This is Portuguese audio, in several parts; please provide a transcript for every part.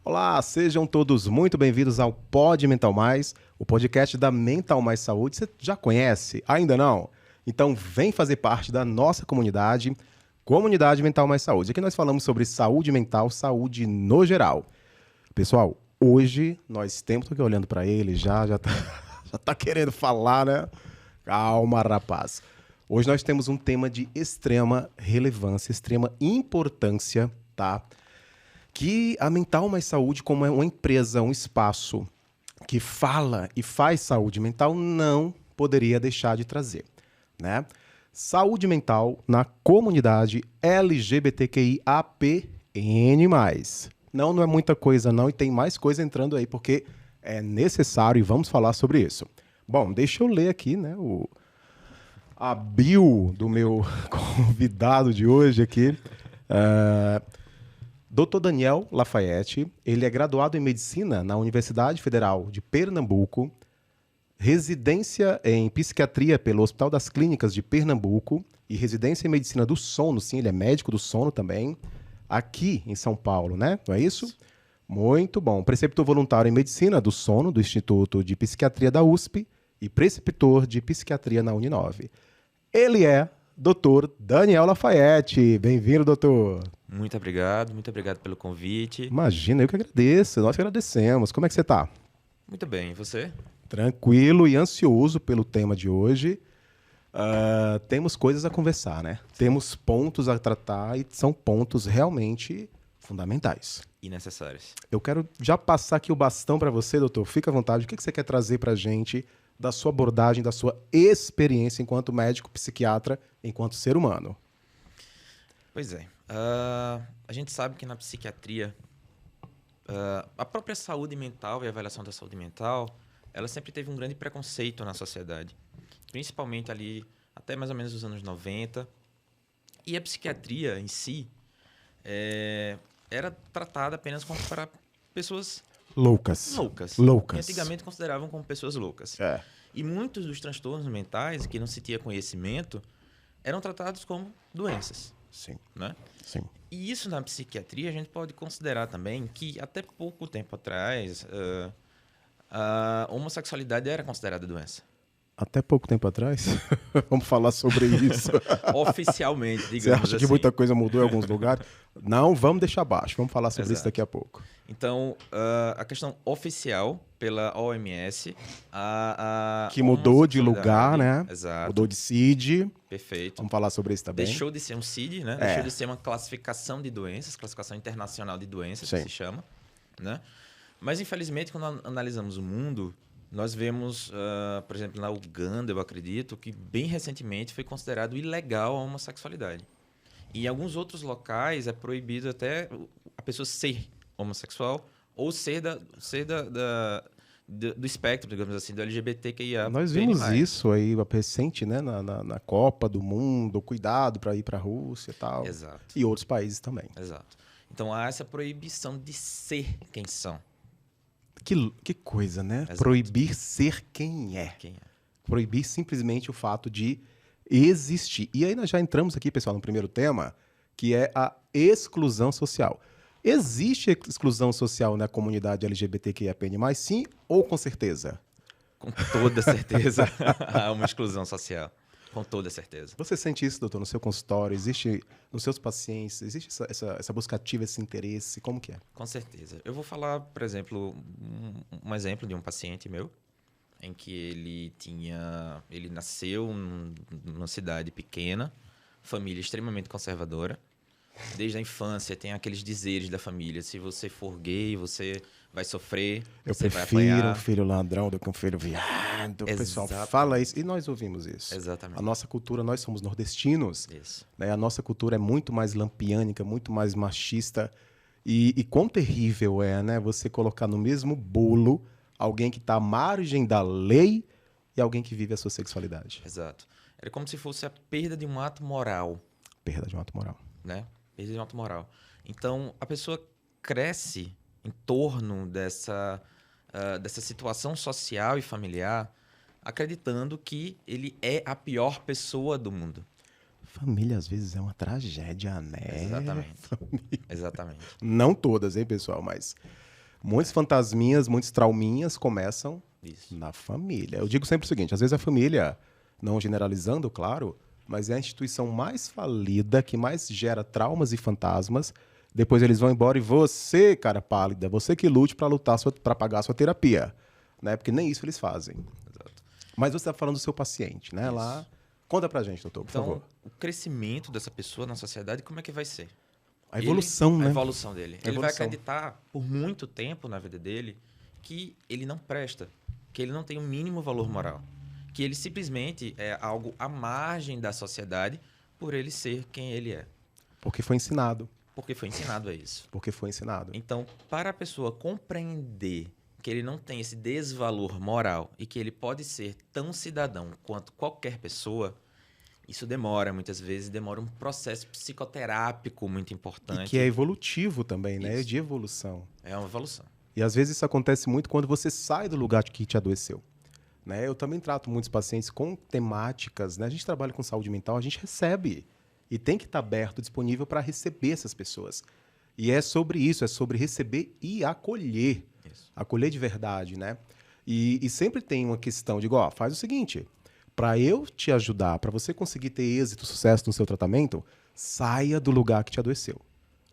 Olá, sejam todos muito bem-vindos ao Pod Mental Mais, o podcast da Mental Mais Saúde. Você já conhece? Ainda não? Então vem fazer parte da nossa comunidade, Comunidade Mental Mais Saúde. Aqui nós falamos sobre saúde mental, saúde no geral. Pessoal, hoje nós temos... Tô aqui olhando para ele, já tá querendo falar, né? Calma, rapaz. Hoje nós temos um tema de extrema relevância, extrema importância, tá? Que a Mental Mais Saúde, como é uma empresa, um espaço que fala e faz saúde mental, não poderia deixar de trazer, né? Saúde mental na comunidade LGBTQIAPN+. Não é muita coisa não, e tem mais coisa entrando aí, porque é necessário e vamos falar sobre isso. Bom, deixa eu ler aqui, né, a bio do meu convidado de hoje aqui. Dr. Daniel Lafayette, ele é graduado em Medicina na Universidade Federal de Pernambuco, residência em Psiquiatria pelo Hospital das Clínicas de Pernambuco e residência em Medicina do Sono, sim, ele é médico do sono também, aqui em São Paulo, né? Não é isso? Muito bom. Preceptor voluntário em Medicina do Sono do Instituto de Psiquiatria da USP e preceptor de Psiquiatria na Uninove. Ele é Dr. Daniel Lafayette. Bem-vindo, doutor. Muito obrigado pelo convite. Imagina, eu que agradeço, nós que agradecemos. Como é que você está? Muito bem, e você? Tranquilo e ansioso pelo tema de hoje. Temos coisas a conversar, né? Temos pontos a tratar e são pontos realmente fundamentais. E necessários. Eu quero já passar aqui o bastão para você, doutor. Fica à vontade. O que você quer trazer para a gente da sua abordagem, da sua experiência enquanto médico, psiquiatra, enquanto ser humano? Pois é. A gente sabe que na psiquiatria, a própria saúde mental e a avaliação da saúde mental, ela sempre teve um grande preconceito na sociedade. Principalmente ali, até mais ou menos os anos 90. E a psiquiatria em si era tratada apenas como para pessoas Loucas. Que antigamente consideravam como pessoas loucas. E muitos dos transtornos mentais que não se tinha conhecimento eram tratados como doenças. Sim. Né? Sim. E isso na psiquiatria a gente pode considerar também que até pouco tempo atrás a homossexualidade era considerada doença. Até pouco tempo atrás? Vamos falar sobre isso. Oficialmente, digamos assim. Você acha que muita coisa mudou em alguns lugares? Não, vamos deixar abaixo. Vamos falar sobre isso daqui a pouco. Então, a questão oficial pela OMS... que mudou de lugar, né? Exato. Mudou de CID. Perfeito. Vamos falar sobre isso também. Deixou de ser um CID, né? Deixou de ser uma classificação de doenças, classificação internacional de doenças, que se chama. Né? Mas, infelizmente, quando analisamos o mundo... Nós vemos, por exemplo, na Uganda, eu acredito, que bem recentemente foi considerado ilegal a homossexualidade. E em alguns outros locais é proibido até a pessoa ser homossexual ou ser do espectro, digamos assim, do LGBTQIA. Nós vimos isso aí recente, né? Na Copa do Mundo, cuidado para ir para a Rússia e tal. Exato. E outros países também. Exato. Então há essa proibição de ser quem são. Que coisa, né? Exato. Proibir ser quem é. Proibir simplesmente o fato de existir. E aí nós já entramos aqui, pessoal, no primeiro tema, que é a exclusão social. Existe exclusão social na comunidade LGBTQIAPN+, sim ou com certeza? Com toda certeza há uma exclusão social. Com toda certeza. Você sente isso, doutor, no seu consultório? Existe nos seus pacientes? Existe essa busca ativa, esse interesse? Como que é? Com certeza. Eu vou falar, por exemplo, um exemplo de um paciente meu, em que ele nasceu numa cidade pequena, família extremamente conservadora. Desde a infância tem aqueles dizeres da família: se você for gay, você vai sofrer, você vai apanhar. Eu prefiro um filho ladrão do que um filho viado. O pessoal fala isso e nós ouvimos isso. Exatamente. A nossa cultura, nós somos nordestinos. Isso. Né? A nossa cultura é muito mais lampiânica, muito mais machista. E quão terrível é, né? Você colocar no mesmo bolo alguém que está à margem da lei e alguém que vive a sua sexualidade. Exato. Era como se fosse a perda de um ato moral. Perda de um ato moral. Né? Perda de um ato moral. Então, a pessoa cresce em torno dessa situação social e familiar, acreditando que ele é a pior pessoa do mundo. Família, às vezes, é uma tragédia, né? Exatamente. Exatamente. Não todas, hein, pessoal? Mas Muitos fantasminhas, muitos trauminhas começam na família. Eu digo sempre o seguinte, às vezes a família, não generalizando, claro, mas é a instituição mais falida, que mais gera traumas e fantasmas. Depois eles vão embora e você, cara pálida, você que lute para pagar a sua terapia. Né? Porque nem isso eles fazem. Exato. Mas você está falando do seu paciente, né? Isso. Lá, conta pra gente, doutor, por favor. O crescimento dessa pessoa na sociedade, como é que vai ser? A evolução, né? A evolução dele. Ele vai acreditar por muito tempo na vida dele que ele não presta, que ele não tem o mínimo valor moral, que ele simplesmente é algo à margem da sociedade por ele ser quem ele é. Porque foi ensinado. Porque foi ensinado a isso. Porque foi ensinado. Então, para a pessoa compreender que ele não tem esse desvalor moral e que ele pode ser tão cidadão quanto qualquer pessoa, isso demora, muitas vezes, demora um processo psicoterápico muito importante. E que é evolutivo também, né? Isso. É de evolução. É uma evolução. E às vezes isso acontece muito quando você sai do lugar que te adoeceu. Né? Eu também trato muitos pacientes com temáticas, né? A gente trabalha com saúde mental, a gente recebe. E tem que estar aberto, disponível para receber essas pessoas. E é sobre isso, é sobre receber e acolher. Isso. Acolher de verdade, né? E sempre tem uma questão, digo, ó, faz o seguinte, para eu te ajudar, para você conseguir ter êxito, sucesso no seu tratamento, saia do lugar que te adoeceu.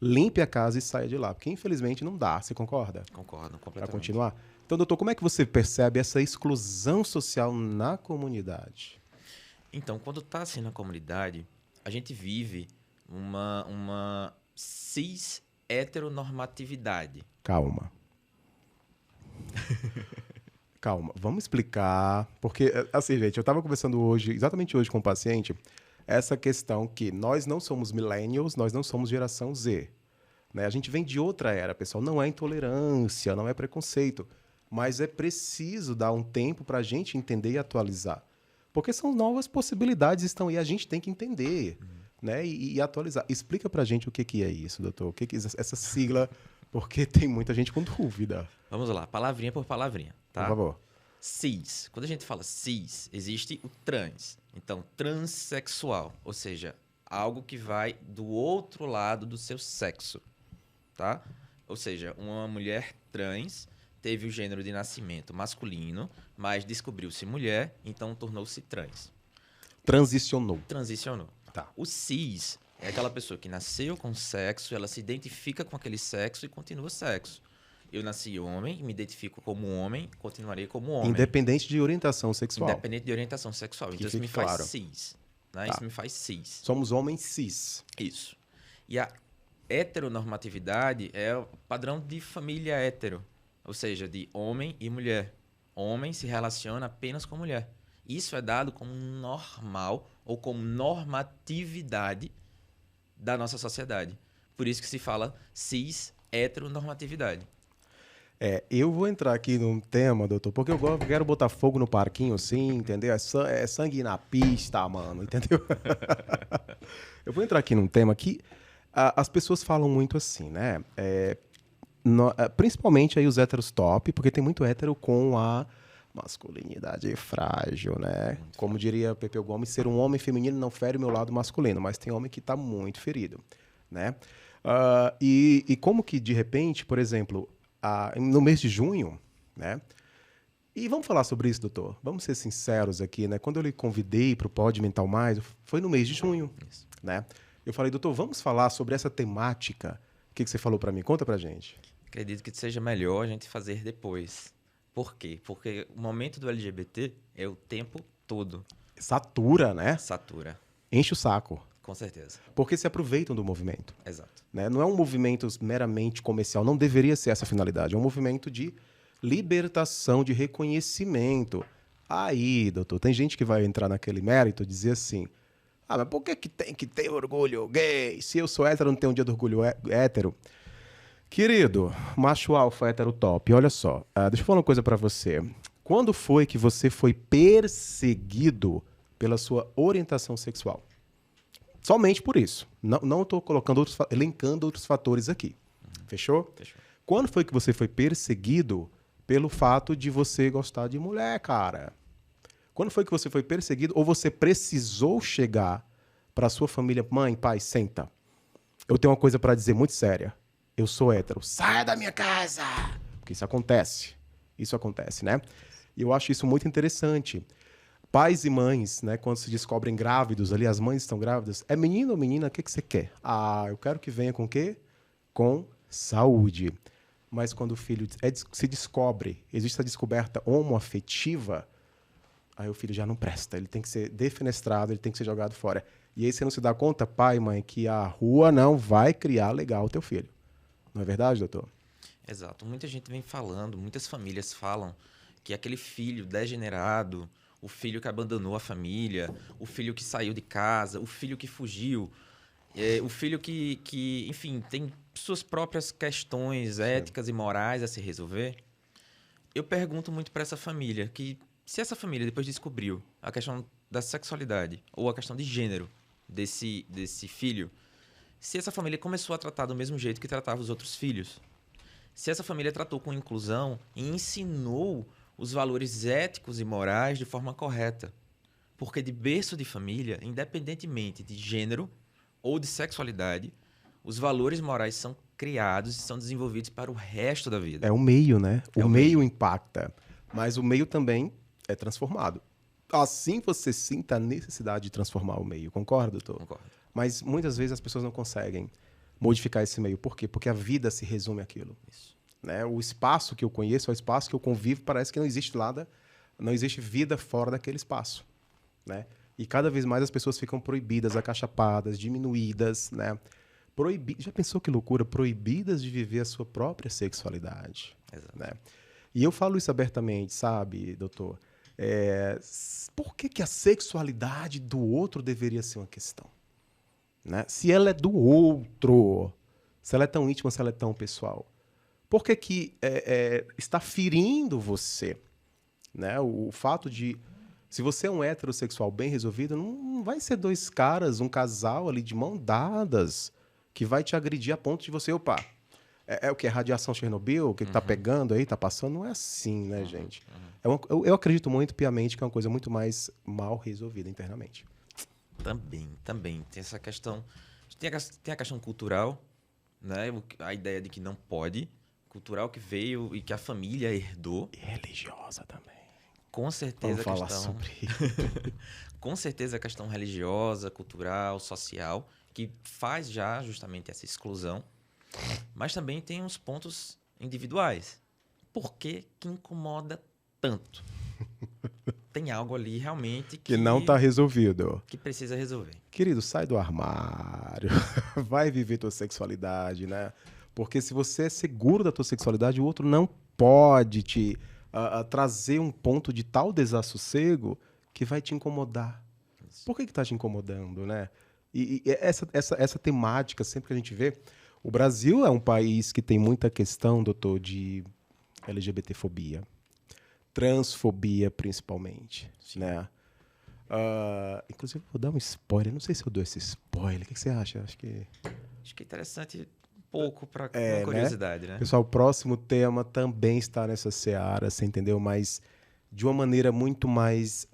Limpe a casa e saia de lá, porque infelizmente não dá, você concorda? Concordo, completamente. Para continuar? Então, doutor, como é que você percebe essa exclusão social na comunidade? Então, quando está assim na comunidade, a gente vive uma cis-heteronormatividade. Calma. Calma, vamos explicar, porque, assim, gente, eu estava conversando hoje, exatamente hoje com um paciente, essa questão que nós não somos millennials, nós não somos geração Z. Né? A gente vem de outra era, pessoal. Não é intolerância, não é preconceito, mas é preciso dar um tempo para a gente entender e atualizar. Porque são novas possibilidades, estão aí, a gente tem que entender, né? E atualizar. Explica para a gente o que é isso, doutor, o que é essa sigla, porque tem muita gente com dúvida. Vamos lá, palavrinha por palavrinha, tá? Por favor. Cis. Quando a gente fala cis, existe o trans. Então, transexual, ou seja, algo que vai do outro lado do seu sexo, tá? Ou seja, uma mulher trans teve o gênero de nascimento masculino, mas descobriu-se mulher, então tornou-se trans. Transicionou. Transicionou. Tá. O cis é aquela pessoa que nasceu com sexo, ela se identifica com aquele sexo e continua sexo. Eu nasci homem, me identifico como homem, continuarei como homem. Independente de orientação sexual. Independente de orientação sexual. Que então isso me faz claro. cis. Né? Tá. Isso me faz cis. Somos homens cis. Isso. E a heteronormatividade é o padrão de família hétero. Ou seja, de homem e mulher. Homem se relaciona apenas com mulher. Isso é dado como normal ou como normatividade da nossa sociedade. Por isso que se fala cis-heteronormatividade. Eu vou entrar aqui num tema, doutor, porque eu quero botar fogo no parquinho, sim, entendeu? É sangue na pista, mano, entendeu? Eu vou entrar aqui num tema que as pessoas falam muito assim, né? Principalmente aí os héteros top, porque tem muito hétero com a masculinidade frágil, né? Como diria Pepeu Gomes, ser um homem feminino não fere o meu lado masculino, mas tem homem que está muito ferido, né? E como que, de repente, por exemplo, no mês de junho, né? E vamos falar sobre isso, doutor? Vamos ser sinceros aqui, né? Quando eu lhe convidei para o Pod Mental Mais, foi no mês de junho, né? Eu falei, doutor, vamos falar sobre essa temática. O que você falou para mim? Conta pra gente. Acredito que seja melhor a gente fazer depois. Por quê? Porque o momento do LGBT é o tempo todo. Satura, né? Satura. Enche o saco. Com certeza. Porque se aproveitam do movimento. Exato. Né? Não é um movimento meramente comercial, não deveria ser essa a finalidade. É um movimento de libertação, de reconhecimento. Aí, doutor, tem gente que vai entrar naquele mérito e dizer assim, mas por que tem que ter orgulho gay? Se eu sou hétero, não tem um dia do orgulho hétero. Querido, macho alfa, hétero top, olha só, deixa eu falar uma coisa pra você. Quando foi que você foi perseguido pela sua orientação sexual? Somente por isso. Não estou elencando outros fatores aqui. Fechou? Fechou. Quando foi que você foi perseguido pelo fato de você gostar de mulher, cara? Quando foi que você foi perseguido ou você precisou chegar para sua família? Mãe, pai, senta. Eu tenho uma coisa para dizer muito séria. Eu sou hétero. Saia da minha casa! Porque isso acontece. Isso acontece, né? E eu acho isso muito interessante. Pais e mães, né, quando se descobrem grávidos ali, as mães estão grávidas, é menino ou menina? O que você quer? Ah, eu quero que venha com o quê? Com saúde. Mas quando o filho se descobre, existe essa descoberta homoafetiva, aí o filho já não presta. Ele tem que ser defenestrado, ele tem que ser jogado fora. E aí você não se dá conta, pai e mãe, que a rua não vai criar legal o teu filho. Não é verdade, doutor? Exato. Muita gente vem falando, muitas famílias falam que aquele filho degenerado, o filho que abandonou a família, o filho que saiu de casa, o filho que fugiu, o filho que, enfim, tem suas próprias questões éticas e morais a se resolver. Eu pergunto muito para essa família que se essa família depois descobriu a questão da sexualidade ou a questão de gênero desse filho, se essa família começou a tratar do mesmo jeito que tratava os outros filhos, se essa família tratou com inclusão e ensinou os valores éticos e morais de forma correta. Porque de berço de família, independentemente de gênero ou de sexualidade, os valores morais são criados e são desenvolvidos para o resto da vida. É o meio, né? O meio impacta, mas o meio também é transformado. Assim você sinta a necessidade de transformar o meio, concorda, doutor? Concordo. Mas muitas vezes as pessoas não conseguem modificar esse meio. Por quê? Porque a vida se resume àquilo. Isso. Né? O espaço que eu conheço, o espaço que eu convivo, parece que não existe nada, não existe vida fora daquele espaço. Né? E cada vez mais as pessoas ficam proibidas, acachapadas, diminuídas, né? Já pensou que loucura? Proibidas de viver a sua própria sexualidade. Exato. Né? E eu falo isso abertamente, sabe, doutor? Por que a sexualidade do outro deveria ser uma questão? Né? Se ela é do outro, se ela é tão íntima, se ela é tão pessoal, por que está ferindo você? Né? O fato de... Se você é um heterossexual bem resolvido, não vai ser dois caras, um casal ali de mão dadas que vai te agredir a ponto de você, opa, o que? Radiação Chernobyl? O que tá pegando aí, tá passando? Não é assim, né, gente? Eu acredito muito piamente que é uma coisa muito mais mal resolvida internamente. Também. Tem essa questão... Tem a questão cultural, né? A ideia de que não pode... cultural que veio e que a família herdou. E religiosa também. Com certeza. Vamos falar sobre isso. Com certeza a questão religiosa, cultural, social, que faz já justamente essa exclusão. Mas também tem uns pontos individuais. Por que incomoda tanto? Tem algo ali realmente que não está resolvido. Que precisa resolver. Querido, sai do armário. Vai viver tua sexualidade, né? Porque se você é seguro da tua sexualidade, o outro não pode te trazer um ponto de tal desassossego que vai te incomodar. Isso. Por que está te incomodando, né? E essa temática, sempre que a gente vê... O Brasil é um país que tem muita questão, doutor, de LGBTfobia. Transfobia, principalmente. Sim. Né? Inclusive, vou dar um spoiler. Não sei se eu dou esse spoiler. O que você acha? Acho que é interessante pouco para curiosidade, né? Pessoal, o próximo tema também está nessa seara, você entendeu? Mas de uma maneira muito mais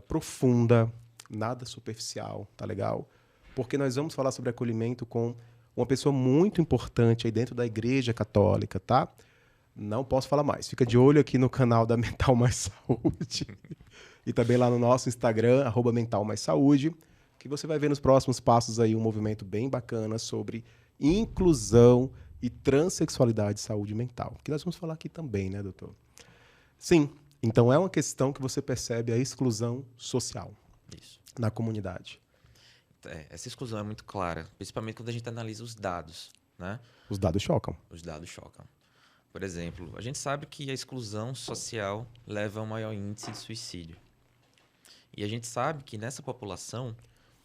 profunda, nada superficial, tá legal? Porque nós vamos falar sobre acolhimento com uma pessoa muito importante aí dentro da Igreja Católica, tá? Não posso falar mais. Fica de olho aqui no canal da Mental Mais Saúde e também lá no nosso Instagram, @mentalmaissaúde, que você vai ver nos próximos passos aí um movimento bem bacana sobre inclusão e transexualidade e saúde mental, que nós vamos falar aqui também, né, doutor? Sim, então é uma questão que você percebe a exclusão social. Isso. Na comunidade. Essa exclusão é muito clara, principalmente quando a gente analisa os dados, né? Os dados chocam. Os dados chocam. Por exemplo, a gente sabe que a exclusão social leva a um maior índice de suicídio. E a gente sabe que nessa população,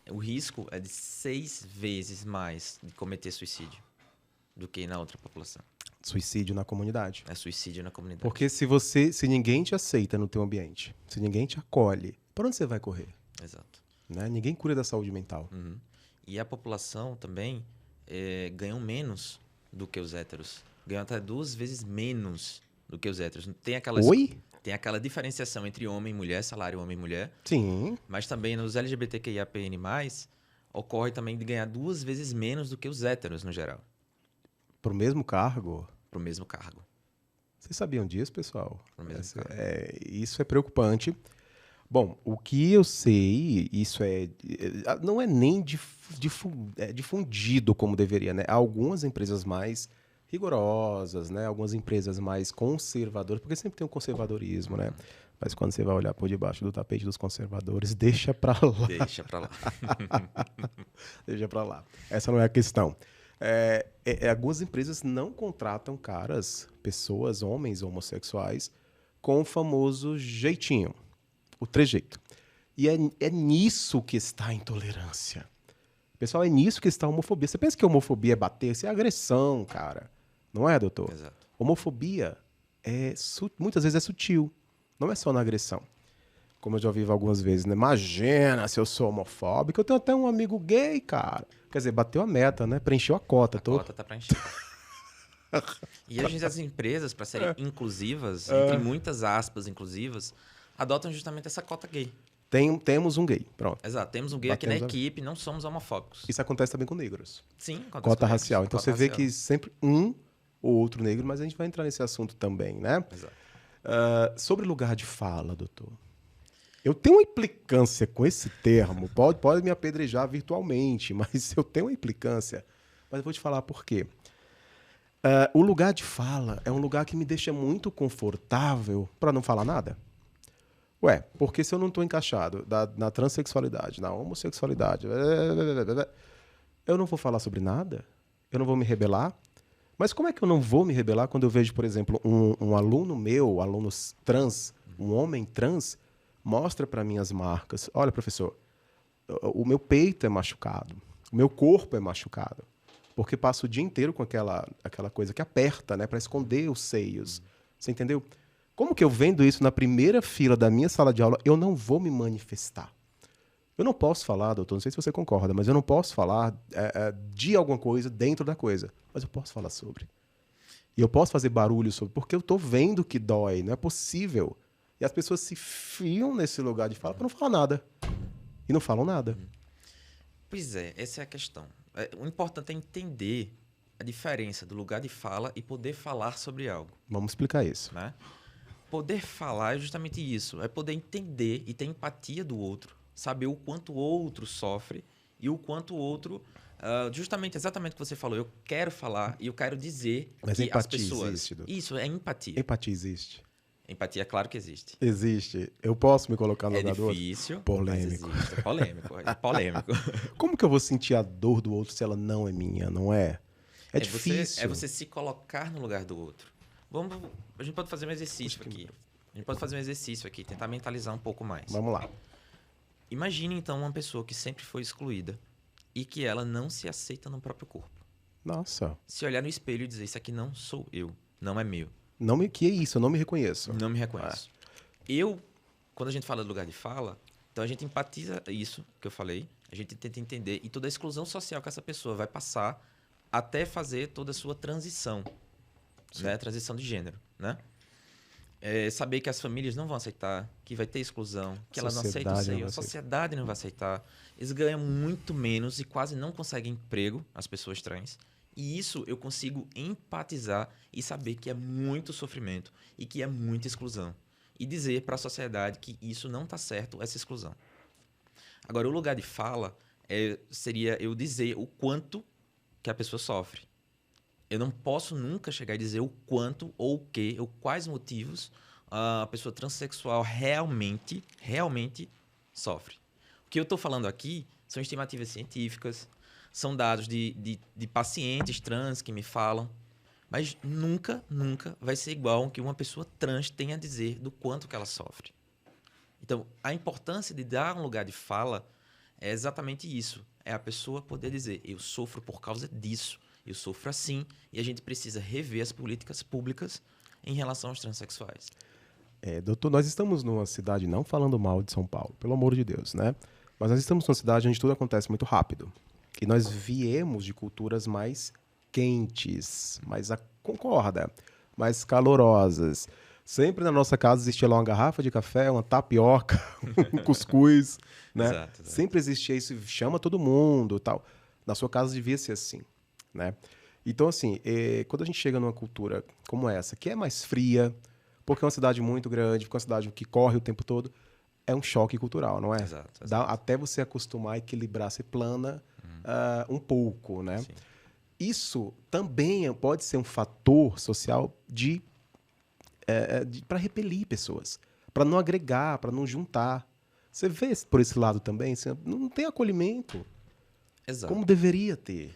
o risco é de 6 vezes mais de cometer suicídio do que na outra população. Suicídio na comunidade. É suicídio na comunidade. Porque se ninguém te aceita no teu ambiente, se ninguém te acolhe, para onde você vai correr? Exato. Né? Ninguém cura da saúde mental. Uhum. E a população também ganham menos do que os héteros. Ganham até 2 vezes menos do que os héteros. Tem aquela diferenciação entre homem e mulher, salário homem e mulher. Sim. Mas também nos LGBTQIAPN+, ocorre também de ganhar 2 vezes menos do que os héteros, no geral. Pro mesmo cargo? Pro mesmo cargo. Vocês sabiam disso, pessoal? Isso é preocupante. Bom, o que eu sei, isso não é nem difundido como deveria, né? Há algumas empresas mais rigorosas, né? Algumas empresas mais conservadoras, porque sempre tem o conservadorismo, né? Mas quando você vai olhar por debaixo do tapete dos conservadores, deixa pra lá. Deixa pra lá. Deixa pra lá. Essa não é a questão. Algumas empresas não contratam pessoas, homens homossexuais, com o famoso jeitinho, o trejeito. E é nisso que está a intolerância. Pessoal, é nisso que está a homofobia. Você pensa que a homofobia é bater? Isso é agressão, cara. Não é, doutor? Exato. Homofobia muitas vezes é sutil. Não é só na agressão. Como eu já ouvi algumas vezes, né? Imagina se eu sou homofóbico. Eu tenho até um amigo gay, cara. Quer dizer, bateu a meta, né? Preencheu a cota. A cota tá preenchida. E as empresas, para serem inclusivas, entre muitas aspas inclusivas, adotam justamente essa cota gay. Temos um gay, pronto. Exato, temos um gay aqui na equipe, não somos homofóbicos. Isso acontece também com negros. Sim, acontece cota com racial. Negros, então você vê que sempre um ou outro negro, mas a gente vai entrar nesse assunto também, né? Exato. Sobre lugar de fala, doutor. Eu tenho uma implicância com esse termo. Pode me apedrejar virtualmente, mas eu tenho uma implicância. Mas eu vou te falar por quê. O lugar de fala é um lugar que me deixa muito confortável para não falar nada. Ué, porque se eu não estou encaixado na transexualidade, na homossexualidade, eu não vou falar sobre nada? Eu não vou me rebelar? Mas como é que eu não vou me rebelar quando eu vejo, por exemplo, um aluno meu, aluno trans, um homem trans, mostra para mim as marcas. Olha, professor, o meu peito é machucado, o meu corpo é machucado, porque passo o dia inteiro com aquela coisa que aperta, né, para esconder os seios. Você entendeu? Como que eu vendo isso na primeira fila da minha sala de aula, eu não vou me manifestar? Eu não posso falar, doutor, não sei se você concorda, mas eu não posso falar de alguma coisa dentro da coisa. Mas eu posso falar sobre. E eu posso fazer barulho sobre, porque eu estou vendo que dói, não é possível. E as pessoas se fiam nesse lugar de fala para não falar nada. E não falam nada. Pois é, essa é a questão. O importante é entender a diferença do lugar de fala e poder falar sobre algo. Vamos explicar isso. Né? Poder falar é justamente isso. É poder entender e ter empatia do outro. Saber o quanto o outro sofre e o quanto o outro... exatamente o que você falou. Eu quero falar e eu quero dizer mas que empatia as pessoas... existe, doutor. Isso, é empatia. Empatia existe. Empatia, claro que existe. Existe. Eu posso me colocar no lugar do outro? É difícil, polêmico. Mas existe. É polêmico. Como que eu vou sentir a dor do outro se ela não é minha, não é? É difícil. É você se colocar no lugar do outro. A gente pode fazer um exercício aqui. Tentar mentalizar um pouco mais. Vamos lá. Imagine, então, uma pessoa que sempre foi excluída e que ela não se aceita no próprio corpo. Nossa. Se olhar no espelho e dizer, isso aqui não sou eu, não é meu. Que é isso? Eu não me reconheço. Não me reconheço. Quando a gente fala do lugar de fala, então a gente empatiza isso que eu falei, a gente tenta entender e toda a exclusão social que essa pessoa vai passar até fazer toda a sua transição, né? Transição de gênero, né? Saber que as famílias não vão aceitar, que vai ter exclusão, que ela não aceita o seio, a sociedade não vai aceitar. Eles ganham muito menos e quase não conseguem emprego, as pessoas trans. E isso eu consigo empatizar e saber que é muito sofrimento e que é muita exclusão. E dizer para a sociedade que isso não está certo, essa exclusão. Agora, o lugar de fala seria eu dizer o quanto que a pessoa sofre. Eu não posso nunca chegar e dizer o quanto ou o que, ou quais motivos a pessoa transexual realmente sofre. O que eu estou falando aqui são estimativas científicas, são dados de pacientes trans que me falam, mas nunca vai ser igual ao que uma pessoa trans tem a dizer do quanto que ela sofre. Então, a importância de dar um lugar de fala é exatamente isso. É a pessoa poder dizer, eu sofro por causa disso, eu sofro assim, e a gente precisa rever as políticas públicas em relação aos transexuais. Doutor, nós estamos numa cidade, não falando mal de São Paulo, pelo amor de Deus, né? Mas nós estamos numa cidade onde tudo acontece muito rápido. E nós viemos de culturas mais quentes, mais calorosas. Sempre na nossa casa existia lá uma garrafa de café, uma tapioca, um cuscuz, né? Exato. Sempre existia isso, chama todo mundo, tal. Na sua casa devia ser assim, né? Então, assim, quando a gente chega numa cultura como essa, que é mais fria, porque é uma cidade muito grande, porque é uma cidade que corre o tempo todo, é um choque cultural, não é? Exato. Até você acostumar a equilibrar, ser plana um pouco, né? Sim. Isso também pode ser um fator social para repelir pessoas, para não agregar, para não juntar. Você vê por esse lado também? Você não tem acolhimento. Exato. Como deveria ter.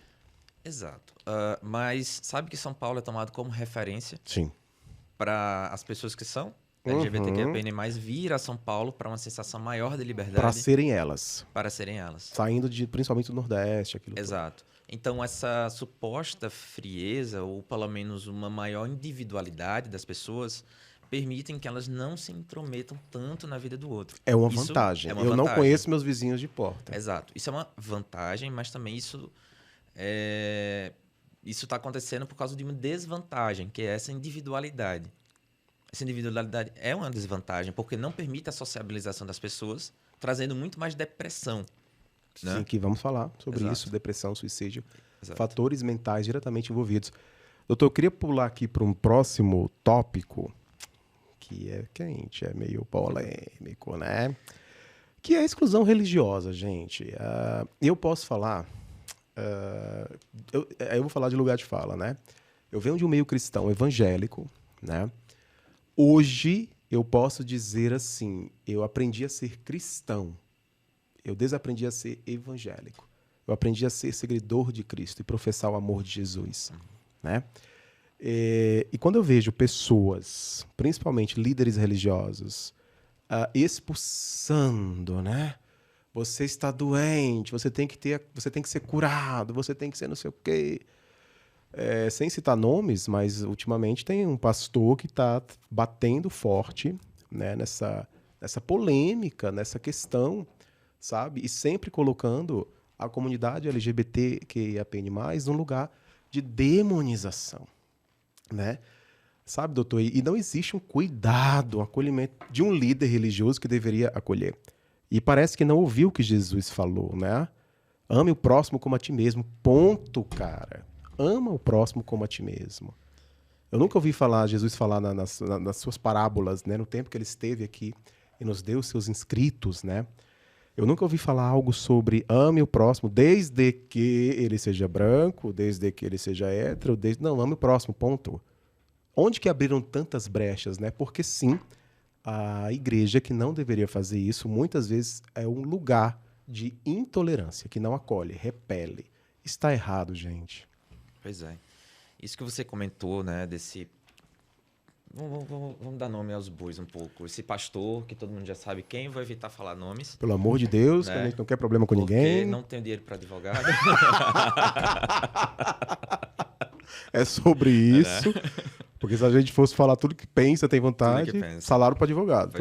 Exato. Mas sabe que São Paulo é tomado como referência para as pessoas que são LGBTQIA+, vir a São Paulo para uma sensação maior de liberdade. Para serem elas. Para serem elas. Saindo principalmente do Nordeste. Exato. Então, essa suposta frieza, ou pelo menos uma maior individualidade das pessoas, permitem que elas não se intrometam tanto na vida do outro. É uma vantagem. Eu não conheço meus vizinhos de porta. Exato. Isso é uma vantagem, mas também isso está acontecendo por causa de uma desvantagem, que é essa individualidade. Essa individualidade é uma desvantagem, porque não permite a sociabilização das pessoas, trazendo muito mais depressão. Né? Sim, que vamos falar sobre isso, depressão, suicídio, fatores mentais diretamente envolvidos. Doutor, eu queria pular aqui para um próximo tópico, que é quente, é meio polêmico, né? Que é a exclusão religiosa, gente. Eu posso falar... eu vou falar de lugar de fala, né? Eu venho de um meio cristão evangélico, né? Hoje, eu posso dizer assim, eu aprendi a ser cristão. Eu desaprendi a ser evangélico. Eu aprendi a ser seguidor de Cristo e professar o amor de Jesus, né? E quando eu vejo pessoas, principalmente líderes religiosos, expulsando, né? Você está doente, você tem que ser curado, você tem que ser não sei o quê. Sem citar nomes, mas ultimamente tem um pastor que está batendo forte, né, nessa polêmica, nessa questão, sabe? E sempre colocando a comunidade LGBTQIAPN+, num lugar de demonização, né? Sabe, doutor? E não existe um cuidado, um acolhimento de um líder religioso que deveria acolher. E parece que não ouviu o que Jesus falou, né? Ame o próximo como a ti mesmo. Ponto, cara. Ama o próximo como a ti mesmo. Eu nunca ouvi Jesus falar nas suas parábolas, né? No tempo que ele esteve aqui e nos deu os seus inscritos, né? Eu nunca ouvi falar algo sobre ame o próximo, desde que ele seja branco, desde que ele seja hétero, não, ame o próximo, ponto. Onde que abriram tantas brechas, né? Porque sim, a igreja que não deveria fazer isso, muitas vezes é um lugar de intolerância, que não acolhe, repele. Está errado, gente. Pois é. Isso que você comentou, né, desse... Vamos dar nome aos bois um pouco. Esse pastor, que todo mundo já sabe quem, vou evitar falar nomes. Pelo amor de Deus, né? Que a gente não quer problema com ninguém. Porque não tenho dinheiro para advogado. É sobre isso. Né? Porque se a gente fosse falar tudo que pensa, tem vontade, salário para advogado.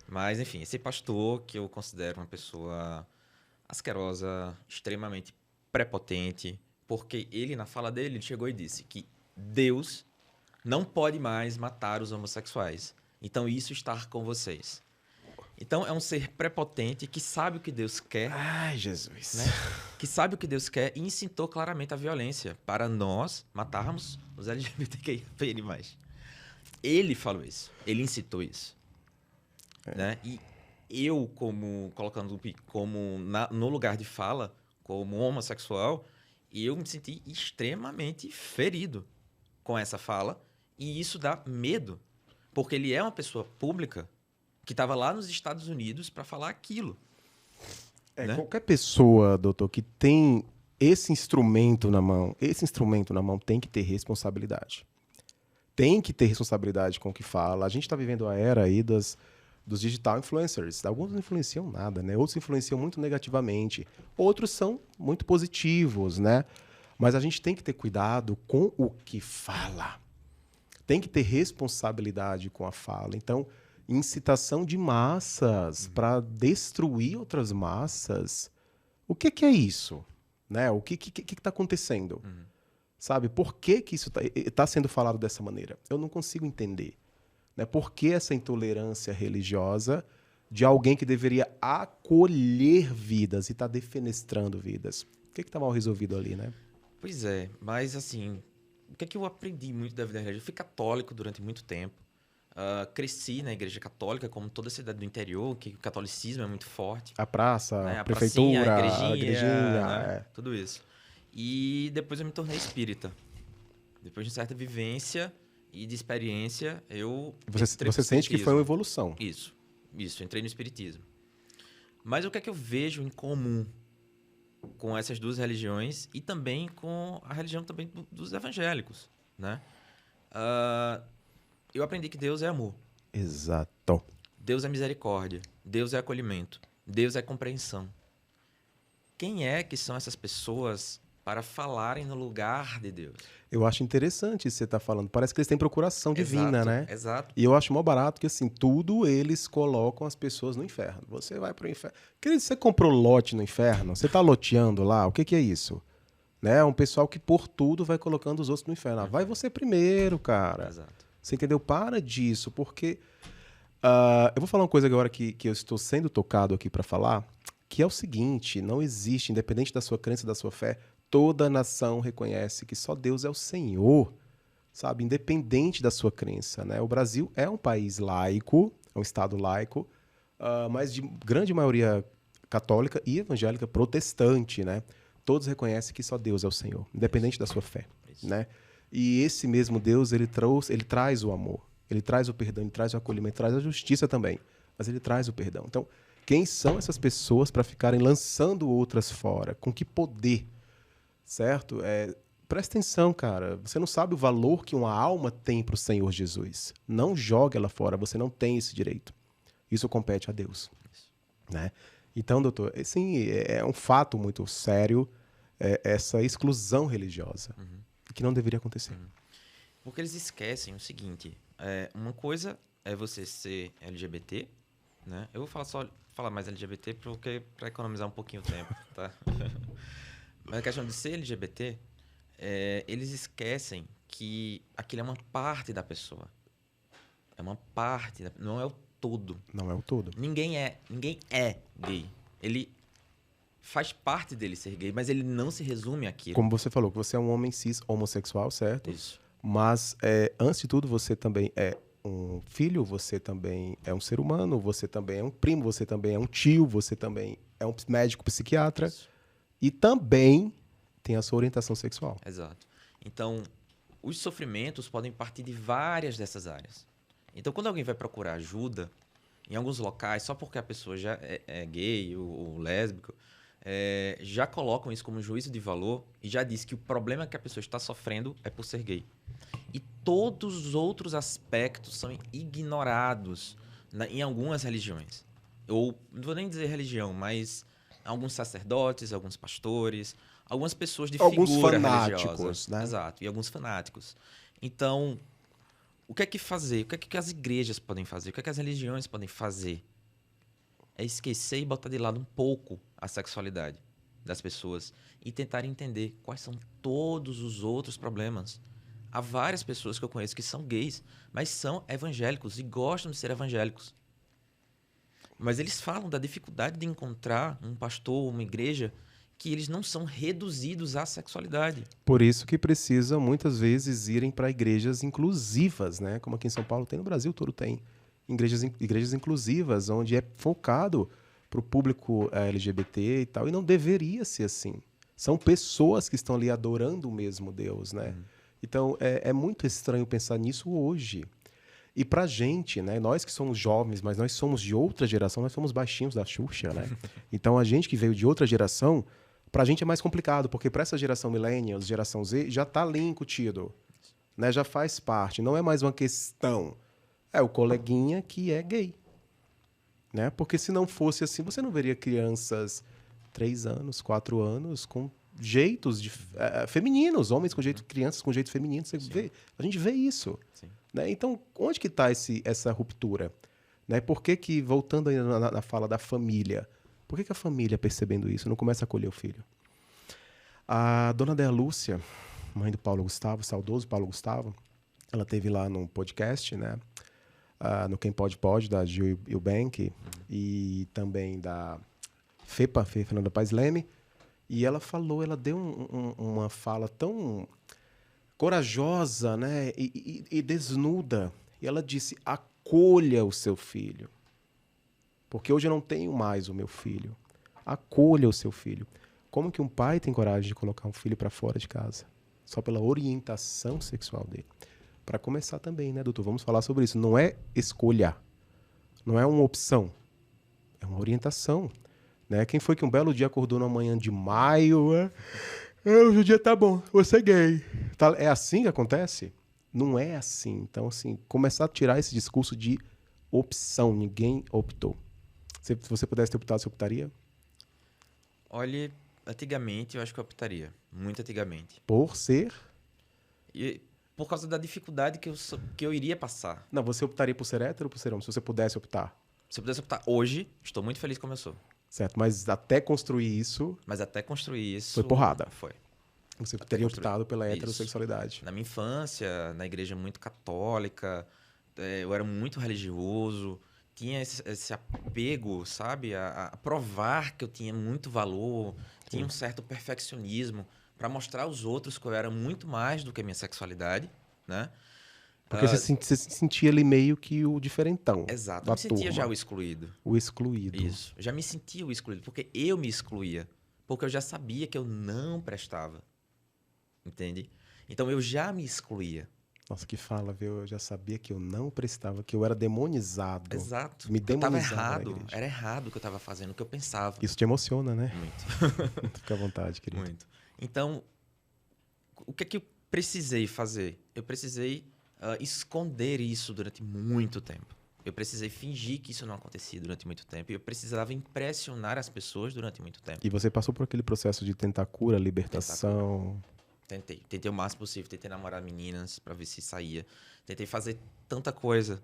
Mas, enfim, esse pastor, que eu considero uma pessoa asquerosa, extremamente prepotente, porque ele, na fala dele, ele chegou e disse que Deus não pode mais matar os homossexuais. Então, isso está com vocês. Então, é um ser prepotente que sabe o que Deus quer. Ai, Jesus. Né? Que sabe o que Deus quer e incitou claramente a violência para nós matarmos os LGBTQIA+. Ele falou isso. Ele incitou isso. Né? E eu, colocando no lugar de fala, como homossexual, eu me senti extremamente ferido com essa fala. E isso dá medo. Porque ele é uma pessoa pública que estava lá nos Estados Unidos para falar aquilo. Né? Qualquer pessoa, doutor, que tem esse instrumento na mão tem que ter responsabilidade. Tem que ter responsabilidade com o que fala. A gente está vivendo a era aí dos digital influencers. Alguns não influenciam nada, né? Outros influenciam muito negativamente. Outros são muito positivos, né? Mas a gente tem que ter cuidado com o que fala. Tem que ter responsabilidade com a fala. Então, incitação de massas para destruir outras massas. O que é isso? Né? O que está acontecendo? Sabe? Por que isso está sendo falado dessa maneira? Eu não consigo entender. Né? Por que essa intolerância religiosa de alguém que deveria acolher vidas e está defenestrando vidas? O que está mal resolvido ali, né? Pois é, mas assim, o que é que eu aprendi muito da vida religiosa? Eu fui católico durante muito tempo. Cresci na igreja católica, como toda cidade do interior, que o catolicismo é muito forte. A praça, Né? a prefeitura, Pracinha, a igrejinha. né? Tudo isso. E depois eu me tornei espírita. Depois de certa vivência e de experiência, eu... Você sente que foi uma evolução. Isso, entrei no espiritismo. Mas o que é que eu vejo em comum com essas duas religiões e também com a religião também dos evangélicos, né? Eu aprendi que Deus é amor. Exato. Deus é misericórdia. Deus é acolhimento. Deus é compreensão. Quem é que são essas pessoas para falarem no lugar de Deus? Eu acho interessante isso que você está falando. Parece que eles têm procuração divina, né? Exato. E eu acho mó barato que, assim, tudo eles colocam as pessoas no inferno. Você vai para o inferno. Querido, você comprou lote no inferno? Você está loteando lá? O que é isso? Né? Um pessoal que por tudo vai colocando os outros no inferno. Vai você primeiro, cara. Exato. Você entendeu? Para disso, porque... eu vou falar uma coisa agora que eu estou sendo tocado aqui para falar, que é o seguinte: não existe, independente da sua crença, da sua fé, toda nação reconhece que só Deus é o Senhor, sabe? Independente da sua crença, né? O Brasil é um país laico, é um estado laico, mas de grande maioria católica e evangélica protestante, né? Todos reconhecem que só Deus é o Senhor, independente da sua fé, né? E esse mesmo Deus, ele traz o amor, ele traz o perdão, ele traz o acolhimento, traz a justiça também, mas ele traz o perdão. Então, quem são essas pessoas para ficarem lançando outras fora? Com que poder? Certo? Presta atenção, cara. Você não sabe o valor que uma alma tem para o Senhor Jesus. Não jogue ela fora, você não tem esse direito. Isso compete a Deus. Né? Então, doutor, sim, é um fato muito sério essa exclusão religiosa, que não deveria acontecer. Porque eles esquecem o seguinte: uma coisa é você ser LGBT, né? Eu vou falar mais LGBT para economizar um pouquinho o tempo, tá? Mas a questão de ser LGBT, eles esquecem que aquilo é uma parte da pessoa. É uma parte, não é o todo. Não é o todo. Ninguém é gay. Ele faz parte dele ser gay, mas ele não se resume àquilo. Como você falou, que você é um homem cis homossexual, certo? Isso. Mas, antes de tudo, você também é um filho, você também é um ser humano, você também é um primo, você também é um tio, você também é um médico psiquiatra. Isso. E também tem a sua orientação sexual. Exato. Então, os sofrimentos podem partir de várias dessas áreas. Então, quando alguém vai procurar ajuda, em alguns locais, só porque a pessoa já é gay ou lésbico, já colocam isso como juízo de valor e já diz que o problema que a pessoa está sofrendo é por ser gay. E todos os outros aspectos são ignorados em algumas religiões. Ou, não vou nem dizer religião, mas alguns sacerdotes, alguns pastores, algumas pessoas de figura religiosa. Né? Exato, e alguns fanáticos. Então, o que é que fazer? O que é que as igrejas podem fazer? O que é que as religiões podem fazer? É esquecer e botar de lado um pouco a sexualidade das pessoas e tentar entender quais são todos os outros problemas. Há várias pessoas que eu conheço que são gays, mas são evangélicos e gostam de ser evangélicos. Mas eles falam da dificuldade de encontrar um pastor, uma igreja, que eles não são reduzidos à sexualidade. Por isso que precisa, muitas vezes, irem para igrejas inclusivas, né? Como aqui em São Paulo tem, no Brasil todo tem. Igrejas inclusivas, onde é focado para o público LGBT e tal, e não deveria ser assim. São pessoas que estão ali adorando o mesmo Deus, né? Então, é muito estranho pensar nisso hoje. E pra gente, né, nós que somos jovens, mas nós somos de outra geração, nós somos baixinhos da Xuxa, né? Então, a gente que veio de outra geração, pra gente é mais complicado, porque pra essa geração millennials, geração Z, já tá ali incutido, né? Já faz parte, não é mais uma questão. É o coleguinha que é gay, né? Porque se não fosse assim, você não veria crianças 3 anos, 4 anos, com jeitos femininos, homens com jeito, crianças com jeito feminino, a gente vê isso. Sim. Né? Então, onde que está essa ruptura? Né? Por que, voltando ainda na fala da família, por que a família, percebendo isso, não começa a acolher o filho? A dona Dea Lúcia, mãe do Paulo Gustavo, saudoso Paulo Gustavo, ela teve lá num podcast, né? No Quem Pode Pode, da Gil Eubank, e também da FEPA, Fernanda Paes Leme, E ela deu uma fala tão corajosa, né? E desnuda. E ela disse: acolha o seu filho. Porque hoje eu não tenho mais o meu filho. Acolha o seu filho. Como que um pai tem coragem de colocar um filho para fora de casa? Só pela orientação sexual dele. Para começar também, né, doutor? Vamos falar sobre isso. Não é escolha. Não é uma opção. É uma orientação. Né? Quem foi que um belo dia acordou numa manhã de maio? Hoje o dia tá bom, você é gay. É assim que acontece? Não é assim. Então, assim, começar a tirar esse discurso de opção. Ninguém optou. Se você pudesse ter optado, você optaria? Olha, antigamente eu acho que eu optaria. Muito antigamente. Por ser? E por causa da dificuldade que eu iria passar. Não, você optaria por ser hétero ou por ser homem? Se você pudesse optar. Se eu pudesse optar hoje, estou muito feliz como eu sou. Certo, mas até construir isso... Mas até construir isso... Foi porrada. Foi. Você teria optado pela heterossexualidade. Na minha infância, na igreja muito católica, eu era muito religioso, tinha esse apego, sabe? A provar que eu tinha muito valor, tinha um certo perfeccionismo para mostrar aos outros que eu era muito mais do que a minha sexualidade, né? Porque você se sentia ali meio que o diferentão. Exato. Eu me sentia já o excluído. O excluído. Isso. Eu já me sentia o excluído, porque eu me excluía. Porque eu já sabia que eu não prestava. Entende? Então eu já me excluía. Nossa, que fala, viu? Eu já sabia que eu não prestava, que eu era demonizado. Exato. Me demonizava. Eu tava errado. Era errado o que eu estava fazendo, o que eu pensava. Isso te emociona, né? Muito. Fica à vontade, querido. Muito. Então, o que é que eu precisei fazer? Eu precisei esconder isso durante muito tempo. Eu precisei fingir que isso não acontecia durante muito tempo. E eu precisava impressionar as pessoas durante muito tempo. E você passou por aquele processo de tentar cura, libertação? Tentei o máximo possível. Tentei namorar meninas para ver se saía. Tentei fazer tanta coisa.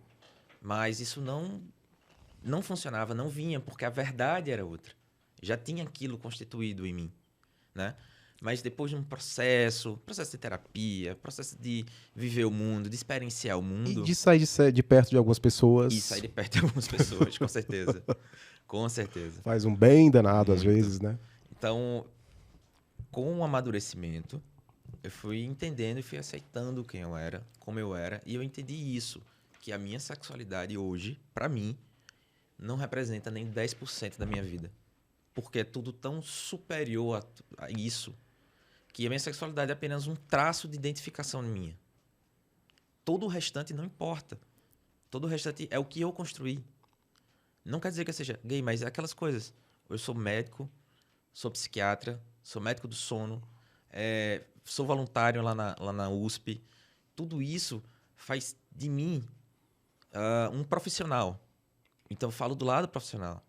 Mas isso não funcionava, não vinha, porque a verdade era outra. Já tinha aquilo constituído em mim, né? Mas depois de um processo de terapia, processo de viver o mundo, de experienciar o mundo... E de sair de perto de algumas pessoas. E sair de perto de algumas pessoas, com certeza. Com certeza. Faz um bem danado às vezes, né? Então, com o amadurecimento, eu fui entendendo e fui aceitando quem eu era, como eu era. E eu entendi isso, que a minha sexualidade hoje, para mim, não representa nem 10% da minha vida. Porque é tudo tão superior a isso, que a minha sexualidade é apenas um traço de identificação minha. Todo o restante não importa. Todo o restante é o que eu construí. Não quer dizer que eu seja gay, mas é aquelas coisas. Eu sou médico, sou psiquiatra, sou médico do sono, sou voluntário lá na USP. Tudo isso faz de mim um profissional. Então, eu falo do lado profissional.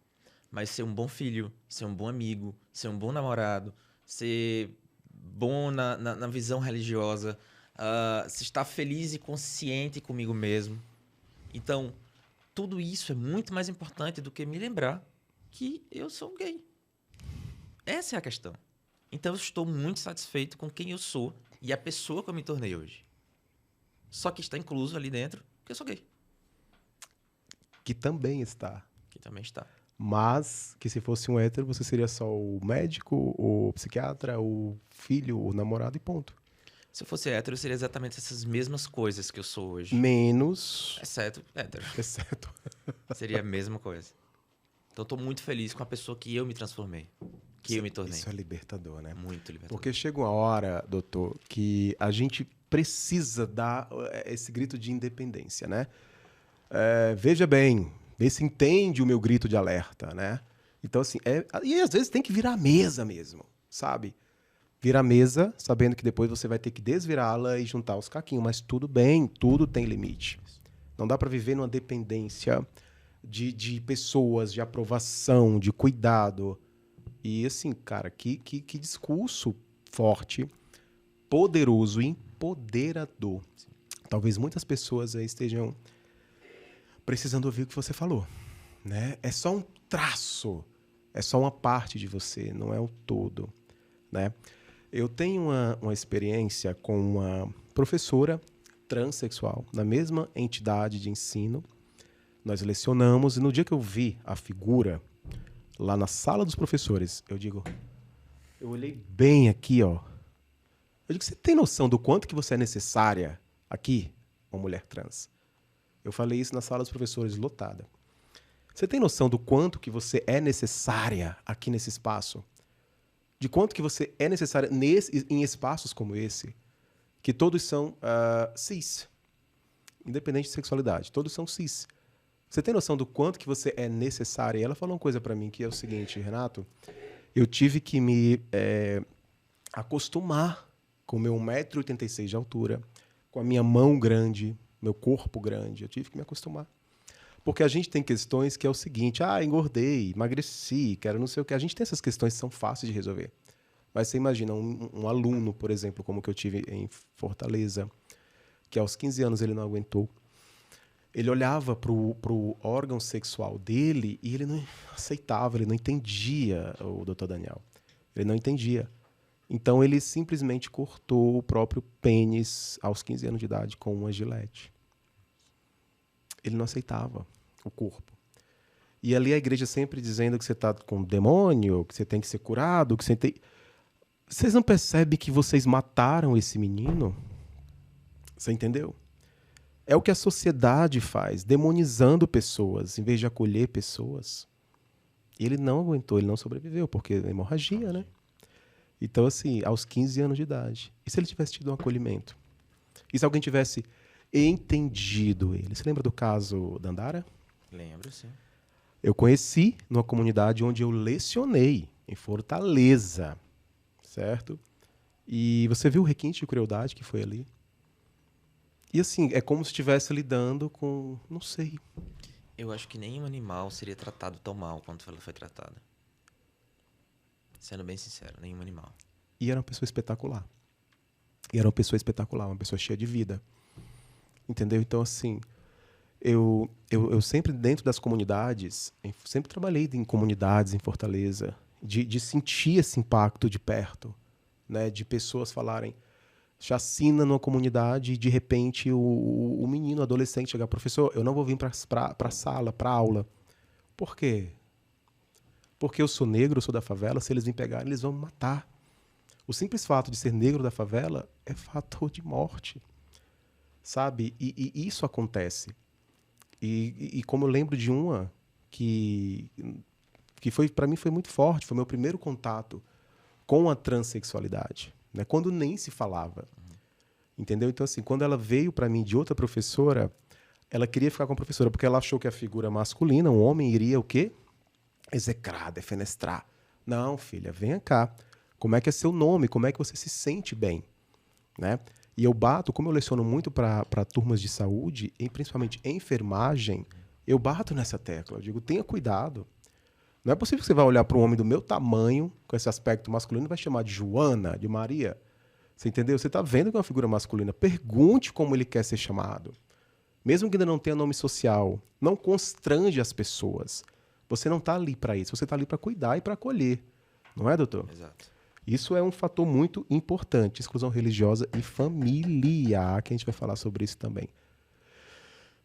Mas ser um bom filho, ser um bom amigo, ser um bom namorado, ser bom na visão religiosa, se estar feliz e consciente comigo mesmo. Então, tudo isso é muito mais importante do que me lembrar que eu sou gay. Essa é a questão. Então, eu estou muito satisfeito com quem eu sou e a pessoa que eu me tornei hoje. Só que está incluso ali dentro que eu sou gay. Que também está. Que também está. Mas que se fosse um hétero, você seria só o médico, o psiquiatra, o filho, o namorado e ponto. Se eu fosse hétero, seria exatamente essas mesmas coisas que eu sou hoje. Menos... Exceto hétero. Exceto. Seria a mesma coisa. Então, eu tô muito feliz com a pessoa que eu me transformei. Que eu me tornei. Isso é libertador, né? Muito libertador. Porque chega uma hora, doutor, que a gente precisa dar esse grito de independência, né? Veja bem, vê se entende o meu grito de alerta, né? Então, assim, e às vezes tem que virar a mesa mesmo, sabe? Virar a mesa, sabendo que depois você vai ter que desvirá-la e juntar os caquinhos. Mas tudo bem, tudo tem limite. Não dá para viver numa dependência de pessoas, de aprovação, de cuidado. E assim, cara, que discurso forte, poderoso, empoderador. Talvez muitas pessoas aí estejam precisando ouvir o que você falou, né? É só um traço, é só uma parte de você, não é o todo, né? Eu tenho uma experiência com uma professora transexual na mesma entidade de ensino. Nós lecionamos e no dia que eu vi a figura lá na sala dos professores, eu digo, Eu olhei bem aqui, ó. Eu digo, você tem noção do quanto que você é necessária aqui, uma mulher trans? Eu falei isso na sala dos professores lotada. Você tem noção do quanto que você é necessária aqui nesse espaço? De quanto que você é necessária em espaços como esse, que todos são cis, independente de sexualidade, todos são cis. Você tem noção do quanto que você é necessária? E ela falou uma coisa para mim que é o seguinte, Renato, eu tive que me acostumar com o meu 1,86 m de altura, com a minha mão grande, meu corpo grande, eu tive que me acostumar. Porque a gente tem questões que é o seguinte, engordei, emagreci, quero não sei o que. A gente tem essas questões que são fáceis de resolver. Mas você imagina um aluno, por exemplo, como que eu tive em Fortaleza, que aos 15 anos ele não aguentou. Ele olhava pro órgão sexual dele e ele não aceitava, ele não entendia, o Dr. Daniel. Ele não entendia. Então ele simplesmente cortou o próprio pênis aos 15 anos de idade com uma gilete. Ele não aceitava o corpo. E ali a igreja sempre dizendo que você está com demônio, que você tem que ser curado, que você tem... Vocês não percebem que vocês mataram esse menino? Você entendeu? É o que a sociedade faz, demonizando pessoas, em vez de acolher pessoas. E ele não aguentou, ele não sobreviveu, porque é hemorragia, né? Então, assim, aos 15 anos de idade. E se ele tivesse tido um acolhimento? E se alguém tivesse entendido ele? Você lembra do caso Dandara? Lembro, sim. Eu conheci numa comunidade onde eu lecionei, em Fortaleza, certo? E você viu o requinte de crueldade que foi ali? E assim, é como se estivesse lidando com, não sei. Eu acho que nenhum animal seria tratado tão mal quanto ela foi tratada. Sendo bem sincero, nenhum animal. E era uma pessoa espetacular. Uma pessoa cheia de vida. Entendeu? Então, assim, eu sempre, dentro das comunidades, sempre trabalhei em comunidades em Fortaleza, de sentir esse impacto de perto, né? De pessoas falarem chacina numa comunidade e, de repente, o menino, o adolescente, chegar, professor, eu não vou vir para a sala, para a aula. Por quê? Porque eu sou negro, eu sou da favela, se eles me pegarem, eles vão me matar. O simples fato de ser negro da favela é fator de morte. Sabe? E isso acontece. E como eu lembro de uma que foi, para mim foi muito forte, foi meu primeiro contato com a transexualidade, né? Quando nem se falava. Entendeu? Então, assim, quando ela veio para mim de outra professora, ela queria ficar com a professora, porque ela achou que a figura masculina, um homem, iria o quê? Execrar, defenestrar. Não, filha, venha cá. Como é que é seu nome? Como é que você se sente bem? Né? E eu bato, como eu leciono muito para turmas de saúde, principalmente enfermagem, eu bato nessa tecla. Eu digo, tenha cuidado. Não é possível que você vai olhar para um homem do meu tamanho, com esse aspecto masculino, e vai chamar de Joana, de Maria. Você entendeu? Você está vendo que é uma figura masculina. Pergunte como ele quer ser chamado. Mesmo que ainda não tenha nome social, não constrange as pessoas. Você não está ali para isso. Você está ali para cuidar e para acolher. Não é, doutor? Exato. Isso é um fator muito importante. Exclusão religiosa e familiar, que a gente vai falar sobre isso também.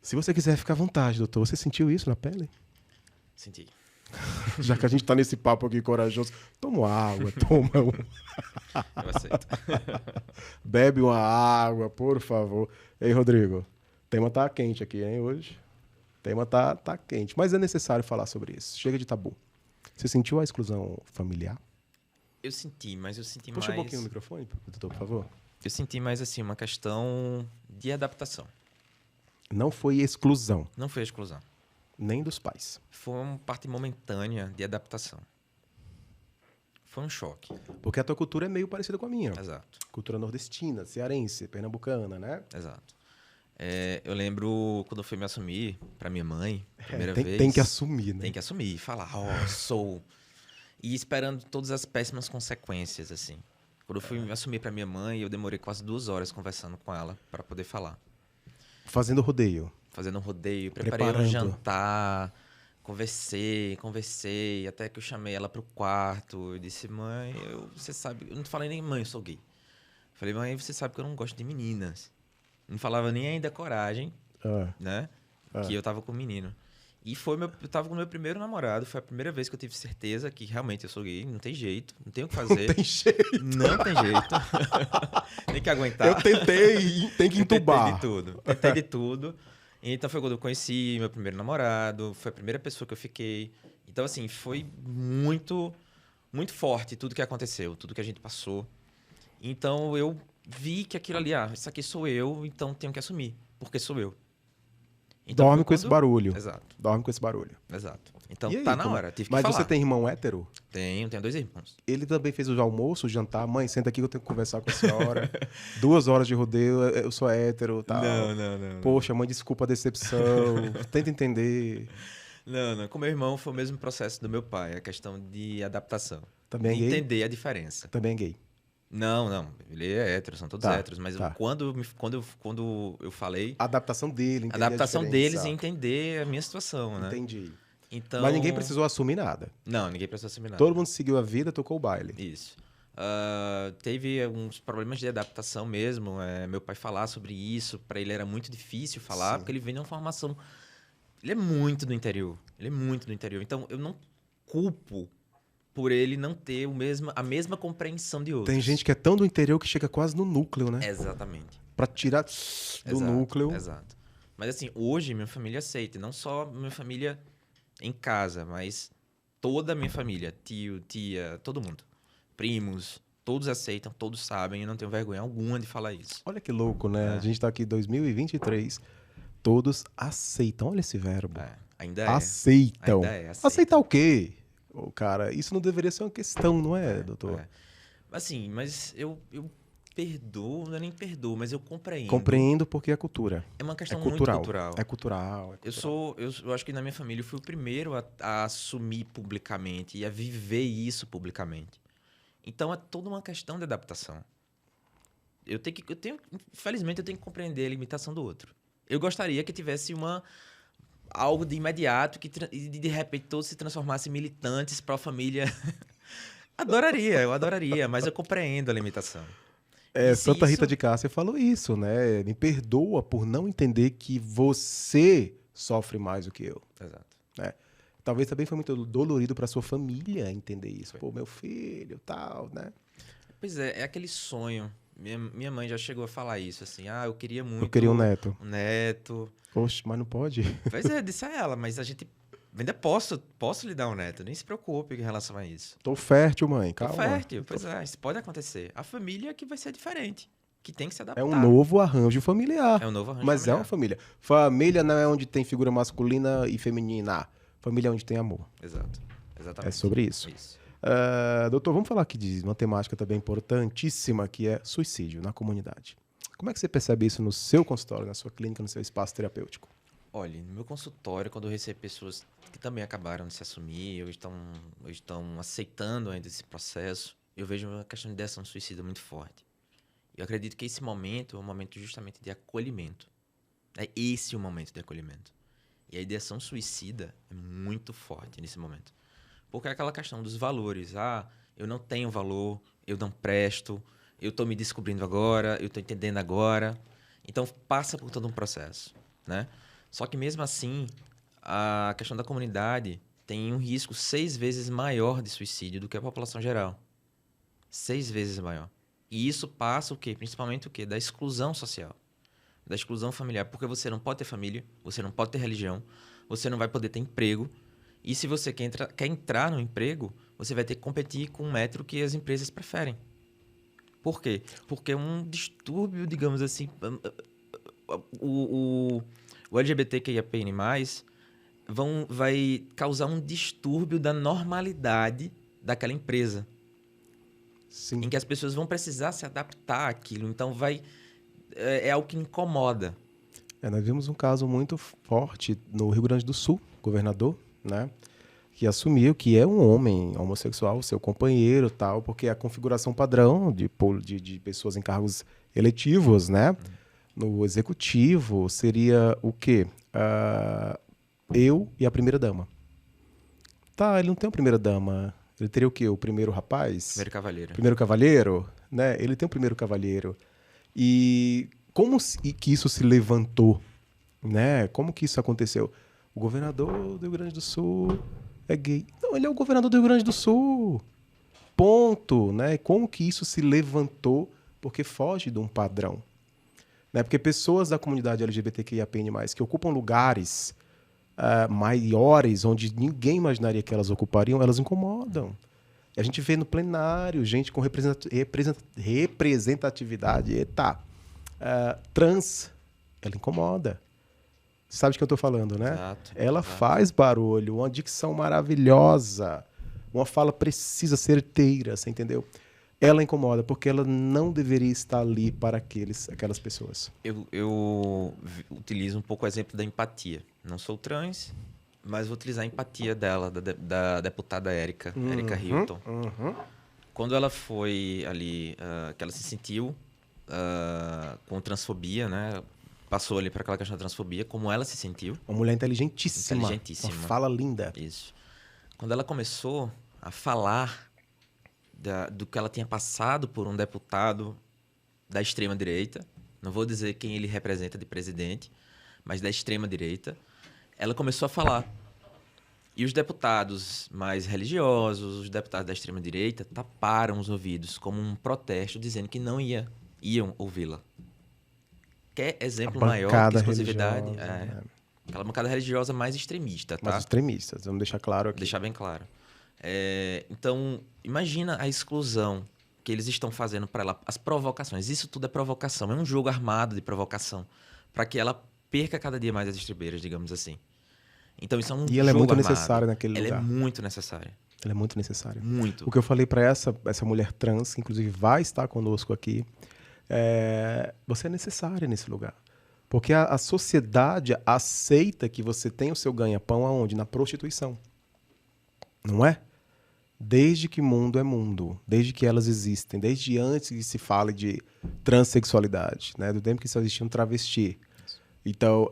Se você quiser, ficar à vontade, doutor. Você sentiu isso na pele? Senti. Já que a gente está nesse papo aqui corajoso, toma uma água, Eu aceito. Bebe uma água, por favor. Ei, Rodrigo, o tema tá quente aqui, hein, hoje? O tema tá quente, mas é necessário falar sobre isso. Chega de tabu. Você sentiu a exclusão familiar? Eu senti, mas eu senti Puxa mais... um pouquinho o microfone, doutor, por favor. Eu senti mais, assim, uma questão de adaptação. Não foi exclusão. Não foi exclusão. Nem dos pais. Foi uma parte momentânea de adaptação. Foi um choque. Porque a tua cultura é meio parecida com a minha. Exato. Cultura nordestina, cearense, pernambucana, né? Exato. Eu lembro quando eu fui me assumir para minha mãe, primeira vez. Tem que assumir, né? Tem que assumir, falar, sou. E esperando todas as péssimas consequências, assim. Quando eu fui me assumir para minha mãe, eu demorei quase 2 horas conversando com ela para poder falar. Fazendo rodeio. Fazendo um rodeio, preparei um jantar, conversei, até que eu chamei ela pro quarto. Eu disse, mãe, você sabe... Eu não falei nem, mãe, eu sou gay. Eu falei, mãe, você sabe que eu não gosto de meninas. Não falava nem ainda coragem, né? Que eu tava com o menino. E eu tava com o meu primeiro namorado, foi a primeira vez que eu tive certeza que realmente eu sou gay, não tem jeito, não tem o que fazer. Não tem jeito. Não tem jeito. Tem que aguentar. Eu tentei, tem que entubar. Tentei de tudo. Então foi quando eu conheci meu primeiro namorado, foi a primeira pessoa que eu fiquei. Então, assim, foi muito, muito forte tudo que aconteceu, tudo que a gente passou. Então eu vi que aquilo ali, isso aqui sou eu, então tenho que assumir, porque sou eu. Então, Dorme com esse barulho. Exato. Dorme com esse barulho. Exato. Então E aí, tá na hora, tive que Mas falar. você tem irmão hétero? Tenho 2 irmãos. Ele também fez o almoço, o jantar. Mãe, senta aqui que eu tenho que conversar com a senhora. 2 horas de rodeio, eu sou hétero, tal. Não. Poxa, mãe, desculpa a decepção. Tenta entender. Não. Com meu irmão foi o mesmo processo do meu pai, a questão de adaptação. Também é gay? Entender a diferença. Também é gay. Não. Ele é hétero, são todos héteros. Mas quando eu falei... A adaptação dele, entender adaptação deles e entender a minha situação, né? Entendi. Então... Mas ninguém precisou assumir nada. Não, ninguém precisou assumir nada. Todo mundo seguiu a vida, tocou o baile. Isso. Teve alguns problemas de adaptação mesmo. Meu pai falar sobre isso, para ele era muito difícil falar, Sim. porque ele vem de uma formação... Ele é muito do interior. Então, eu não culpo por ele não ter a mesma compreensão de outros. Tem gente que é tão do interior que chega quase no núcleo, né? Exatamente. Pra tirar do núcleo. Exato. Mas assim, hoje minha família aceita. Não só minha família em casa, mas toda a minha família. Tio, tia, todo mundo. Primos, todos aceitam, todos sabem. Eu não tenho vergonha alguma de falar isso. Olha que louco, né? A gente tá aqui em 2023. Todos aceitam. Olha esse verbo. Ainda é. Aceitam. Aceita. Aceitar o quê? Oh, cara, isso não deveria ser uma questão, não é, doutor? Assim, mas eu perdoo, não é nem perdoo, mas eu compreendo. Compreendo porque é cultura. É uma questão muito cultural. cultural. É cultural. Eu acho que na minha família eu fui o primeiro a assumir publicamente e a viver isso publicamente. Então é toda uma questão de adaptação. Infelizmente, eu tenho que compreender a limitação do outro. Eu gostaria que tivesse algo de imediato, que de repente todos se transformassem em militantes para a família. Eu adoraria, mas eu compreendo a limitação. Santa Rita de Cássia falou isso, né? Me perdoa por não entender que você sofre mais do que eu. Exato. Né? Talvez também foi muito dolorido para sua família entender isso. Pô, meu filho, tal, né? Pois é aquele sonho. Minha mãe já chegou a falar isso, assim. Eu queria muito... Eu queria um neto. Um neto. Oxe, mas não pode. Pois é, disse a ela, mas a gente... Ainda posso lhe dar um neto, nem se preocupe em relação a isso. Tô fértil, mãe, calma. Tô fértil, pois é, isso pode acontecer. A família é que vai ser diferente, que tem que se adaptar. É um novo arranjo familiar. É um novo arranjo mas familiar. É uma família. Família não é onde tem figura masculina e feminina. Família é onde tem amor. Exato, exatamente. É sobre isso. Doutor, vamos falar aqui de uma temática também importantíssima, que é suicídio na comunidade. Como é que você percebe isso no seu consultório, na sua clínica, no seu espaço terapêutico? Olha, no meu consultório, quando eu recebo pessoas que também acabaram de se assumir, ou estão aceitando ainda esse processo, eu vejo uma questão de ideação suicida muito forte. Eu acredito que esse momento é um momento justamente de acolhimento. É esse o momento de acolhimento. E a ideação suicida é muito forte nesse momento. Porque é aquela questão dos valores. Eu não tenho valor, eu não presto, eu estou me descobrindo agora, eu estou entendendo agora. Então, passa por todo um processo, né? Só que, mesmo assim, a questão da comunidade tem um risco 6 vezes maior de suicídio do que a população geral. 6 vezes maior. E isso passa o quê? Principalmente o quê? Da exclusão social, da exclusão familiar. Porque você não pode ter família, você não pode ter religião, você não vai poder ter emprego. E se você quer entrar no emprego, você vai ter que competir com um método que as empresas preferem. Por quê? Porque é um distúrbio, digamos assim... O LGBTQIAPN+, vai causar um distúrbio da normalidade daquela empresa. Sim. Em que as pessoas vão precisar se adaptar àquilo. Então, é algo que incomoda. Nós vimos um caso muito forte no Rio Grande do Sul, governador, né, que assumiu que é um homem homossexual, seu companheiro, tal, porque a configuração padrão de pessoas em cargos eletivos, né, no executivo, seria o quê? Eu e a primeira-dama. Tá, ele não tem uma primeira-dama. Ele teria o quê? O primeiro rapaz? Primeiro cavalheiro. Primeiro cavalheiro, né? Ele tem o primeiro cavalheiro. E como que isso se levantou, né? Como que isso aconteceu? o governador do Rio Grande do Sul é gay. Não, ele é o governador do Rio Grande do Sul. Ponto, né? Como que isso se levantou? Porque foge de um padrão. Né? Porque pessoas da comunidade LGBTQIAPN+, que ocupam lugares maiores, onde ninguém imaginaria que elas ocupariam, elas incomodam. A gente vê no plenário gente com representatividade, trans, ela incomoda. Sabe de que eu estou falando, né? Exato, ela faz barulho, uma dicção maravilhosa, uma fala precisa, certeira, você entendeu? Ela incomoda, porque ela não deveria estar ali para aquelas pessoas. Eu utilizo um pouco o exemplo da empatia. Não sou trans, mas vou utilizar a empatia dela, da deputada Érica Hilton. Quando ela foi ali, que ela se sentiu com transfobia, né? Passou ali para aquela questão da transfobia, como ela se sentiu. Uma mulher inteligentíssima. Uma fala linda. Isso. Quando ela começou a falar do que ela tinha passado por um deputado da extrema-direita, não vou dizer quem ele representa de presidente, mas da extrema-direita, ela começou a falar. E os deputados mais religiosos, os deputados da extrema-direita, taparam os ouvidos como um protesto, dizendo que não iam ouvi-la. Quer exemplo maior que exclusividade? Aquela bancada religiosa mais extremista, tá? Mais extremistas, vamos deixar claro aqui. Deixar bem claro. Então, imagina a exclusão que eles estão fazendo para ela, as provocações. Isso tudo é provocação, é um jogo armado de provocação, para que ela perca cada dia mais as estribeiras, digamos assim. Então, isso é um jogo armado. E ela é muito necessária naquele lugar. Ela é muito necessária. Ela é muito necessária. Muito. O que eu falei para essa mulher trans, que inclusive vai estar conosco aqui, você é necessária nesse lugar. Porque a sociedade aceita que você tem o seu ganha-pão aonde? Na prostituição. Não é? Desde que mundo é mundo. Desde que elas existem. Desde antes que se fale de transexualidade. Né? Do tempo que só existia um travesti. Então,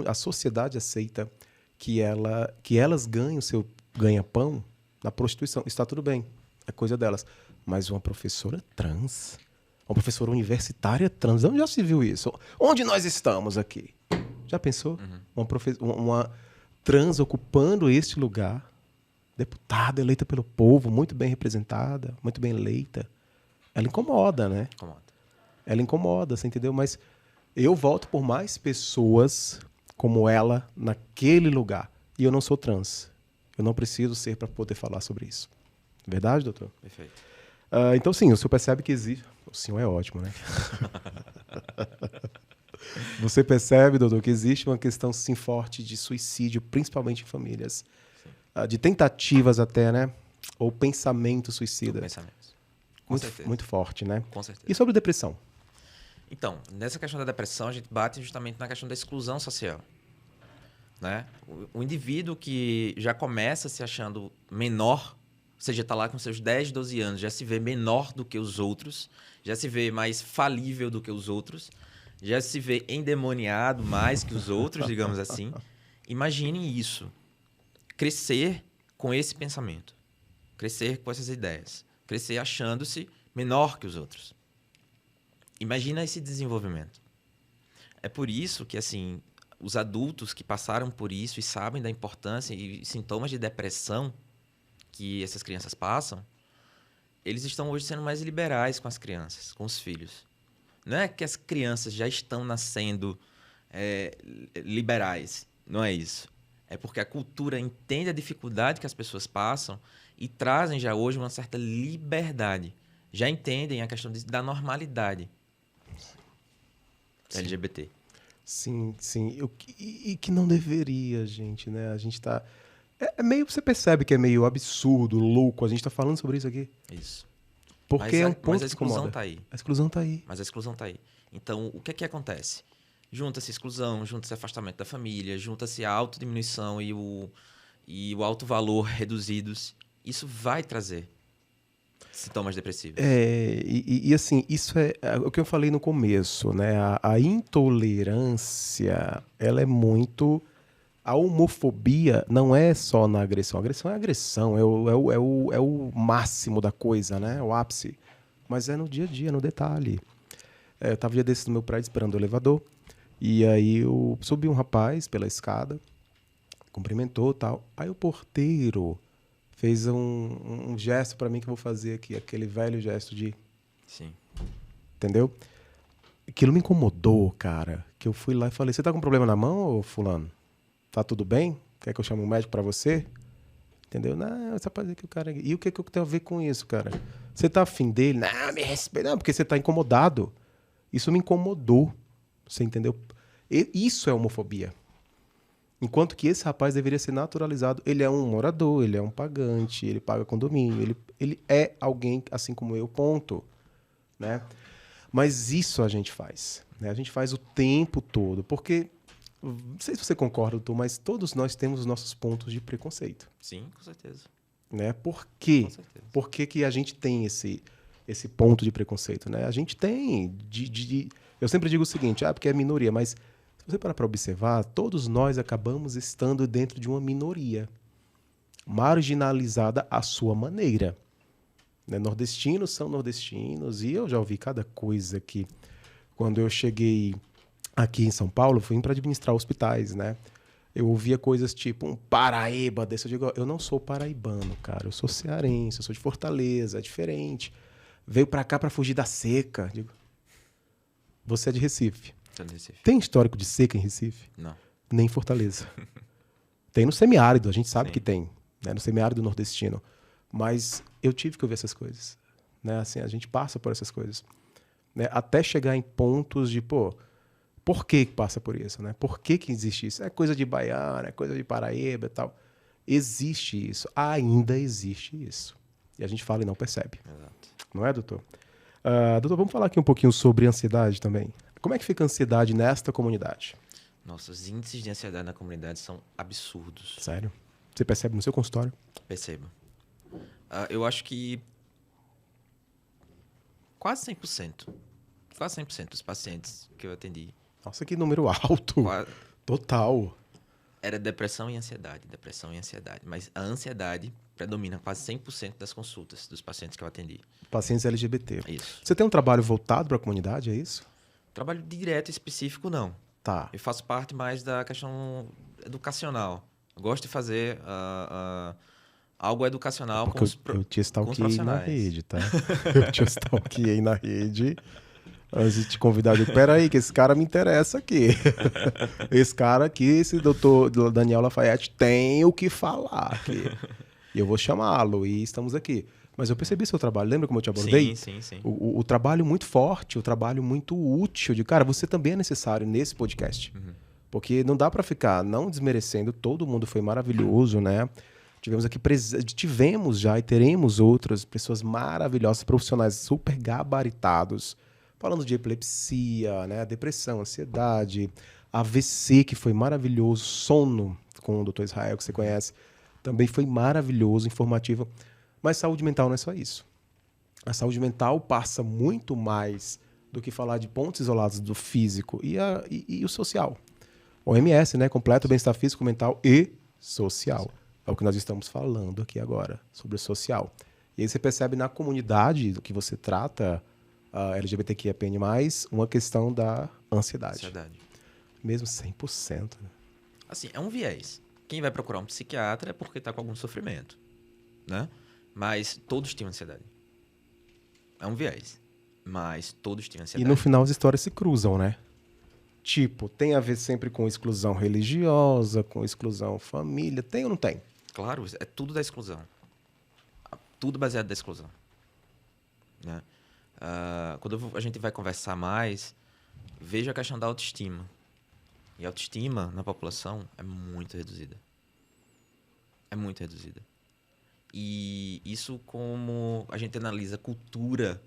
a sociedade aceita que elas ganhem o seu ganha-pão na prostituição. Está tudo bem. É coisa delas. Mas uma professora trans... Uma professora universitária trans. Onde já se viu isso? Onde nós estamos aqui? Já pensou? Uma trans ocupando este lugar. Deputada, eleita pelo povo, muito bem representada, muito bem eleita. Ela incomoda, né? Ela incomoda, você entendeu? Mas eu voto por mais pessoas como ela naquele lugar. E eu não sou trans. Eu não preciso ser para poder falar sobre isso. Verdade, doutor? Perfeito. Então, sim, o senhor percebe que existe... O senhor é ótimo, né? Você percebe, doutor, que existe uma questão, sim, forte de suicídio, principalmente em famílias. De tentativas até, né? Ou pensamento suicida. Pensamentos. Muito forte, né? Com certeza. E sobre depressão? Então, nessa questão da depressão, a gente bate justamente na questão da exclusão social. Né? O indivíduo que já começa se achando menor, ou seja, está lá com seus 10, 12 anos, já se vê menor do que os outros, já se vê mais falível do que os outros, já se vê endemoniado mais que os outros, digamos assim. Imaginem isso. Crescer com esse pensamento. Crescer com essas ideias. Crescer achando-se menor que os outros. Imagina esse desenvolvimento. É por isso que, assim, os adultos que passaram por isso e sabem da importância e sintomas de depressão que essas crianças passam, eles estão hoje sendo mais liberais com as crianças, com os filhos. Não é que as crianças já estão nascendo liberais, não é isso. É porque a cultura entende a dificuldade que as pessoas passam e trazem já hoje uma certa liberdade. Já entendem a questão da normalidade LGBT. Sim, sim. E que não deveria, gente, né? A gente tá... meio, você percebe que é meio absurdo, louco, a gente tá falando sobre isso aqui. Isso. Porque é um ponto mas a exclusão tá aí. A exclusão tá aí. Mas a exclusão tá aí. Então, o que é que acontece? Junta-se exclusão, junta-se afastamento da família, junta-se a autodiminuição e o alto valor reduzidos. Isso vai trazer sintomas depressivos. E assim, isso é o que eu falei no começo, né? A intolerância, ela é muito... A homofobia não é só na agressão. A agressão é agressão, é o máximo da coisa, né? O ápice. Mas é no dia a dia, no detalhe. Eu estava um dia desses no meu prédio esperando o elevador. E aí subiu um rapaz pela escada. cumprimentou e tal. Aí o porteiro fez um gesto pra mim que eu vou fazer aqui, aquele velho gesto de... Sim. Entendeu? Aquilo me incomodou, cara. Que eu fui lá e falei, você tá com problema na mão, ô fulano? Tá tudo bem? Quer que eu chame um médico pra você? Entendeu? Não, esse rapaz aqui, o cara... E o que eu tenho a ver com isso, cara? Você tá afim dele? Não, me respeita. Não, porque você tá incomodado. Isso me incomodou. Você entendeu? Isso é homofobia. Enquanto que esse rapaz deveria ser naturalizado. Ele é um morador, ele é um pagante, ele paga condomínio, ele é alguém assim como eu, ponto. Né? Mas isso a gente faz. Né? A gente faz o tempo todo. Porque, não sei se você concorda, doutor, mas todos nós temos os nossos pontos de preconceito. Sim, com certeza. Né? Por quê? Com certeza. Por que a gente tem esse ponto de preconceito? Né? A gente tem... Eu sempre digo o seguinte, porque é minoria, mas se você parar para observar, todos nós acabamos estando dentro de uma minoria, marginalizada à sua maneira. Né? Nordestinos são nordestinos, e eu já ouvi cada coisa aqui. Quando eu cheguei aqui em São Paulo, fui para administrar hospitais, né? Eu ouvia coisas tipo um Paraíba desse. Eu digo, eu não sou paraibano, cara. Eu sou cearense, eu sou de Fortaleza, é diferente. Veio para cá para fugir da seca. Digo, você é de Recife. Sou de Recife. Tem histórico de seca em Recife? Não. Nem em Fortaleza. Tem no semiárido, a gente sabe Sim. que tem, né? No semiárido nordestino. Mas eu tive que ouvir essas coisas. Né? Assim, a gente passa por essas coisas. Né? Até chegar em pontos de, por que passa por isso? Né? Por que existe isso? É coisa de baiano, é coisa de Paraíba e tal. Existe isso. Ainda existe isso. E a gente fala e não percebe. Exato. Não é, doutor? Doutor, vamos falar aqui um pouquinho sobre ansiedade também. Como é que fica a ansiedade nesta comunidade? Nossa, os índices de ansiedade na comunidade são absurdos. Sério? Você percebe no seu consultório? Percebo. Eu acho que quase 100%. Quase 100% dos pacientes que eu atendi. Nossa, que número alto. Total. Era depressão e ansiedade. Depressão e ansiedade. Mas a ansiedade predomina quase 100% das consultas dos pacientes que eu atendi. Pacientes LGBT. Isso. Você tem um trabalho voltado para a comunidade, é isso? Trabalho direto específico, não. Tá. Eu faço parte mais da questão educacional. Eu gosto de fazer algo educacional com os Eu te stalkeei na profissionais. rede, tá? Eu te stalkeei na rede. Antes de te convidar, eu digo, peraí, que esse cara me interessa aqui. Esse cara aqui, esse doutor Daniel Lafayette, tem o que falar aqui. E eu vou chamá-lo, e estamos aqui. Mas eu percebi seu trabalho, lembra como eu te abordei? Sim. O trabalho muito forte, o trabalho muito útil. De cara, você também é necessário nesse podcast. Uhum. Porque não dá para ficar não desmerecendo, todo mundo foi maravilhoso, né? Tivemos já e teremos outras pessoas maravilhosas, profissionais super gabaritados, falando de epilepsia, né? Depressão, ansiedade, AVC, que foi maravilhoso, sono, com o Dr. Israel, que você conhece, também foi maravilhoso, informativo. Mas saúde mental não é só isso. A saúde mental passa muito mais do que falar de pontos isolados do físico e o social. OMS, né? Completo bem-estar físico, mental e social. É o que nós estamos falando aqui agora, sobre o social. E aí você percebe na comunidade do que você trata, LGBTQIAPN+, uma questão da ansiedade. Mesmo 100%. Né? Assim, é um viés. Quem vai procurar um psiquiatra é porque está com algum sofrimento, né? Mas todos têm ansiedade. É um viés. Mas todos têm ansiedade. E no final as histórias se cruzam, né? Tipo, tem a ver sempre com exclusão religiosa, com exclusão família. Tem ou não tem? Claro, é tudo da exclusão. Tudo baseado na exclusão. Né? Quando a gente vai conversar mais, veja a questão da autoestima. E a autoestima na população é muito reduzida. É muito reduzida. E isso, como a gente analisa a cultura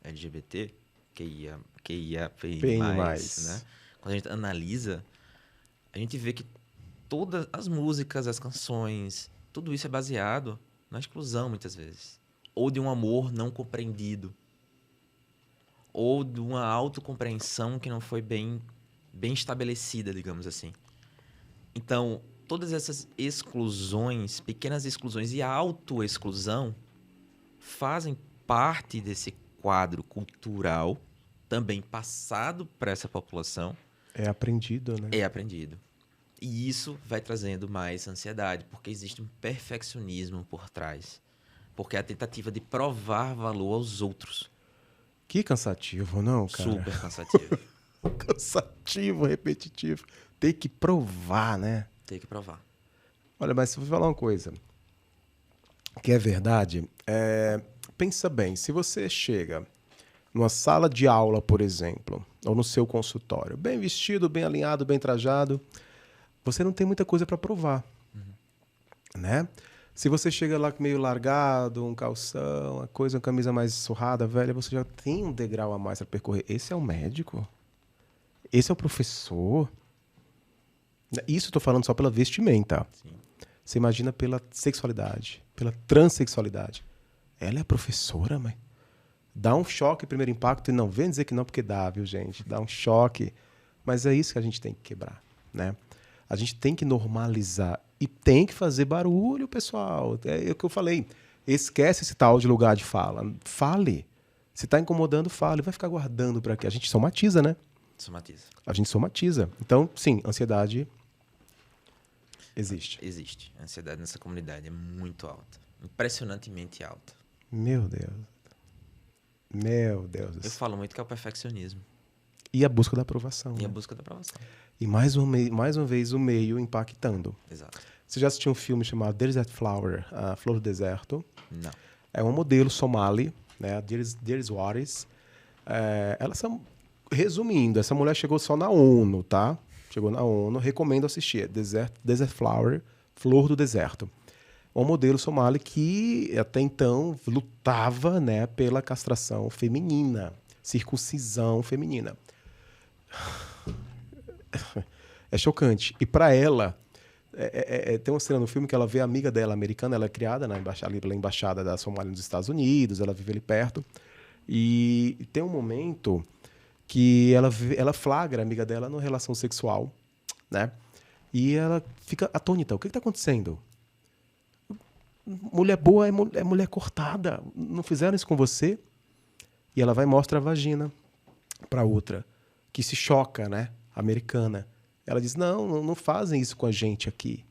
LGBT, QIAPN+, né? Quando a gente analisa, a gente vê que todas as músicas, as canções, tudo isso é baseado na exclusão, muitas vezes. Ou de um amor não compreendido. Ou de uma autocompreensão que não foi bem estabelecida, digamos assim. Então, todas essas exclusões, pequenas exclusões e a autoexclusão fazem parte desse quadro cultural também passado para essa população. É aprendido, né? É aprendido. E isso vai trazendo mais ansiedade, porque existe um perfeccionismo por trás. Porque é a tentativa de provar valor aos outros. Que cansativo, não, cara? Super cansativo. Cansativo, repetitivo. Tem que provar, né? Tem que provar. Olha, mas se eu vou falar uma coisa que é verdade, pensa bem, se você chega numa sala de aula, por exemplo, ou no seu consultório, bem vestido, bem alinhado, bem trajado, você não tem muita coisa para provar, né? Se você chega lá meio largado, um calção, uma camisa mais surrada, velha, você já tem um degrau a mais para percorrer. Esse é o médico? Esse é o professor? Isso eu tô falando só pela vestimenta. Sim. Você imagina pela sexualidade, pela transexualidade. Ela é professora, mãe? Dá um choque, primeiro impacto, e não vem dizer que não, porque dá, viu, gente? Dá um choque. Mas é isso que a gente tem que quebrar, né? A gente tem que normalizar e tem que fazer barulho, pessoal. É o que eu falei. Esquece esse tal de lugar de fala. Fale. Se está incomodando, fale. Vai ficar guardando para quê? A gente somatiza, né? Somatiza. A gente somatiza. Então, sim, ansiedade existe. Existe. A ansiedade nessa comunidade é muito alta. Impressionantemente alta. Meu Deus. Meu Deus. Eu falo muito que é o perfeccionismo. E a busca da aprovação. E né? a busca da aprovação. E mais uma vez o meio impactando. Exato. Você já assistiu um filme chamado Desert Flower, a Flor do Deserto? Não. É uma modelo somali, né? Dears Waris. Resumindo, essa mulher chegou só na ONU, tá? Chegou na ONU, recomendo assistir. Desert Flower, Flor do Deserto. Um modelo somali que até então lutava, né, pela castração feminina, circuncisão feminina. É chocante. E para ela, tem uma cena no filme que ela vê a amiga dela americana, ela é criada ali pela embaixada da Somália nos Estados Unidos, ela vive ali perto. E tem um momento que ela flagra a amiga dela numa relação sexual, né? E ela fica atônita. O que está acontecendo? Mulher boa é mulher cortada. Não fizeram isso com você? E ela vai e mostra a vagina para outra, que se choca, né? Americana. Ela diz, não fazem isso com a gente aqui.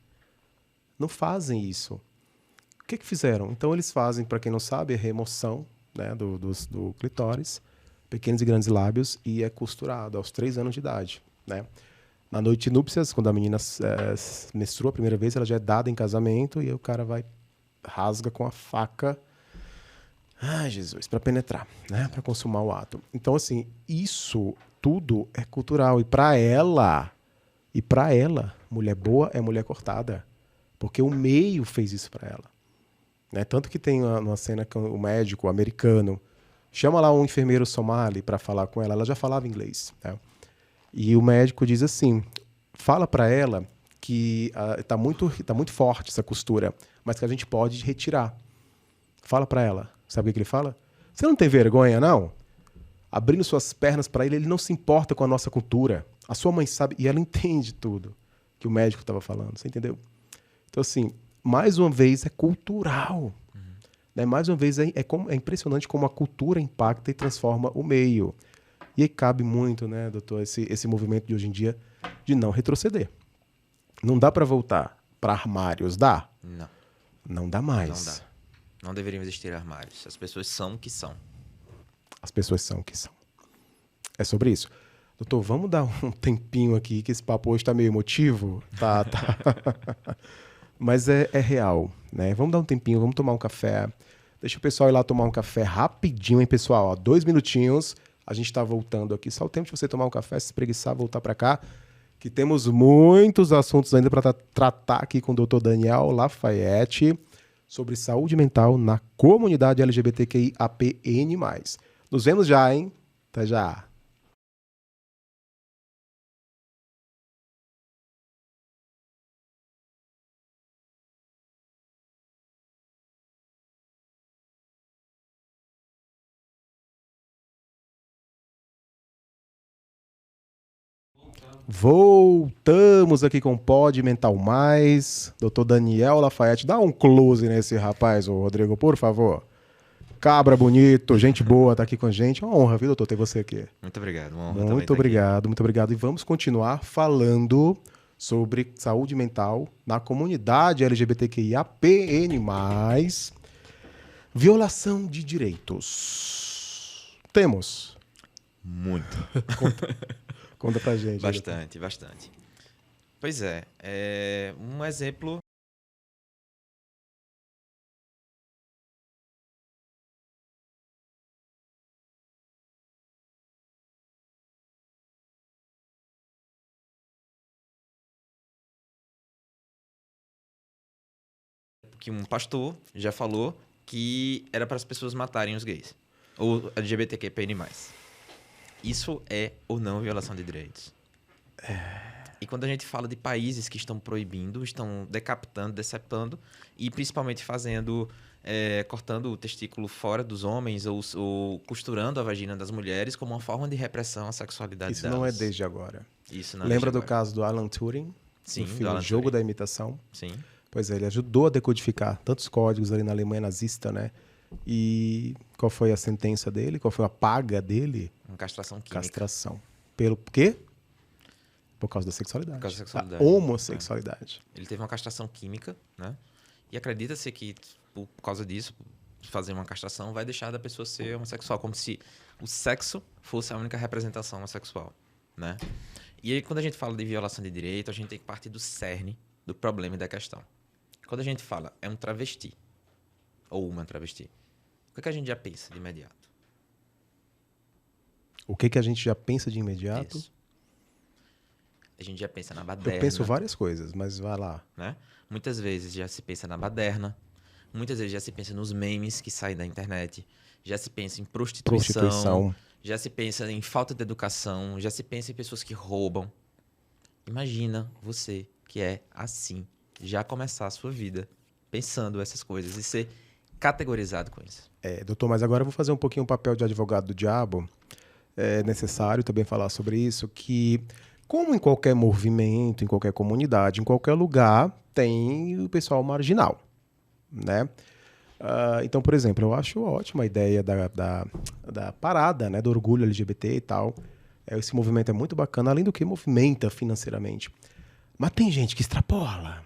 Não fazem isso. O que fizeram? Então eles fazem, para quem não sabe, a remoção, né, do clitóris, pequenos e grandes lábios, e é costurado aos 3 anos de idade, né? Na noite de núpcias, quando a menina menstrua a primeira vez, ela já é dada em casamento e o cara rasga com a faca, Jesus, para penetrar, né? Para consumar o ato. Então, assim, isso tudo é cultural. E para ela, mulher boa é mulher cortada. Porque o meio fez isso para ela. Né? Tanto que tem uma cena que o médico americano chama lá um enfermeiro somali para falar com ela. Ela já falava inglês, né? E o médico diz assim, fala para ela que tá muito forte essa costura, mas que a gente pode retirar. Fala para ela. Sabe o que ele fala? Você não tem vergonha, não? Abrindo suas pernas para ele não se importa com a nossa cultura. A sua mãe sabe, e ela entende tudo que o médico estava falando, você entendeu? Então, assim, mais uma vez é cultural. Né? Mais uma vez é impressionante como a cultura impacta e transforma o meio. E aí cabe muito, né, doutor, esse movimento de hoje em dia de não retroceder. Não dá para voltar para armários, dá? Não. Não dá mais. Não dá. Não deveriam existir armários. As pessoas são o que são. As pessoas são o que são. É sobre isso. Doutor, vamos dar um tempinho aqui, que esse papo hoje está meio emotivo. Tá. Mas é real, né? Vamos dar um tempinho, vamos tomar um café. Deixa o pessoal ir lá tomar um café rapidinho, hein, pessoal? Ó, 2 minutinhos. A gente está voltando aqui. Só o tempo de você tomar um café, se espreguiçar, voltar para cá. Que temos muitos assuntos ainda para tratar aqui com o doutor Daniel Lafayette sobre saúde mental na comunidade LGBTQIAPN+. Nos vemos já, hein? Até já. Voltamos aqui com o Pod Mental Mais. Doutor Daniel Lafayette, dá um close nesse rapaz, ô Rodrigo, por favor. Cabra bonito, gente boa, tá aqui com a gente. É uma honra, viu, doutor, ter você aqui. Muito obrigado. Uma honra muito obrigado, muito obrigado. E vamos continuar falando sobre saúde mental na comunidade LGBTQIAPN+, violação de direitos. Temos. Muito. Conta pra gente. Bastante, bastante. Pois é, um exemplo... que um pastor já falou que era para as pessoas matarem os gays. Ou LGBTQIAPN+. Isso é ou não violação de direitos? E quando a gente fala de países que estão proibindo, estão decapitando, decepando e principalmente cortando o testículo fora dos homens ou costurando a vagina das mulheres como uma forma de repressão à sexualidade Isso delas. não é desde agora. Isso não Lembra é desde do agora. caso do Alan Turing? Sim, no filme Jogo da Imitação? Sim. Pois é, ele ajudou a decodificar tantos códigos ali na Alemanha nazista, né? E qual foi a sentença dele? Qual foi a paga dele? Uma castração química. Castração. Pelo quê? Por causa da sexualidade. Por causa da sexualidade. Da homossexualidade. Ele teve uma castração química, né? E acredita-se que, por causa disso, fazer uma castração vai deixar da pessoa ser homossexual, como se o sexo fosse a única representação homossexual, né? E aí, quando a gente fala de violação de direito, a gente tem que partir do cerne do problema e da questão. Quando a gente fala é um travesti ou uma travesti, o que a gente já pensa de imediato? O que a gente já pensa de imediato? Isso. A gente já pensa na baderna. Eu penso várias coisas, mas vai lá. Né? Muitas vezes já se pensa na baderna, muitas vezes já se pensa nos memes que saem da internet, já se pensa em prostituição, já se pensa em falta de educação, já se pensa em pessoas que roubam. Imagina você que é assim, já começar a sua vida pensando essas coisas e ser categorizado com isso. Doutor, mas agora eu vou fazer um pouquinho o papel de advogado do diabo. É necessário também falar sobre isso, que como em qualquer movimento, em qualquer comunidade, em qualquer lugar, tem o pessoal marginal, né? Então, por exemplo, eu acho ótima a ideia da parada, né, do orgulho LGBT e tal. Esse movimento é muito bacana, além do que movimenta financeiramente. Mas tem gente que extrapola.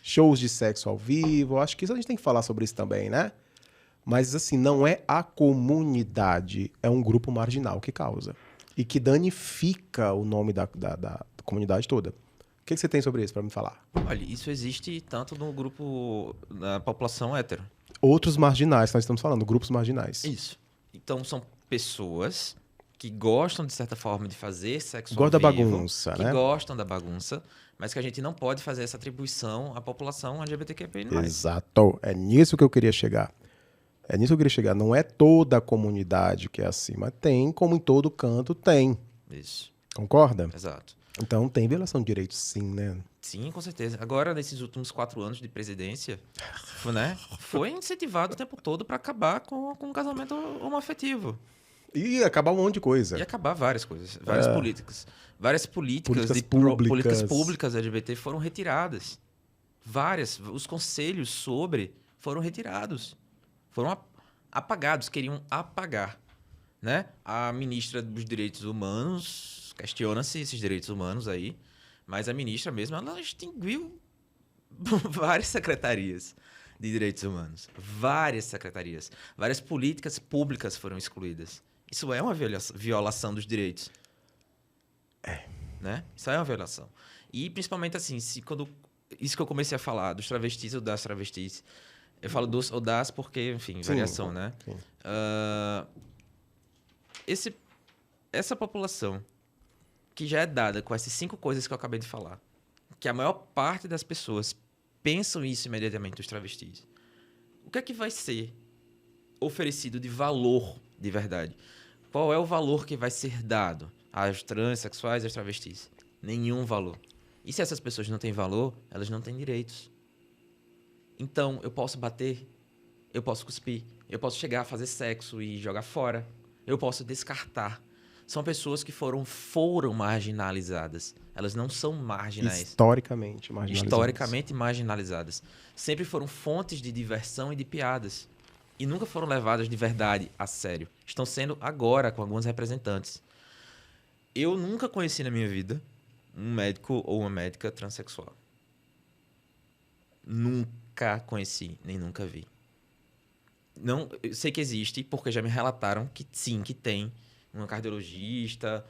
Shows de sexo ao vivo, acho que isso a gente tem que falar sobre isso também, né? Mas, assim, não é a comunidade, é um grupo marginal que causa. E que danifica o nome da comunidade toda. O que você tem sobre isso para me falar? Olha, isso existe tanto no grupo da população hétero. Outros marginais, nós estamos falando, grupos marginais. Isso. Então, são pessoas que gostam, de certa forma, de fazer sexo Gosta ao da vivo, bagunça, que né? gostam da bagunça, mas que a gente não pode fazer essa atribuição à população LGBTQIA+. Exato. É nisso que eu queria chegar. Não é toda a comunidade que é assim, mas tem, como em todo canto, tem. Isso. Concorda? Exato. Então tem violação de direitos, sim, né? Sim, com certeza. Agora, nesses últimos 4 anos de presidência, né, foi incentivado o tempo todo para acabar com o casamento homoafetivo. E acabar um monte de coisa. E acabar várias coisas, várias políticas. Várias políticas públicas LGBT foram retiradas. Várias. Os conselhos sobre foram retirados. Foram apagados, queriam apagar. Né? A ministra dos Direitos Humanos, questiona-se esses direitos humanos aí, mas a ministra mesmo, ela extinguiu várias secretarias de direitos humanos. Várias secretarias. Várias políticas públicas foram excluídas. Isso é uma violação dos direitos. Né? Isso é uma violação. E principalmente assim, isso que eu comecei a falar, dos travestis ou das travestis, eu falo dos ou das porque, enfim, variação, sim, né? Sim. Essa população que já é dada com essas 5 coisas que eu acabei de falar, que a maior parte das pessoas pensam isso imediatamente, dos travestis, o que é que vai ser oferecido de valor de verdade? Qual é o valor que vai ser dado às transexuais e às travestis? Nenhum valor. E se essas pessoas não têm valor, elas não têm direitos. Então, eu posso bater, eu posso cuspir, eu posso chegar a fazer sexo e jogar fora, eu posso descartar. São pessoas que foram marginalizadas. Elas não são marginais. Historicamente marginalizadas. Sempre foram fontes de diversão e de piadas. E nunca foram levadas de verdade a sério. Estão sendo agora com alguns representantes. Eu nunca conheci na minha vida um médico ou uma médica transexual. Nunca conheci, nem nunca vi. Não, eu sei que existe, porque já me relataram que sim, que tem uma cardiologista.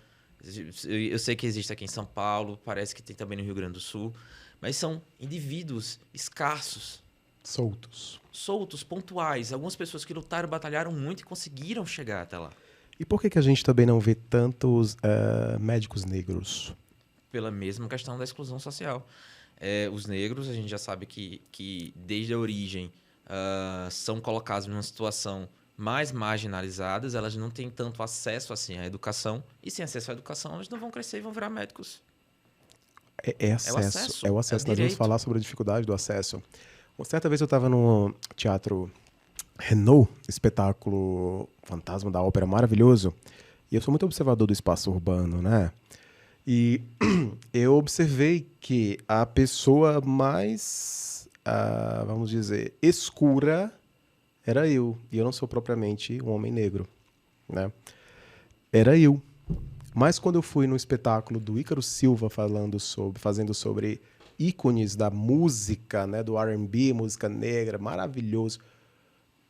Eu sei que existe aqui em São Paulo, parece que tem também no Rio Grande do Sul. Mas são indivíduos escassos. Soltos, pontuais. Algumas pessoas que lutaram, batalharam muito e conseguiram chegar até lá. E por que a gente também não vê tantos médicos negros? Pela mesma questão da exclusão social. Os negros, a gente já sabe que desde a origem são colocados numa situação mais marginalizadas, elas não têm tanto acesso assim, à educação, e sem acesso à educação elas não vão crescer e vão virar médicos. É o acesso. Nós vamos falar sobre a dificuldade do acesso. Uma certa vez eu estava no Teatro Renault, espetáculo Fantasma da Ópera maravilhoso, e eu sou muito observador do espaço urbano, né? E eu observei que a pessoa mais, vamos dizer, escura era eu. E eu não sou propriamente um homem negro, né? Era eu. Mas quando eu fui no espetáculo do Ícaro Silva fazendo sobre ícones da música, né, do R&B, música negra, maravilhoso,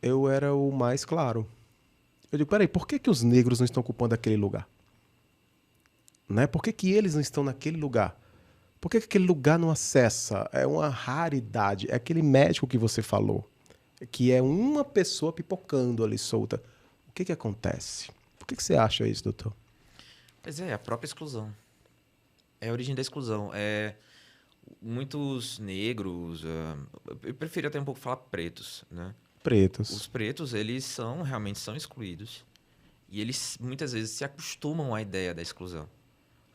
eu era o mais claro. Eu digo, peraí, por que os negros não estão ocupando aquele lugar? Né? Por que eles não estão naquele lugar? Por que aquele lugar não acessa? É uma raridade. É aquele médico que você falou, que é uma pessoa pipocando ali solta. O que acontece? Por que você acha isso, doutor? Pois é, a própria exclusão. É a origem da exclusão. Muitos negros, eu prefiro até um pouco falar pretos, né? Pretos. Os pretos, eles realmente são excluídos. E eles muitas vezes se acostumam à ideia da exclusão.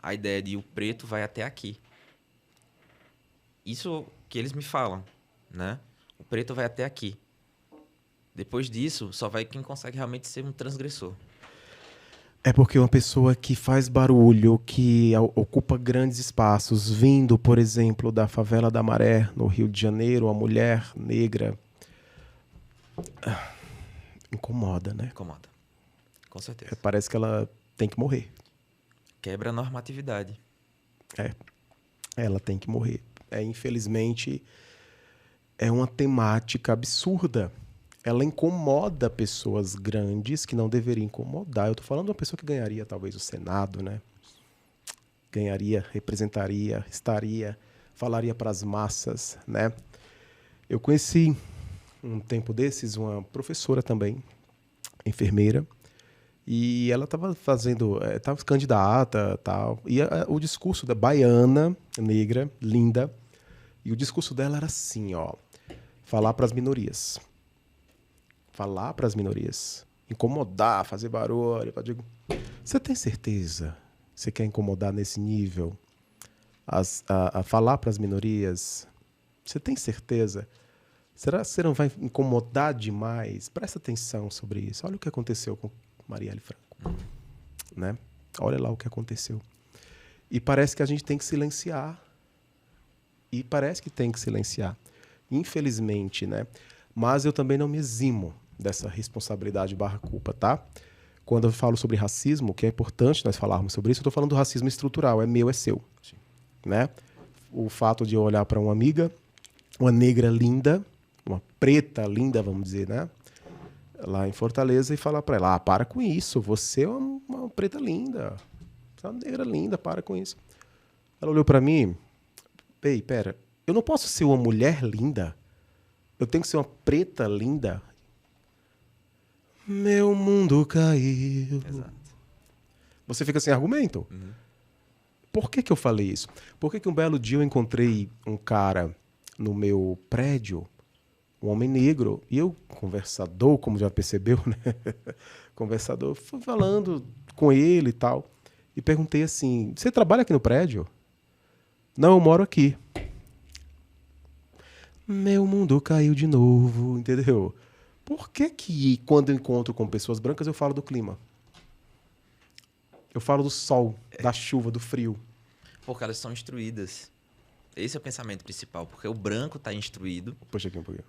A ideia de o preto vai até aqui. Isso que eles me falam, né? O preto vai até aqui. Depois disso, só vai quem consegue realmente ser um transgressor. É porque uma pessoa que faz barulho, que ocupa grandes espaços, vindo, por exemplo, da favela da Maré, no Rio de Janeiro, uma mulher negra, incomoda, né? Incomoda, com certeza. Parece que ela tem que morrer. Quebra a normatividade. Ela tem que morrer. Infelizmente, é uma temática absurda. Ela incomoda pessoas grandes que não deveriam incomodar. Eu estou falando de uma pessoa que ganharia talvez o Senado, né? Ganharia, representaria, falaria para as massas, né? Eu conheci um tempo desses uma professora também, enfermeira, e ela estava estava candidata, tal, e o discurso da baiana, negra, linda, e o discurso dela era assim, ó, falar para as minorias. Falar para as minorias. Incomodar, fazer barulho. Digo, você tem certeza que você quer incomodar nesse nível? A falar para as minorias? Você tem certeza? Será que você não vai incomodar demais? Presta atenção sobre isso. Olha o que aconteceu com Marielle Franco. Né? Olha lá o que aconteceu. E parece que a gente tem que silenciar. Infelizmente, né? Mas eu também não me eximo dessa responsabilidade /culpa, tá? Quando eu falo sobre racismo, que é importante nós falarmos sobre isso, eu estou falando do racismo estrutural, é meu, é seu. Sim. Né? O fato de eu olhar para uma amiga, uma negra linda, uma preta linda, vamos dizer, né? Lá em Fortaleza, e falar para ela, para com isso, você é uma preta linda, você é uma negra linda, para com isso. Ela olhou para mim, ei, pera, eu não posso ser uma mulher linda? Eu tenho que ser uma preta linda? Meu mundo caiu. Exato. Você fica sem argumento. Uhum. Por que eu falei isso? Por que um belo dia eu encontrei um cara no meu prédio, um homem negro, e eu, conversador, como já percebeu, né? Conversador, fui falando com ele e tal, e perguntei assim, você trabalha aqui no prédio? Não, eu moro aqui. Meu mundo caiu de novo, entendeu? Por que quando eu encontro com pessoas brancas eu falo do clima? Eu falo do sol, da chuva, do frio. Porque elas são instruídas. Esse é o pensamento principal, porque o branco está instruído. Puxa aqui um pouquinho.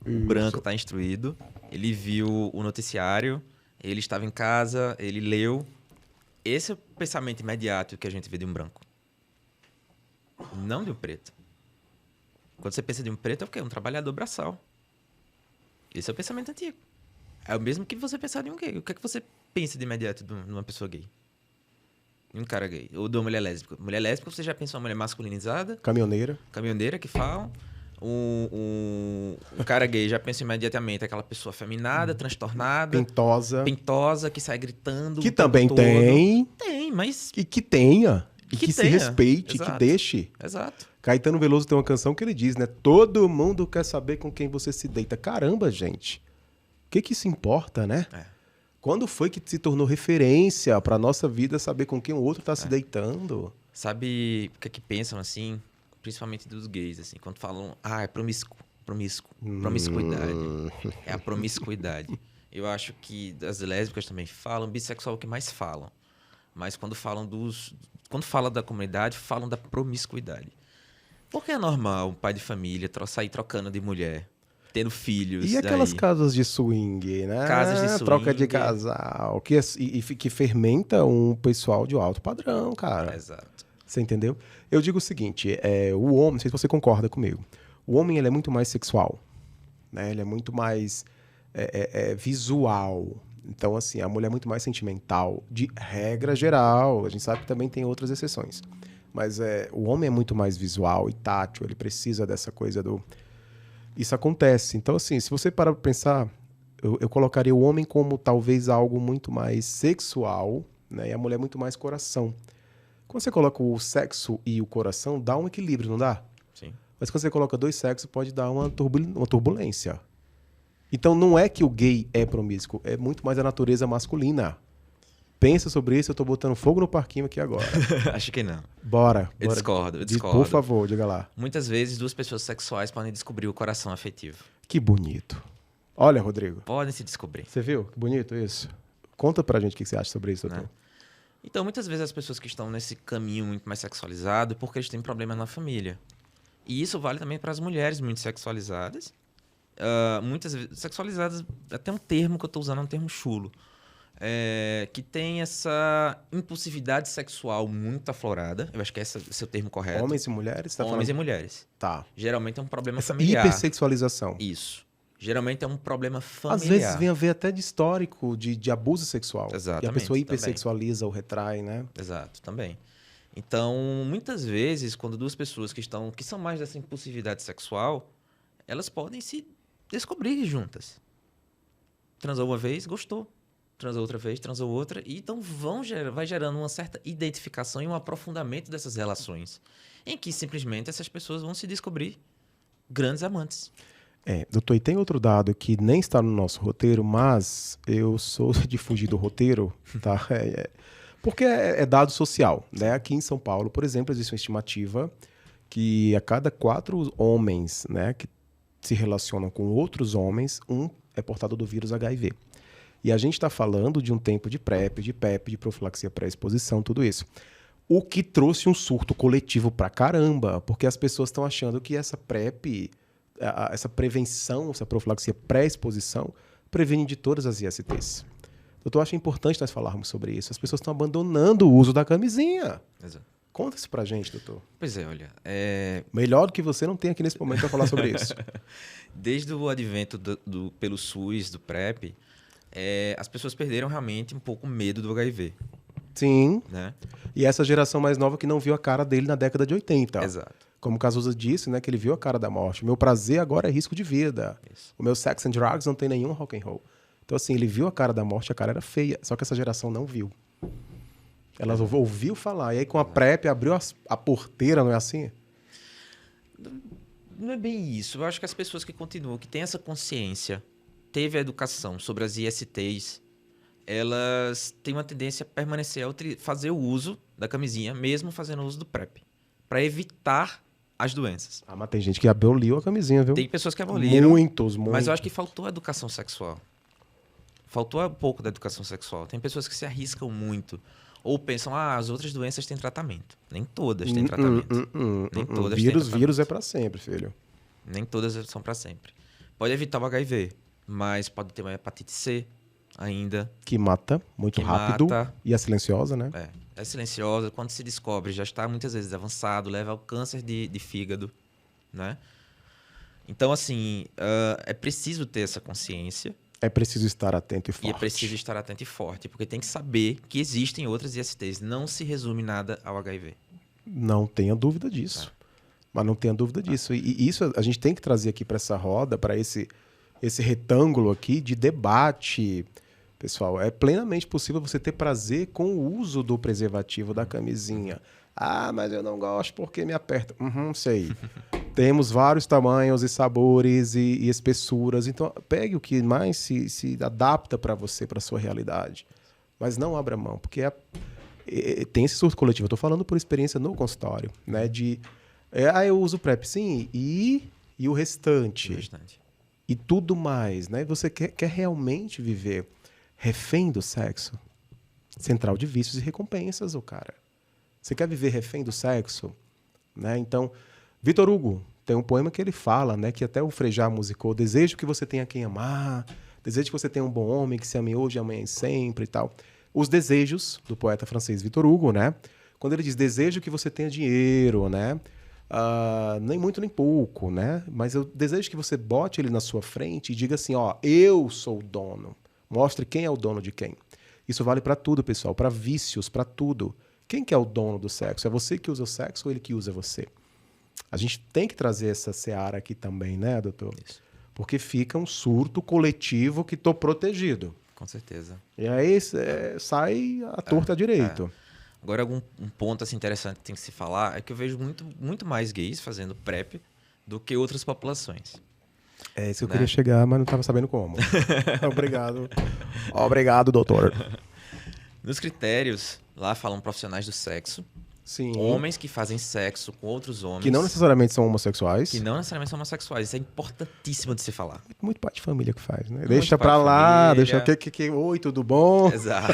O branco está instruído, ele viu o noticiário, ele estava em casa, ele leu. Esse é o pensamento imediato que a gente vê de um branco. não de um preto. Quando você pensa de um preto, é o quê? Um trabalhador braçal. Esse é o pensamento antigo. É o mesmo que você pensar de um gay. O que é que você pensa de imediato de uma pessoa gay? De um cara gay. Ou de uma mulher lésbica. Mulher lésbica, você já pensa uma mulher masculinizada. Caminhoneira, que falam. Um cara gay já pensa imediatamente aquela pessoa afeminada, transtornada. Pintosa, que sai gritando. Que também tem. Tem, mas... E que tenha. E que se respeite, exato, que deixe. Exato. Caetano Veloso tem uma canção que ele diz, né? Todo mundo quer saber com quem você se deita. Caramba, gente. O que isso importa, né? Quando foi que se tornou referência pra nossa vida saber com quem o outro tá se deitando? Sabe o que é que pensam, assim, principalmente dos gays, assim, quando falam, é promiscuidade. É a promiscuidade. Eu acho que as lésbicas também falam, bissexual é o que mais falam. Mas quando falam da comunidade, falam da promiscuidade. Porque é normal um pai de família sair trocando de mulher, tendo filhos. E aquelas casas de swing, né? Casas de swing. Troca de casal, que fermenta um pessoal de alto padrão, cara. Exato. Você entendeu? Eu digo o seguinte, o homem, não sei se você concorda comigo, o homem ele é muito mais sexual, né? Ele é muito mais visual. Então, assim, a mulher é muito mais sentimental, de regra geral. A gente sabe que também tem outras exceções. Mas o homem é muito mais visual e tátil, ele precisa dessa coisa do... Isso acontece. Então, assim, se você parar pra pensar, eu colocaria o homem como talvez algo muito mais sexual, né? E a mulher muito mais coração. Quando você coloca o sexo e o coração, dá um equilíbrio, não dá? Sim. Mas quando você coloca dois sexos, pode dar uma turbulência. Então, não é que o gay é promíscuo, é muito mais a natureza masculina. Pensa sobre isso, eu tô botando fogo no parquinho aqui agora. Acho que não. Bora. Eu discordo. Por favor, diga lá. Muitas vezes, duas pessoas sexuais podem descobrir o coração afetivo. Que bonito. Olha, Rodrigo. Podem se descobrir. Você viu? Que bonito isso. Conta pra gente o que você acha sobre isso, doutor. Né? Então, muitas vezes as pessoas que estão nesse caminho muito mais sexualizado, porque eles têm problemas na família. E isso vale também para as mulheres muito sexualizadas. Muitas vezes, sexualizadas, até um termo que eu estou usando é um termo chulo. Que tem essa impulsividade sexual muito aflorada. Eu acho que esse é o termo correto. Homens e mulheres? Homens e mulheres. Tá. Geralmente é um problema essa familiar. Hipersexualização. Isso. Geralmente é um problema familiar. Às vezes vem a ver até de histórico de abuso sexual. Exatamente. E a pessoa hipersexualiza ou retrai, né? Exato, também. Então, muitas vezes, quando duas pessoas que são mais dessa impulsividade sexual, elas podem se descobrir juntas. Transou uma vez, gostou. Transou outra vez, transou outra. E então vai gerando uma certa identificação e um aprofundamento dessas relações. Em que simplesmente essas pessoas vão se descobrir grandes amantes. Doutor, e tem outro dado que nem está no nosso roteiro, mas eu sou de fugir do roteiro, tá? Porque é dado social, né? Aqui em São Paulo, por exemplo, existe uma estimativa que a cada 4 homens, né, que se relacionam com outros homens, um é portador do vírus HIV. E a gente está falando de um tempo de PrEP, de PEP, de profilaxia pré-exposição, tudo isso. O que trouxe um surto coletivo pra caramba, porque as pessoas estão achando que essa PrEP, essa prevenção, essa profilaxia pré-exposição, previne de todas as ISTs. Doutor, eu acho importante nós falarmos sobre isso. As pessoas estão abandonando o uso da camisinha. Exato. Conta isso pra gente, doutor. Pois olha... Melhor do que você não tem aqui nesse momento para falar sobre isso. Desde o advento pelo SUS, do PrEP, as pessoas perderam realmente um pouco o medo do HIV. Sim. Né? E essa geração mais nova que não viu a cara dele na década de 80. Exato. Como o Cazuza disse, né, que ele viu a cara da morte. O meu prazer agora é risco de vida. Isso. O meu sex and drugs não tem nenhum rock and roll. Então, assim, ele viu a cara da morte, a cara era feia. Só que essa geração não viu. Ela ouviu falar. E aí, com a PrEP, abriu a porteira, não é assim? Não é bem isso. Eu acho que as pessoas que continuam, que têm essa consciência, teve a educação sobre as ISTs, elas têm uma tendência a permanecer, a fazer o uso da camisinha, mesmo fazendo uso do PrEP, para evitar as doenças. Mas tem gente que aboliu a camisinha, viu? Tem pessoas que aboliram. Muitos. Mas eu acho que faltou a educação sexual. Faltou um pouco da educação sexual. Tem pessoas que se arriscam muito. Ou pensam, as outras doenças têm tratamento. Nem todas têm tratamento. Nem todas têm tratamento. Vírus é para sempre, filho. Nem todas são para sempre. Pode evitar o HIV, mas pode ter uma hepatite C, ainda. Que mata muito rápido e é silenciosa, né? É silenciosa. Quando se descobre, já está muitas vezes avançado, leva ao câncer de fígado, né? Então, assim, é preciso ter essa consciência. É preciso estar atento e forte. E é preciso estar atento e forte, porque tem que saber que existem outras ISTs. Não se resume nada ao HIV. Não tenha dúvida disso. Mas não tenha dúvida disso. E isso a gente tem que trazer aqui para essa roda, para esse retângulo aqui de debate. Pessoal, é plenamente possível você ter prazer com o uso do preservativo, da camisinha. Ah, mas eu não gosto porque me aperta. Sei. Temos vários tamanhos e sabores e espessuras. Então, pegue o que mais se adapta para você, para sua realidade. Mas não abra mão, porque tem esse surto coletivo. Eu estou falando por experiência no consultório, né? Eu uso PrEP, sim, e o restante. E tudo mais, né? Você quer realmente viver refém do sexo? Central de vícios e recompensas, cara. Você quer viver refém do sexo? Né? Então, Vitor Hugo tem um poema que ele fala, né? Que até o Frejá musicou: desejo que você tenha quem amar, desejo que você tenha um bom homem que se ame hoje, amanhã e sempre e tal. Os desejos do poeta francês Vitor Hugo, né? Quando ele diz desejo que você tenha dinheiro, né? Nem muito nem pouco, né? Mas eu desejo que você bote ele na sua frente e diga assim, ó, eu sou o dono. Mostre quem é o dono de quem. Isso vale para tudo, pessoal, para vícios, para tudo. Quem que é o dono do sexo? É você que usa o sexo ou ele que usa você? A gente tem que trazer essa seara aqui também, né, doutor? Isso. Porque fica um surto coletivo que tô protegido. Com certeza. E aí sai a torta direito. Agora, um ponto assim, interessante que tem que se falar é que eu vejo muito mais gays fazendo PrEP do que outras populações. É isso que eu queria chegar, mas não estava sabendo como. Obrigado. Obrigado, doutor. Nos critérios, lá falam profissionais do sexo. Sim. Homens que fazem sexo com outros homens. Que não necessariamente são homossexuais. Que não necessariamente são homossexuais. Isso é importantíssimo de se falar. Muito pai de família que faz, né? Deixa pra lá, deixa o oi, tudo bom? Exato.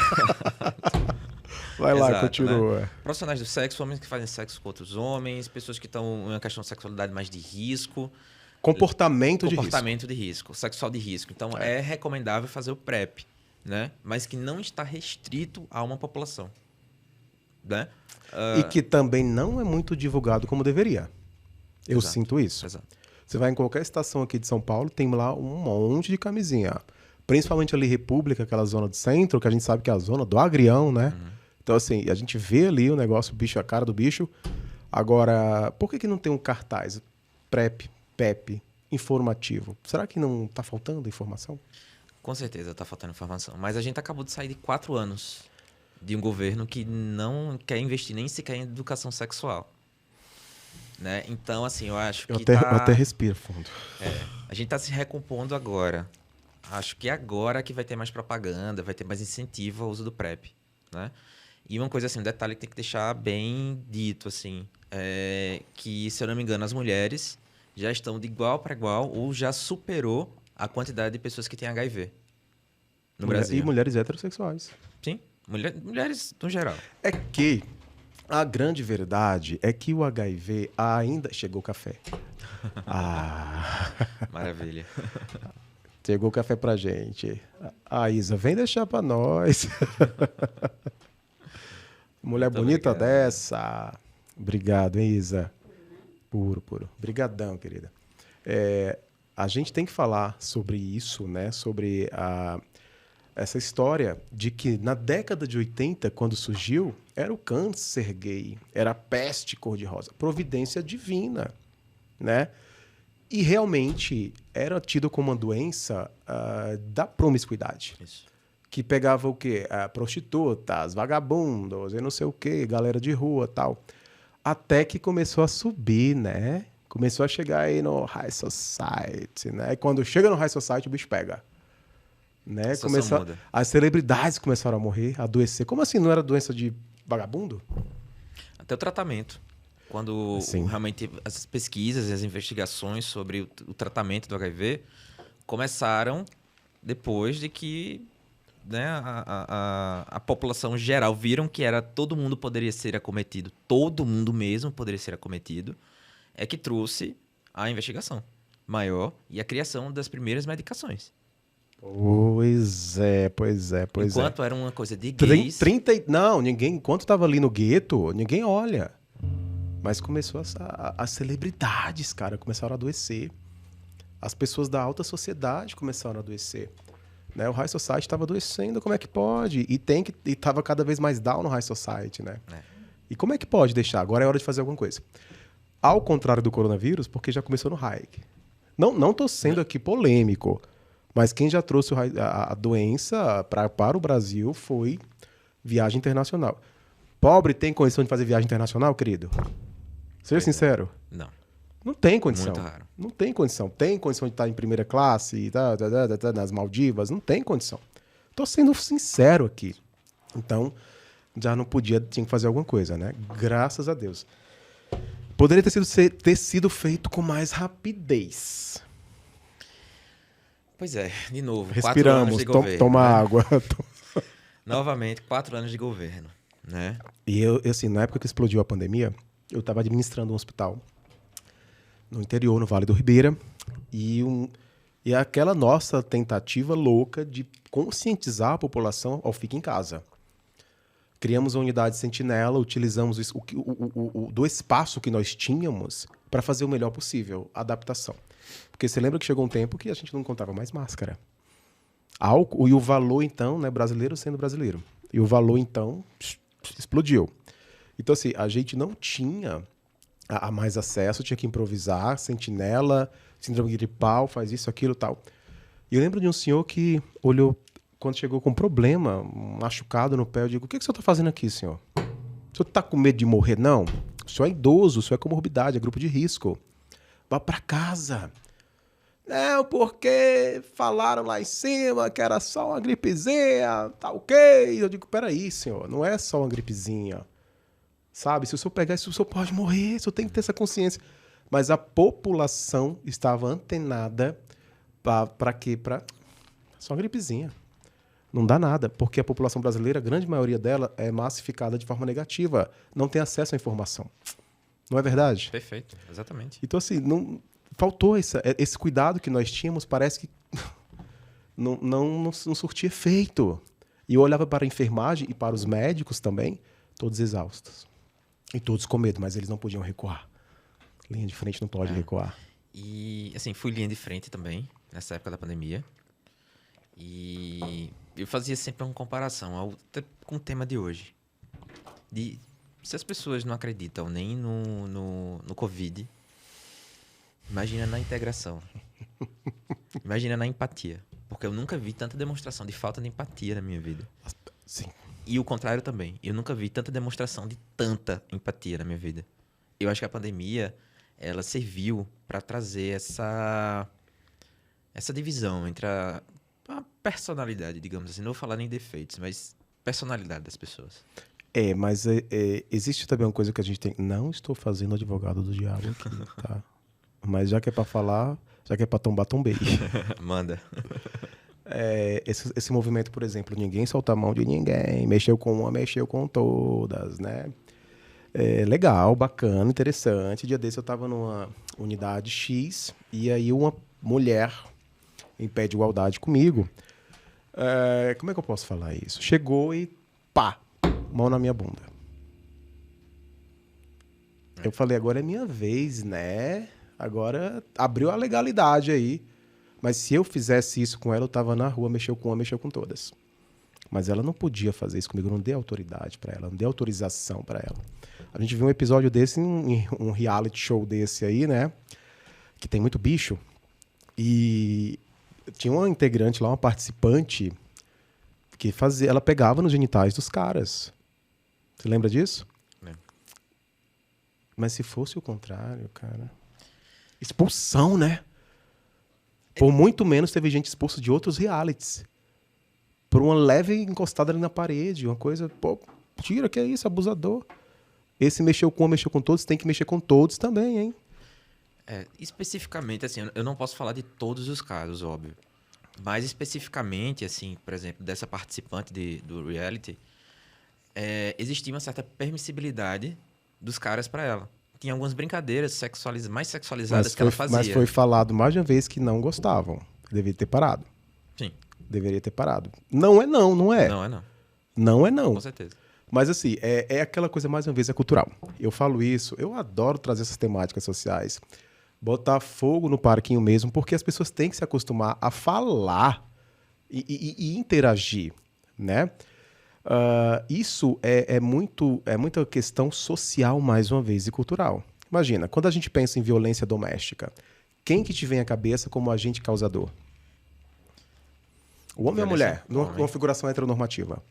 Vai lá, continua. Né? Profissionais do sexo, homens que fazem sexo com outros homens, pessoas que estão em uma questão de sexualidade mais de risco. Comportamento de risco. Sexual de risco. Então, é recomendável fazer o PrEP, né? Mas que não está restrito a uma população. Né? E que também não é muito divulgado como deveria. Eu sinto isso. Exato. Você vai em qualquer estação aqui de São Paulo, tem lá um monte de camisinha. Principalmente ali República, aquela zona do centro, que a gente sabe que é a zona do agrião, né? Então, assim, a gente vê ali o negócio, o bicho, a cara do bicho. Agora, por que não tem um cartaz PrEP, PEP, informativo? Será que não está faltando informação? Com certeza está faltando informação. Mas a gente acabou de sair de 4 anos de um governo que não quer investir nem sequer em educação sexual. Né? Então, assim, eu acho que eu até respiro fundo. A gente está se recompondo agora. Acho que agora que vai ter mais propaganda, vai ter mais incentivo ao uso do PrEP. Né? E uma coisa assim, um detalhe que tem que deixar bem dito, assim, que, se eu não me engano, as mulheres já estão de igual para igual ou já superou a quantidade de pessoas que têm HIV no Brasil. E mulheres heterossexuais. Sim, mulheres no geral. É que a grande verdade é que o HIV ainda... Chegou o café. Maravilha. Chegou o café pra gente. Isa, vem deixar pra nós. Mulher muito bonita obrigado. Dessa. Obrigado, hein, Isa? Puro. Obrigadão, querida. A gente tem que falar sobre isso, né? Sobre essa história de que na década de 80, quando surgiu, era o câncer gay, era a peste cor-de-rosa, providência divina, né? E realmente era tido como uma doença da promiscuidade. Isso. Que pegava o quê? Prostitutas, vagabundos e não sei o quê, galera de rua e tal. Até que começou a subir, né? Começou a chegar aí no High Society, né? E quando chega no High Society, o bicho pega. Né? As celebridades começaram a morrer, a adoecer. Como assim? Não era doença de vagabundo? Até o tratamento. Quando realmente as pesquisas e as investigações sobre o tratamento do HIV começaram depois de que, né, a população geral viram que todo mundo poderia ser acometido, todo mundo mesmo poderia ser acometido, é que trouxe a investigação maior e a criação das primeiras medicações. Pois é. Enquanto era uma coisa de gays... Não, ninguém... Enquanto tava ali no gueto, ninguém olha. Mas começou as celebridades, cara, começaram a adoecer. As pessoas da alta sociedade começaram a adoecer. Né? O High Society estava adoecendo, como é que pode? E tava cada vez mais down no High Society, né? E como é que pode deixar? Agora é hora de fazer alguma coisa. Ao contrário do coronavírus, porque já começou no high. Não tô sendo aqui polêmico, mas quem já trouxe a doença para o Brasil foi viagem internacional. Pobre tem condição de fazer viagem internacional, querido? Seja sincero. Não tem condição. Muito raro. Não tem condição. Tem condição de estar em primeira classe, nas Maldivas? Não tem condição. Tô sendo sincero aqui. Então, já não podia, tinha que fazer alguma coisa, né? Graças a Deus. Poderia ter sido feito com mais rapidez. Pois é, de novo. Respiramos, 4 anos de governo, toma água. Novamente, 4 anos de governo, né? E eu, assim, na época que explodiu a pandemia, eu estava administrando um hospital no interior, no Vale do Ribeira, e aquela nossa tentativa louca de conscientizar a população ao fique em casa. Criamos a unidade sentinela, utilizamos do espaço que nós tínhamos para fazer o melhor possível, a adaptação. Porque você lembra que chegou um tempo que a gente não encontrava mais máscara. Álcool, e o valor, então, né, brasileiro sendo brasileiro. E o valor, então, explodiu. Então, assim, a gente não tinha a mais acesso, tinha que improvisar, sentinela, síndrome gripal, faz isso, aquilo, tal. E eu lembro de um senhor que olhou, quando chegou com um problema, um machucado no pé, eu digo, o que o senhor está fazendo aqui, senhor? O senhor está com medo de morrer? Não. O senhor é idoso, o senhor é comorbidade, é grupo de risco. Vá para casa. Não, porque falaram lá em cima que era só uma gripezinha, tá ok. Eu digo, peraí, senhor, não é só uma gripezinha. Sabe, se o senhor pegar isso, o senhor pode morrer, o senhor tem que ter essa consciência. Mas a população estava antenada para quê? Para só uma gripezinha. Não dá nada, porque a população brasileira, a grande maioria dela, é massificada de forma negativa. Não tem acesso à informação. Não é verdade? Perfeito, exatamente. Então, assim, faltou esse cuidado que nós tínhamos, parece que não surtia efeito. E eu olhava para a enfermagem e para os médicos também, todos exaustos. E todos com medo, mas eles não podiam recuar. Linha de frente não pode recuar. E, assim, fui linha de frente também, nessa época da pandemia. E eu fazia sempre uma comparação com o tema de hoje. Se as pessoas não acreditam nem no Covid, imagina na integração. Imagina na empatia. Porque eu nunca vi tanta demonstração de falta de empatia na minha vida. Sim. E o contrário também. Eu nunca vi tanta demonstração de tanta empatia na minha vida. Eu acho que a pandemia, ela serviu para trazer essa divisão entre a personalidade, digamos assim. Não vou falar nem defeitos, mas personalidade das pessoas. Mas existe também uma coisa que a gente tem... Não estou fazendo advogado do diabo aqui, tá? Mas já que é para falar, já que é para tombar, tombei. Manda. Esse movimento, por exemplo, ninguém solta a mão de ninguém, mexeu com uma, mexeu com todas, né? Legal, bacana, interessante. Dia desse eu estava numa unidade X e aí uma mulher em pé de igualdade comigo, como é que eu posso falar isso? Chegou e pá, mão na minha bunda. Eu falei, agora é minha vez, né? Agora abriu a legalidade aí. Mas se eu fizesse isso com ela, eu tava na rua, mexeu com uma, mexeu com todas. Mas ela não podia fazer isso comigo, eu não dei autoridade pra ela, não dei autorização pra ela. A gente viu um episódio desse, um reality show desse aí, né? Que tem muito bicho. E tinha uma integrante lá, uma participante, que ela pegava nos genitais dos caras. Você lembra disso? Mas se fosse o contrário, cara... Expulsão, né? Por muito menos teve gente expulsa de outros realities. Por uma leve encostada ali na parede, uma coisa... Pô, tira, que é isso, abusador. Esse mexeu com um, mexeu com todos, tem que mexer com todos também, hein? Especificamente, assim, eu não posso falar de todos os casos, óbvio. Mas especificamente, assim, por exemplo, dessa participante do reality, existia uma certa permissibilidade dos caras para ela. Tinha algumas brincadeiras mais sexualizadas que ela fazia. Mas foi falado mais de uma vez que não gostavam. Devia ter parado. Sim. Deveria ter parado. Não é não, não é. Não é não. Não é não. Com certeza. Mas assim, é aquela coisa, mais uma vez, é cultural. Eu falo isso, eu adoro trazer essas temáticas sociais. Botar fogo no parquinho mesmo, porque as pessoas têm que se acostumar a falar e interagir, né? Isso é muita questão social, mais uma vez, e cultural. Imagina, quando a gente pensa em violência doméstica, quem que te vem à cabeça como agente causador? O homem ou a mulher? Numa configuração heteronormativa?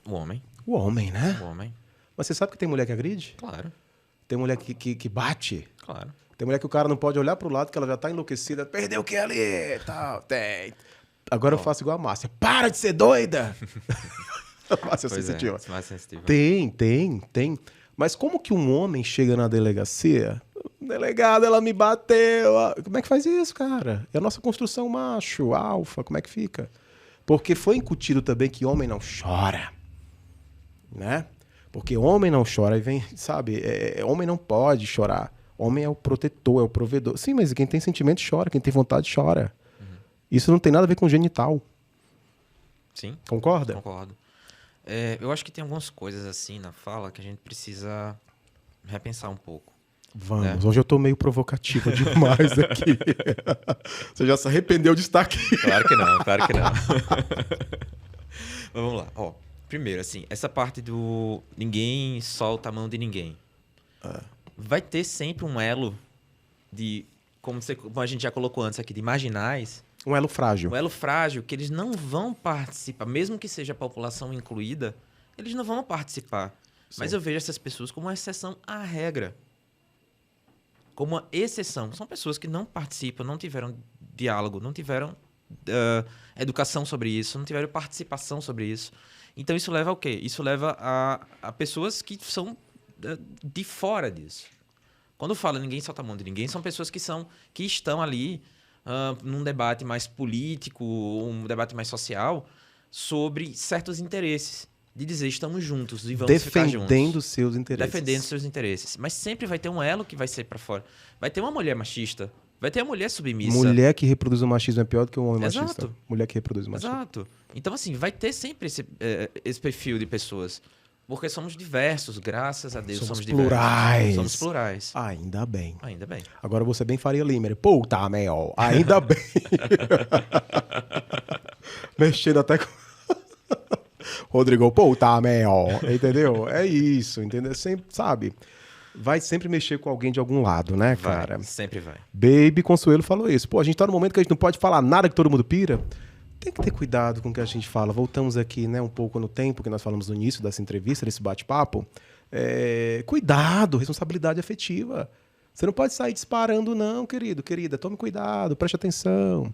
O homem. O homem, né? O homem. Mas você sabe que tem mulher que agride? Claro. Tem mulher que bate? Claro. Tem mulher que o cara não pode olhar pro lado que ela já tá enlouquecida. Perdeu o que ali? Tal, tem. Agora eu faço igual a Márcia. Para de ser doida! A Márcia é sensitiva. Mais sensitiva. Tem. Mas como que um homem chega na delegacia? Delegada, ela me bateu. Como é que faz isso, cara? É a nossa construção macho, alfa. Como é que fica? Porque foi incutido também que homem não chora. Né? Porque homem não chora e vem, sabe? Homem não pode chorar. Homem é o protetor, é o provedor. Sim, mas quem tem sentimento chora, quem tem vontade chora. Uhum. Isso não tem nada a ver com genital. Sim. Concorda? Concordo. Eu acho que tem algumas coisas assim na fala que a gente precisa repensar um pouco. Vamos. Né? Hoje eu tô meio provocativa demais aqui. Você já se arrependeu de estar aqui. Claro que não. Mas vamos lá. Ó, primeiro, assim, essa parte do ninguém solta a mão de ninguém. Vai ter sempre um elo de, como a gente já colocou antes aqui, de marginais. Um elo frágil. Um elo frágil que eles não vão participar, mesmo que seja a população incluída, eles não vão participar. Sim. Mas eu vejo essas pessoas como uma exceção à regra. Como uma exceção. São pessoas que não participam, não tiveram diálogo, não tiveram educação sobre isso, não tiveram participação sobre isso. Então isso leva ao quê? Isso leva a pessoas que são de fora disso. Quando fala ninguém solta a mão de ninguém, são pessoas que estão ali num debate mais político, um debate mais social, sobre certos interesses. De dizer, estamos juntos e vamos ficar juntos. Defendendo seus interesses. Defendendo seus interesses. Mas sempre vai ter um elo que vai ser para fora. Vai ter uma mulher machista. Vai ter uma mulher submissa. Mulher que reproduz o machismo é pior do que um homem Exato. machista. Mulher que reproduz o machismo. Exato. Então, assim, vai ter sempre esse perfil de pessoas. Porque somos diversos, graças a Deus. Somos plurais. Diversos. Somos plurais. Ainda bem. Ainda bem. Agora você bem Faria Limer. Puta, Mel. Ainda bem. Mexendo até com... Rodrigo, puta, Mel. Entendeu? É isso, entendeu? Sempre, sabe? Vai sempre mexer com alguém de algum lado, né, cara? Vai, sempre vai. Baby Consuelo falou isso. Pô, a gente tá num momento que a gente não pode falar nada que todo mundo pira. Tem que ter cuidado com o que a gente fala. Voltamos aqui, né, um pouco no tempo que nós falamos no início dessa entrevista, desse bate-papo. Cuidado, responsabilidade afetiva. Você não pode sair disparando, não, querido, querida. Tome cuidado, preste atenção.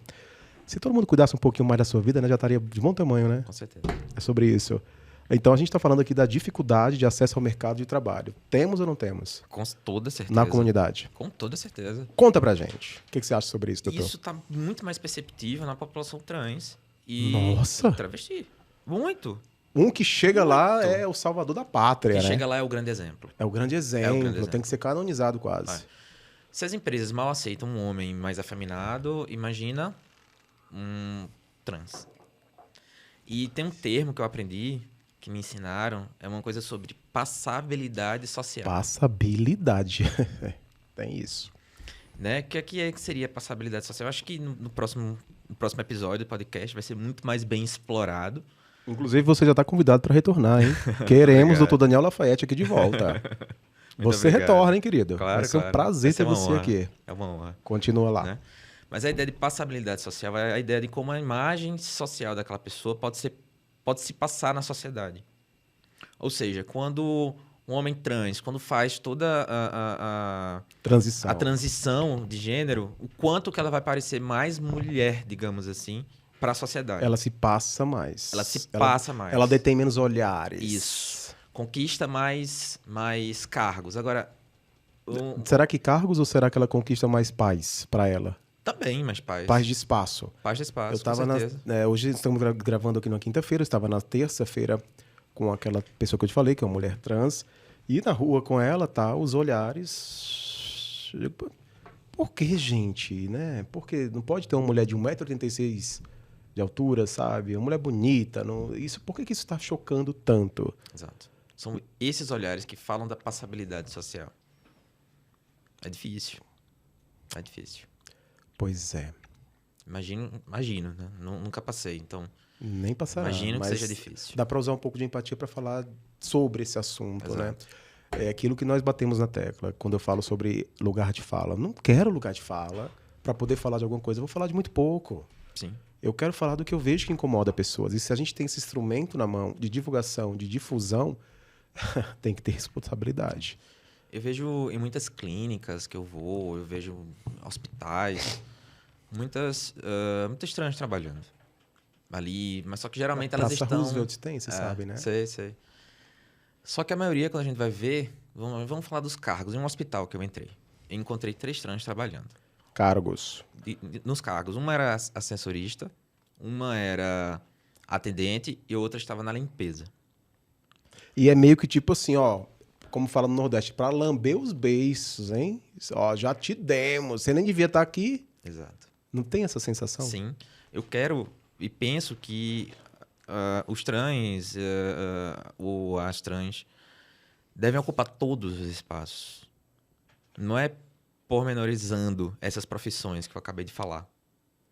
Se todo mundo cuidasse um pouquinho mais da sua vida, né, já estaria de bom tamanho, né? Com certeza. É sobre isso. Então, a gente está falando aqui da dificuldade de acesso ao mercado de trabalho. Temos ou não temos? Com toda certeza. Na comunidade? Com toda certeza. Conta pra gente. O que você acha sobre isso, doutor? Isso está muito mais perceptível na população trans e Nossa. travesti. Muito. Um que chega lá é o salvador da pátria, né? Quem chega lá é o grande exemplo. É o grande exemplo. Tem que ser canonizado quase. Vai. Se as empresas mal aceitam um homem mais afeminado, imagina um trans. E tem um termo que eu aprendi, que me ensinaram, é uma coisa sobre passabilidade social. Passabilidade. Tem isso. Né? Que seria passabilidade social? Eu acho que no próximo episódio do podcast vai ser muito mais bem explorado. Inclusive, você já está convidado para retornar, hein? Queremos o Dr. Daniel Lafayette aqui de volta. Você retorna, hein, querido? Claro, vai ser um prazer ter você honra. aqui. É uma honra. Continua lá. Né? Mas a ideia de passabilidade social é a ideia de como a imagem social daquela pessoa pode se passar na sociedade. Ou seja, quando um homem trans, quando faz toda a transição de gênero, o quanto que ela vai parecer mais mulher, digamos assim, para a sociedade. Ela se passa mais. Mais. Ela detém menos olhares. Isso. Conquista mais cargos. Agora... Será que cargos ou será que ela conquista mais paz para ela? Também, mais paz. Paz de espaço. Paz de espaço, eu tava com certeza. Hoje estamos gravando aqui na quinta-feira, eu estava na terça-feira com aquela pessoa que eu te falei, que é uma mulher trans, e na rua com ela, tá, os olhares... Por que, gente, né? Porque não pode ter uma mulher de 1,86 m de altura, sabe? Uma mulher bonita. Não... Por que isso está chocando tanto? Exato. São esses olhares que falam da passabilidade social. É difícil. É difícil. Pois é. Imagino, né? Nunca passei, então... Nem passará. Imagino que seja difícil. Dá para usar um pouco de empatia para falar sobre esse assunto, Exato. né? É aquilo que nós batemos na tecla quando eu falo sobre lugar de fala. Não quero lugar de fala para poder falar de alguma coisa. Eu vou falar de muito pouco. Sim. Eu quero falar do que eu vejo que incomoda pessoas. E se a gente tem esse instrumento na mão de divulgação, de difusão, tem que ter responsabilidade. Eu vejo em muitas clínicas que eu vou, eu vejo hospitais, muitas estranhas trabalhando ali, mas só que geralmente elas estão... Roosevelt tem, você sabe, né? Sei. Só que a maioria, quando a gente vai ver, vamos falar dos cargos. Em um hospital que eu entrei, eu encontrei 3 estranhos trabalhando. Cargos. Nos cargos. Uma era ascensorista, uma era atendente e outra estava na limpeza. E é meio que tipo assim, ó, como fala no Nordeste, para lamber os beiços, hein? Ó, já te demos, você nem devia estar aqui. Exato. Não tem essa sensação? Sim. Eu quero e penso que os trans ou as trans devem ocupar todos os espaços. Não é pormenorizando essas profissões que eu acabei de falar,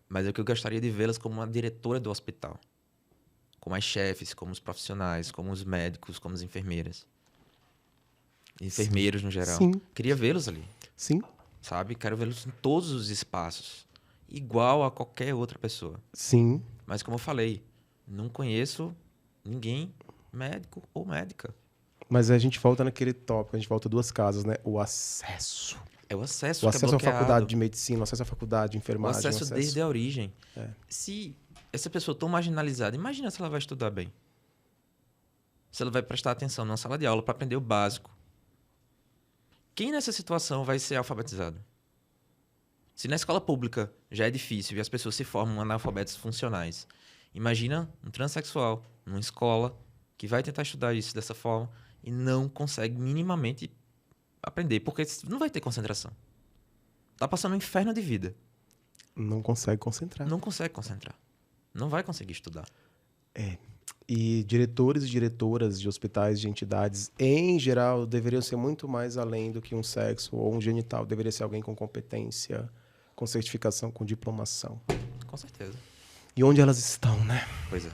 mas é que eu gostaria de vê-las como uma diretora do hospital, como as chefes, como os profissionais, como os médicos, como as enfermeiras. Enfermeiros, no geral. Sim. Queria vê-los ali. Sim. Sabe? Quero vê-los em todos os espaços. Igual a qualquer outra pessoa. Sim. Mas, como eu falei, não conheço ninguém médico ou médica. Mas a gente volta naquele tópico, a gente volta 2 casas, né? O acesso. É o acesso O que é acesso à bloqueado. faculdade de medicina, o acesso à faculdade de O enfermagem. acesso desde a origem. É. Se essa pessoa tão marginalizada, imagina se ela vai estudar bem. Se ela vai prestar atenção na sala de aula para aprender o básico. Quem nessa situação vai ser alfabetizado? Se na escola pública já é difícil e as pessoas se formam analfabetos funcionais, imagina um transexual numa escola que vai tentar estudar isso dessa forma e não consegue minimamente aprender, porque não vai ter concentração. Tá passando um inferno de vida. Não consegue concentrar. Não consegue concentrar. Não vai conseguir estudar. É. E diretores e diretoras de hospitais, de entidades, em geral, deveriam ser muito mais além do que um sexo ou um genital. Deveria ser alguém com competência, com certificação, com diplomação. Com certeza. E onde elas estão, né? Pois é.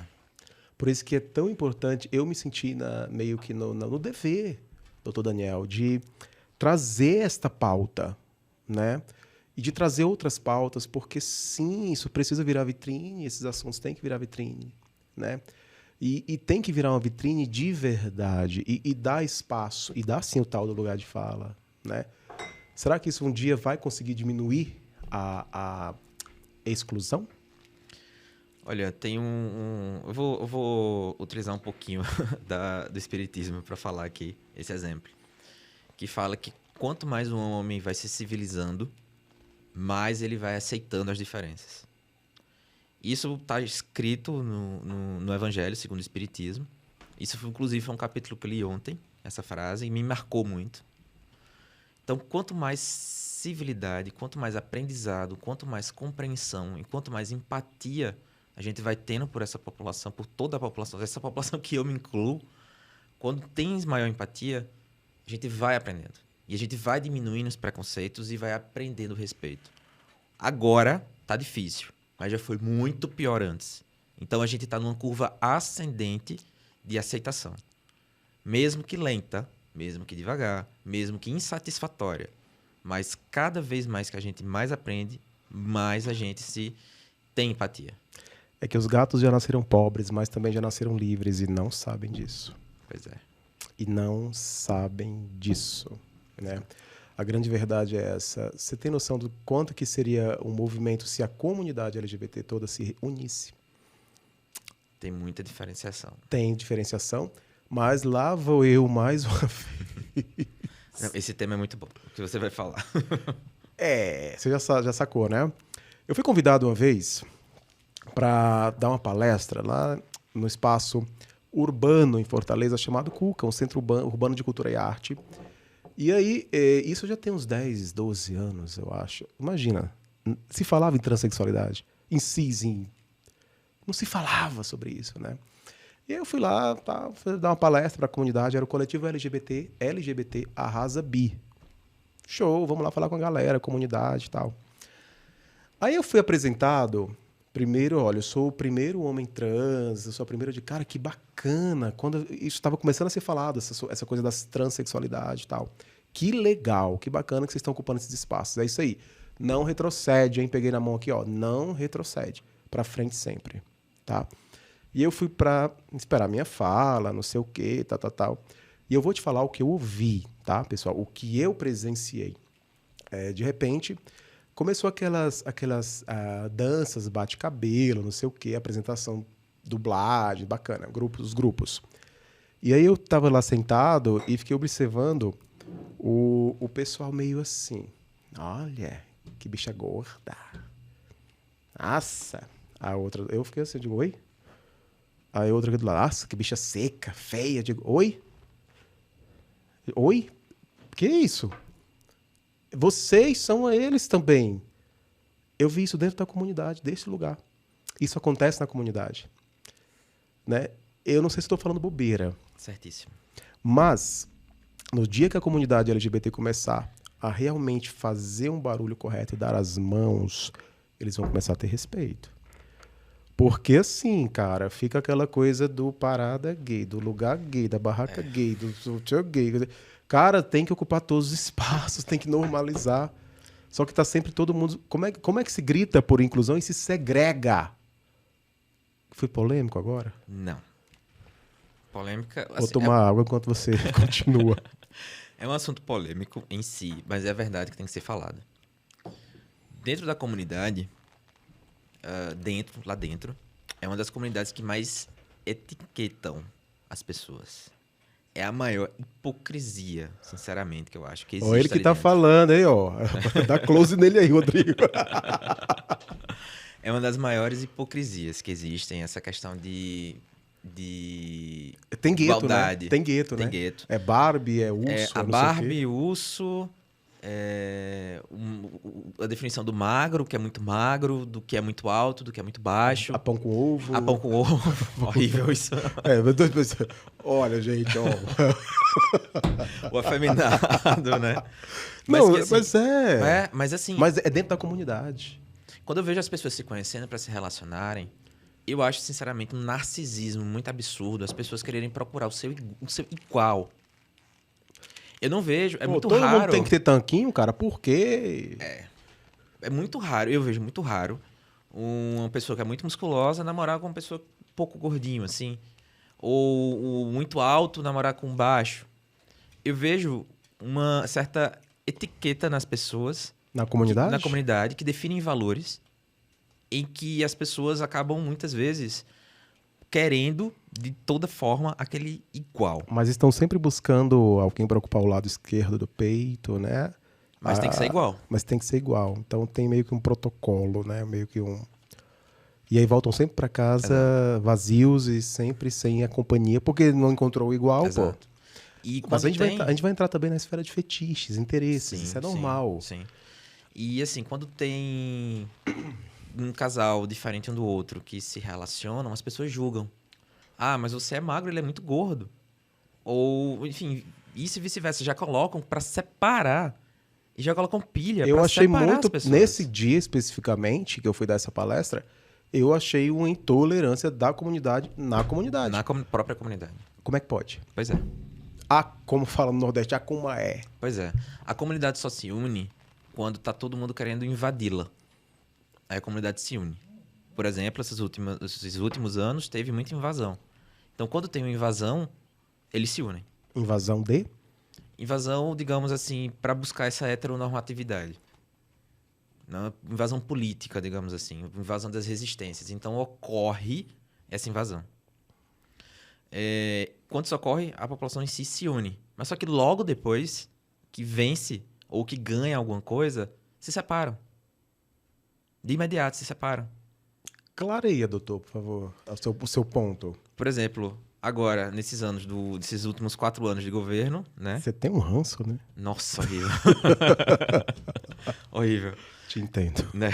Por isso que é tão importante, eu me senti meio que no dever, doutor Daniel, de trazer esta pauta, né? E de trazer outras pautas, porque sim, isso precisa virar vitrine, esses assuntos têm que virar vitrine, né? E tem que virar uma vitrine de verdade, e dar espaço, e dar sim o tal do lugar de fala, né? Será que isso um dia vai conseguir diminuir a exclusão? Olha, tem eu vou utilizar um pouquinho do espiritismo para falar aqui esse exemplo. Que fala que quanto mais um homem vai se civilizando, mais ele vai aceitando as diferenças. Isso está escrito no Evangelho, segundo o Espiritismo. Isso, inclusive, foi um capítulo que eu li ontem, essa frase, e me marcou muito. Então, quanto mais civilidade, quanto mais aprendizado, quanto mais compreensão e quanto mais empatia a gente vai tendo por essa população, por toda a população, essa população que eu me incluo, quando tem maior empatia, a gente vai aprendendo. E a gente vai diminuindo os preconceitos e vai aprendendo o respeito. Agora, tá difícil, mas já foi muito pior antes. Então, a gente está numa curva ascendente de aceitação. Mesmo que lenta, mesmo que devagar, mesmo que insatisfatória. Mas cada vez mais que a gente mais aprende, mais a gente se tem empatia. É que os gatos já nasceram pobres, mas também já nasceram livres e não sabem disso. Pois é. E não sabem disso, né? A grande verdade é essa. Você tem noção do quanto que seria um movimento se a comunidade LGBT toda se unisse? Tem muita diferenciação. Tem diferenciação, mas lá vou eu mais uma vez. Não, esse tema é muito bom, o que você vai falar. Você já sacou, né? Eu fui convidado uma vez para dar uma palestra lá no espaço urbano em Fortaleza, chamado CUCA, um centro urbano de cultura e arte. E aí, isso já tem uns 10, 12 anos, eu acho. Imagina, se falava em transexualidade, em cis, em não se falava sobre isso, né? E eu fui lá, tá, fui dar uma palestra para a comunidade, era o coletivo LGBT Arrasa Bi. Show, vamos lá falar com a galera, comunidade e tal. Aí eu fui apresentado, primeiro, olha, eu sou o primeiro homem trans, eu sou a primeira de... Cara, que bacana, quando isso estava começando a ser falado, essa coisa das transexualidade e tal. Que legal, que bacana que vocês estão ocupando esses espaços. É isso aí. Não retrocede, hein? Peguei na mão aqui, ó. Não retrocede. Pra frente sempre, tá? E eu fui pra esperar minha fala, não sei o quê, tal. E eu vou te falar o que eu ouvi, tá, pessoal? O que eu presenciei. De repente, começou aquelas danças, bate-cabelo, não sei o quê, apresentação, dublagem, bacana, os grupos. E aí eu tava lá sentado e fiquei observando o pessoal meio assim. Olha, que bicha gorda. Nossa. A outra, eu fiquei assim, eu digo, oi? Aí a outra aqui do lado, nossa, que bicha seca, feia. Eu digo, oi? Oi? Que isso? Vocês são eles também. Eu vi isso dentro da comunidade, desse lugar. Isso acontece na comunidade. Né? Eu não sei se estou falando bobeira. Certíssimo. Mas, no dia que a comunidade LGBT começar a realmente fazer um barulho correto e dar as mãos, eles vão começar a ter respeito. Porque assim, cara, fica aquela coisa do parada gay, do lugar gay, da barraca gay, do tio gay. Cara, tem que ocupar todos os espaços, tem que normalizar. Só que tá sempre todo mundo... Como é que se grita por inclusão e se segrega? Foi polêmico agora? Não. Polêmica... Vou tomar água enquanto você continua. É um assunto polêmico em si, mas é a verdade que tem que ser falada. Dentro da comunidade... lá dentro, é uma das comunidades que mais etiquetam as pessoas. É a maior hipocrisia, sinceramente, que eu acho que existe. Ó, ele que tá falando aí, ó. Dá close nele aí, Rodrigo. É uma das maiores hipocrisias que existem, essa questão de tem gueto, igualdade. Né? Tem gueto, né? Gueto. É Barbie, é urso, a Barbie, urso... a definição do magro, que é muito magro, do que é muito alto, do que é muito baixo. A pão com ovo. A pão com ovo. Horrível isso. Olha, gente, ó. O afeminado, né? Não, assim, mas assim... Mas é dentro da comunidade. Quando eu vejo as pessoas se conhecendo para se relacionarem, eu acho, sinceramente, um narcisismo muito absurdo as pessoas quererem procurar o seu igual. Eu não vejo, muito todo raro... Todo mundo tem que ter tanquinho, cara, por quê? É muito raro, eu vejo muito raro uma pessoa que é muito musculosa namorar com uma pessoa pouco gordinho, assim. Ou muito alto namorar com baixo. Eu vejo uma certa etiqueta nas pessoas... Na comunidade? Na comunidade, que definem valores em que as pessoas acabam, muitas vezes, querendo, de toda forma, aquele igual. Mas estão sempre buscando alguém para ocupar o lado esquerdo do peito, né? Mas tem que ser igual. Mas tem que ser igual. Então tem meio que um protocolo, né? Meio que um... E aí voltam sempre para casa vazios e sempre sem a companhia, porque não encontrou o igual, Exato. Pô. E mas a gente vai entrar também na esfera de fetiches, interesses, sim, isso é normal. Sim. E assim, quando tem um casal diferente um do outro que se relacionam, as pessoas julgam. Ah, mas você é magro, ele é muito gordo. Ou, enfim, isso e vice-versa. Já colocam para separar. E já colocam pilha para separar as pessoas. Eu achei muito, nesse dia especificamente, que eu fui dar essa palestra, eu achei uma intolerância da comunidade na comunidade. Na própria comunidade. Como é que pode? Pois é. Como fala no Nordeste, como é. Pois é. A comunidade só se une quando tá todo mundo querendo invadi-la. Aí a comunidade se une. Por exemplo, esses últimos anos teve muita invasão. Então, quando tem uma invasão, eles se unem. Invasão de? Invasão, digamos assim, para buscar essa heteronormatividade. Não, invasão política, digamos assim. Invasão das resistências. Então, ocorre essa invasão. Quando isso ocorre, a população em si se une. Mas só que logo depois que vence ou que ganha alguma coisa, se separam. De imediato se separam. Clareia, doutor, por favor, o seu ponto. Por exemplo, agora, desses últimos 4 anos de governo, né? Você tem um ranço, né? Nossa, horrível. Horrível. Te entendo. Né?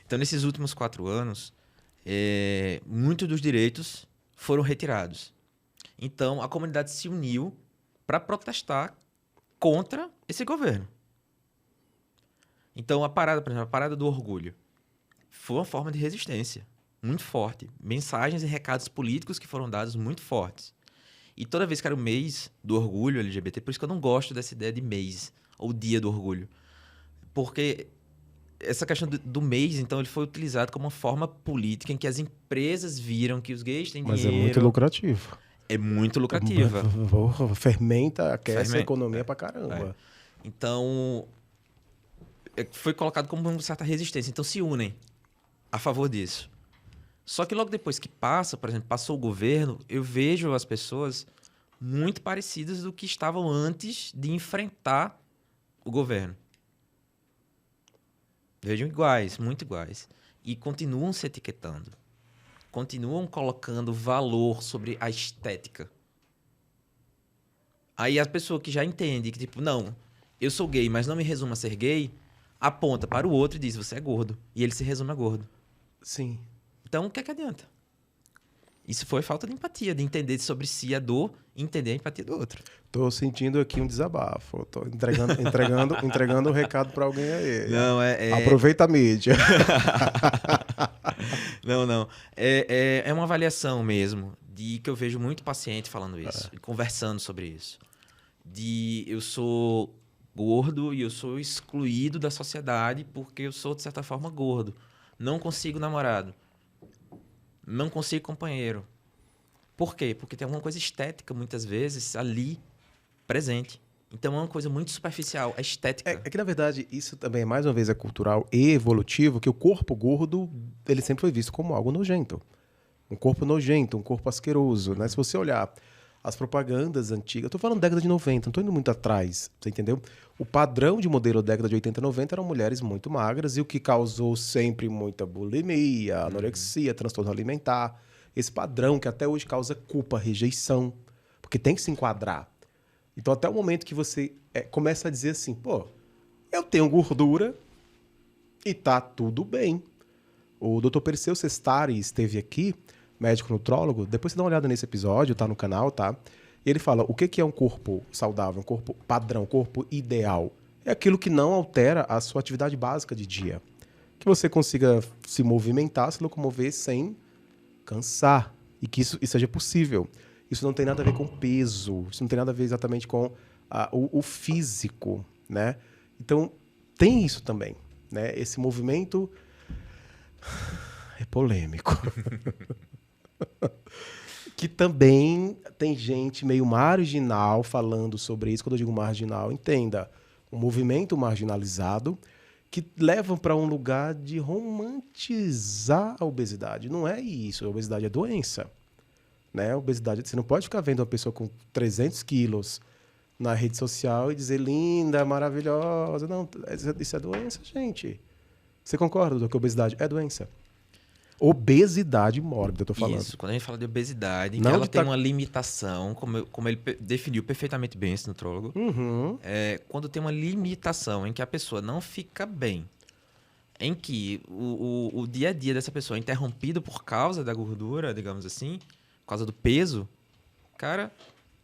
Então, nesses últimos 4 anos, muitos dos direitos foram retirados. Então, a comunidade se uniu para protestar contra esse governo. Então, por exemplo, a parada do orgulho foi uma forma de resistência muito forte. Mensagens e recados políticos que foram dados muito fortes. E toda vez que era o mês do orgulho LGBT, por isso que eu não gosto dessa ideia de mês, ou dia do orgulho. Porque essa questão do mês, então, ele foi utilizado como uma forma política em que as empresas viram que os gays têm dinheiro. Mas é muito lucrativo. É muito lucrativa. Fermenta, aquece a economia pra caramba. Então, foi colocado como uma certa resistência. Então, se unem a favor disso. Só que logo depois que passa, por exemplo, passou o governo, eu vejo as pessoas muito parecidas do que estavam antes de enfrentar o governo. Vejam iguais, muito iguais. E continuam se etiquetando. Continuam colocando valor sobre a estética. Aí a pessoa que já entende que, tipo, não, eu sou gay, mas não me resumo a ser gay, aponta para o outro e diz, você é gordo. E ele se resume a gordo. Sim. Então, o que é que adianta? Isso foi falta de empatia, de entender sobre si a dor e entender a empatia do outro. Tô sentindo aqui um desabafo. Tô entregando um recado para alguém aí. Não, Aproveita a mídia. Não. É uma avaliação mesmo, de que eu vejo muito paciente falando isso, conversando sobre isso. De eu sou gordo e eu sou excluído da sociedade porque eu sou, de certa forma, gordo. Não consigo namorado. Não consigo companheiro. Por quê? Porque tem alguma coisa estética, muitas vezes, ali, presente. Então, é uma coisa muito superficial, é estética. É que, na verdade, isso também, mais uma vez, é cultural e evolutivo, que o corpo gordo, ele sempre foi visto como algo nojento. Um corpo nojento, um corpo asqueroso, né? Se você olhar as propagandas antigas, eu tô falando década de 90, não tô indo muito atrás, você entendeu? O padrão de modelo da década de 80 e 90 eram mulheres muito magras e o que causou sempre muita bulimia, anorexia, transtorno alimentar. Esse padrão que até hoje causa culpa, rejeição, porque tem que se enquadrar. Então, até o momento que você começa a dizer assim, pô, eu tenho gordura e tá tudo bem. O Dr. Perseu Sestari esteve aqui, médico nutrólogo, depois você dá uma olhada nesse episódio, tá no canal, tá? E ele fala, o que é um corpo saudável, um corpo padrão, um corpo ideal? É aquilo que não altera a sua atividade básica de dia. Que você consiga se movimentar, se locomover sem cansar. E que isso seja possível. Isso não tem nada a ver com peso, isso não tem nada a ver exatamente com o físico, né? Então, tem isso também, né? Esse movimento é polêmico. Que também tem gente meio marginal falando sobre isso. Quando eu digo marginal, entenda, um movimento marginalizado que leva para um lugar de romantizar a obesidade. Não é isso, a obesidade é doença. Né? A obesidade, você não pode ficar vendo uma pessoa com 300 quilos na rede social e dizer linda, maravilhosa. Não, isso é doença, gente. Você concorda que a obesidade é doença? Obesidade mórbida, eu tô falando. Isso, quando a gente fala de obesidade, ela tem uma limitação, como ele definiu perfeitamente bem esse nutrólogo, quando tem uma limitação em que a pessoa não fica bem, em que o dia a dia dessa pessoa é interrompido por causa da gordura, digamos assim, por causa do peso, cara,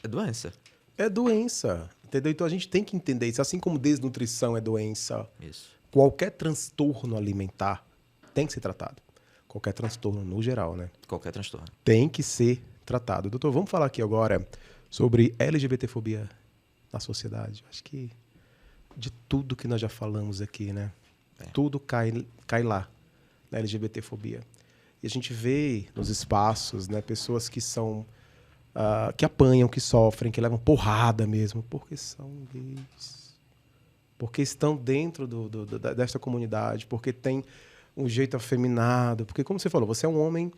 é doença. É doença, entendeu? Então a gente tem que entender isso. Assim como desnutrição é doença, isso. Qualquer transtorno alimentar tem que ser tratado. Qualquer transtorno, no geral, né? Qualquer transtorno. Tem que ser tratado. Doutor, vamos falar aqui agora sobre LGBTfobia na sociedade. Acho que de tudo que nós já falamos aqui, né? Tudo cai lá na LGBTfobia. E a gente vê nos espaços, né, pessoas que são que apanham, que sofrem, que levam porrada mesmo, porque são gays. Porque estão dentro desta comunidade, porque tem um jeito afeminado. Porque, como você falou, você é um homem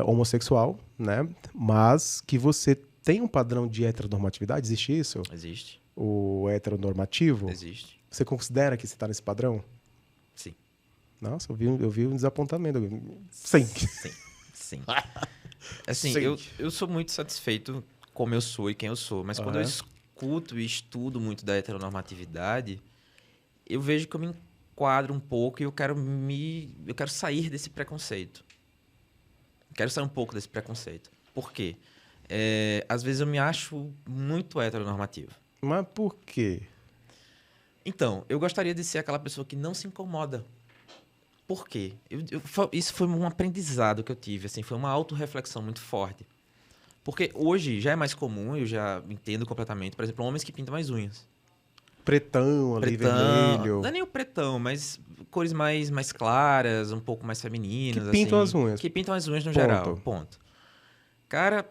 homossexual, né? Mas que você tem um padrão de heteronormatividade. Existe isso? Existe. O heteronormativo? Existe. Você considera que você está nesse padrão? Sim. Nossa, eu vi um desapontamento. Sim. Sim. Assim, eu sou muito satisfeito como eu sou e quem eu sou. Mas quando eu escuto e estudo muito da heteronormatividade, eu vejo que eu me quadro um pouco e eu quero sair desse preconceito. Quero sair um pouco desse preconceito. Por quê? Às vezes eu me acho muito heteronormativo. Mas por quê? Então, eu gostaria de ser aquela pessoa que não se incomoda. Por quê? Isso foi um aprendizado que eu tive, assim, foi uma autorreflexão muito forte. Porque hoje já é mais comum, eu já entendo completamente, por exemplo, homens que pintam as unhas. Pretão ali, vermelho. Não é nem o pretão, mas cores mais claras, um pouco mais femininas. Que pintam assim, as unhas. Que pintam as unhas no Ponto. geral. Ponto. Cara,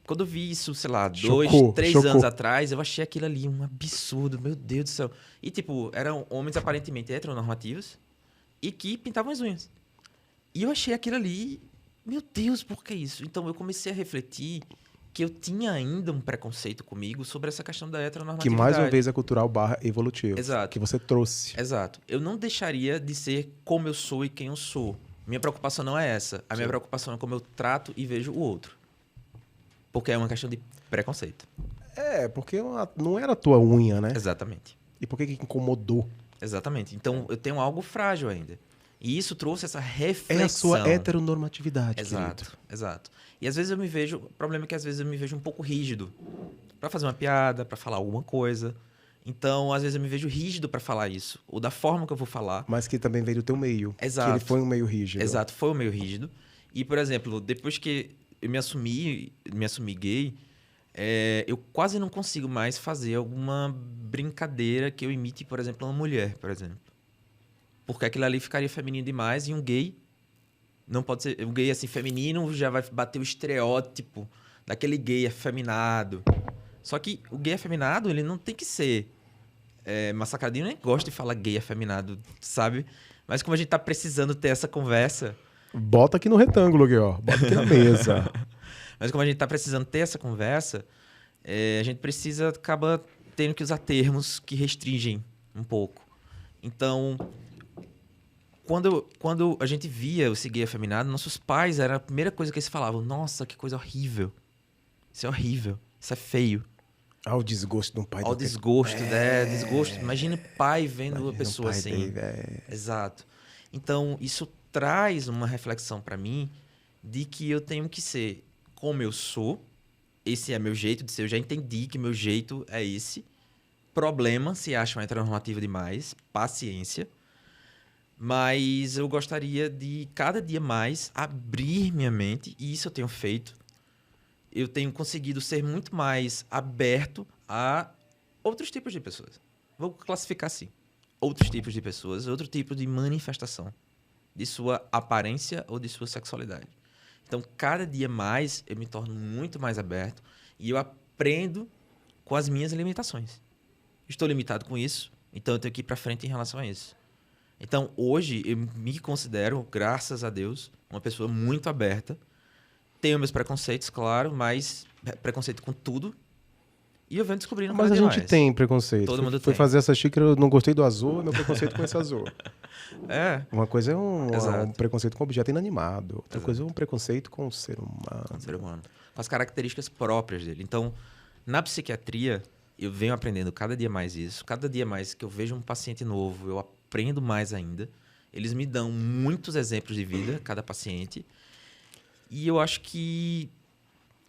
quando eu vi isso, sei lá, Chocou. 3 anos atrás, eu achei aquilo ali um absurdo, meu Deus do céu. E, tipo, eram homens aparentemente heteronormativos e que pintavam as unhas. E eu achei aquilo ali, meu Deus, por que isso? Então eu comecei a refletir que eu tinha ainda um preconceito comigo sobre essa questão da heteronormatividade. Que mais uma vez é cultural / evolutivo. Exato. Que você trouxe. Exato. Eu não deixaria de ser como eu sou e quem eu sou. Minha preocupação não é essa. A minha preocupação é como eu trato e vejo o outro. Porque é uma questão de preconceito. Porque não era a tua unha, né? Exatamente. E por que incomodou? Exatamente. Então, eu tenho algo frágil ainda. E isso trouxe essa reflexão. É a sua heteronormatividade, Exato, querido. exato. E às vezes eu me vejo... O problema é que às vezes eu me vejo um pouco rígido. Pra fazer uma piada, pra falar alguma coisa. Então, às vezes eu me vejo rígido pra falar isso. Ou da forma que eu vou falar. Mas que também veio do teu meio. Exato. Que ele foi um meio rígido. Exato, foi um meio rígido. E, por exemplo, depois que eu me assumi gay, eu quase não consigo mais fazer alguma brincadeira que eu imite, por exemplo, uma mulher, por exemplo. Porque aquilo ali ficaria feminino demais e um gay não pode ser... Um gay, assim, feminino já vai bater o estereótipo daquele gay afeminado. Só que o gay afeminado, ele não tem que ser massacradinho. Eu nem gosto de falar gay afeminado, sabe? Mas como a gente tá precisando ter essa conversa... Bota aqui no retângulo, aqui, ó. Bota aqui na mesa. Mas como a gente tá precisando ter essa conversa, a gente acaba tendo que usar termos que restringem um pouco. Então... Quando a gente via o gay afeminado, nossos pais, era a primeira coisa que eles falavam. Nossa, que coisa horrível. Isso é horrível. Isso é feio. Ao desgosto de um pai. Ao desgosto, desgosto. Imagina o pai vendo uma pessoa assim. Dele, Exato. Então, isso traz uma reflexão para mim de que eu tenho que ser como eu sou. Esse é meu jeito de ser. Eu já entendi que meu jeito é esse. Problema se acham heteronormativo demais. Paciência. Mas eu gostaria de, cada dia mais, abrir minha mente. E isso eu tenho feito. Eu tenho conseguido ser muito mais aberto a outros tipos de pessoas. Vou classificar assim. Outros tipos de pessoas, outro tipo de manifestação de sua aparência ou de sua sexualidade. Então, cada dia mais, eu me torno muito mais aberto e eu aprendo com as minhas limitações. Estou limitado com isso, então eu tenho que ir para frente em relação a isso. Então, hoje, eu me considero, graças a Deus, uma pessoa muito aberta. Tenho meus preconceitos, claro, mas preconceito com tudo. E eu venho descobrindo Mas a gente tem preconceito. Todo mundo Fui tem. fazer essa xícara, eu não gostei do azul, meu preconceito com esse azul. Uma coisa é um preconceito com objeto inanimado. Outra coisa é um preconceito com o ser humano. Com o ser humano. Com as características próprias dele. Então, na psiquiatria, eu venho aprendendo cada dia mais isso. Cada dia mais que eu vejo um paciente novo, eu aprendo mais ainda. Eles me dão muitos exemplos de vida, cada paciente. E eu acho que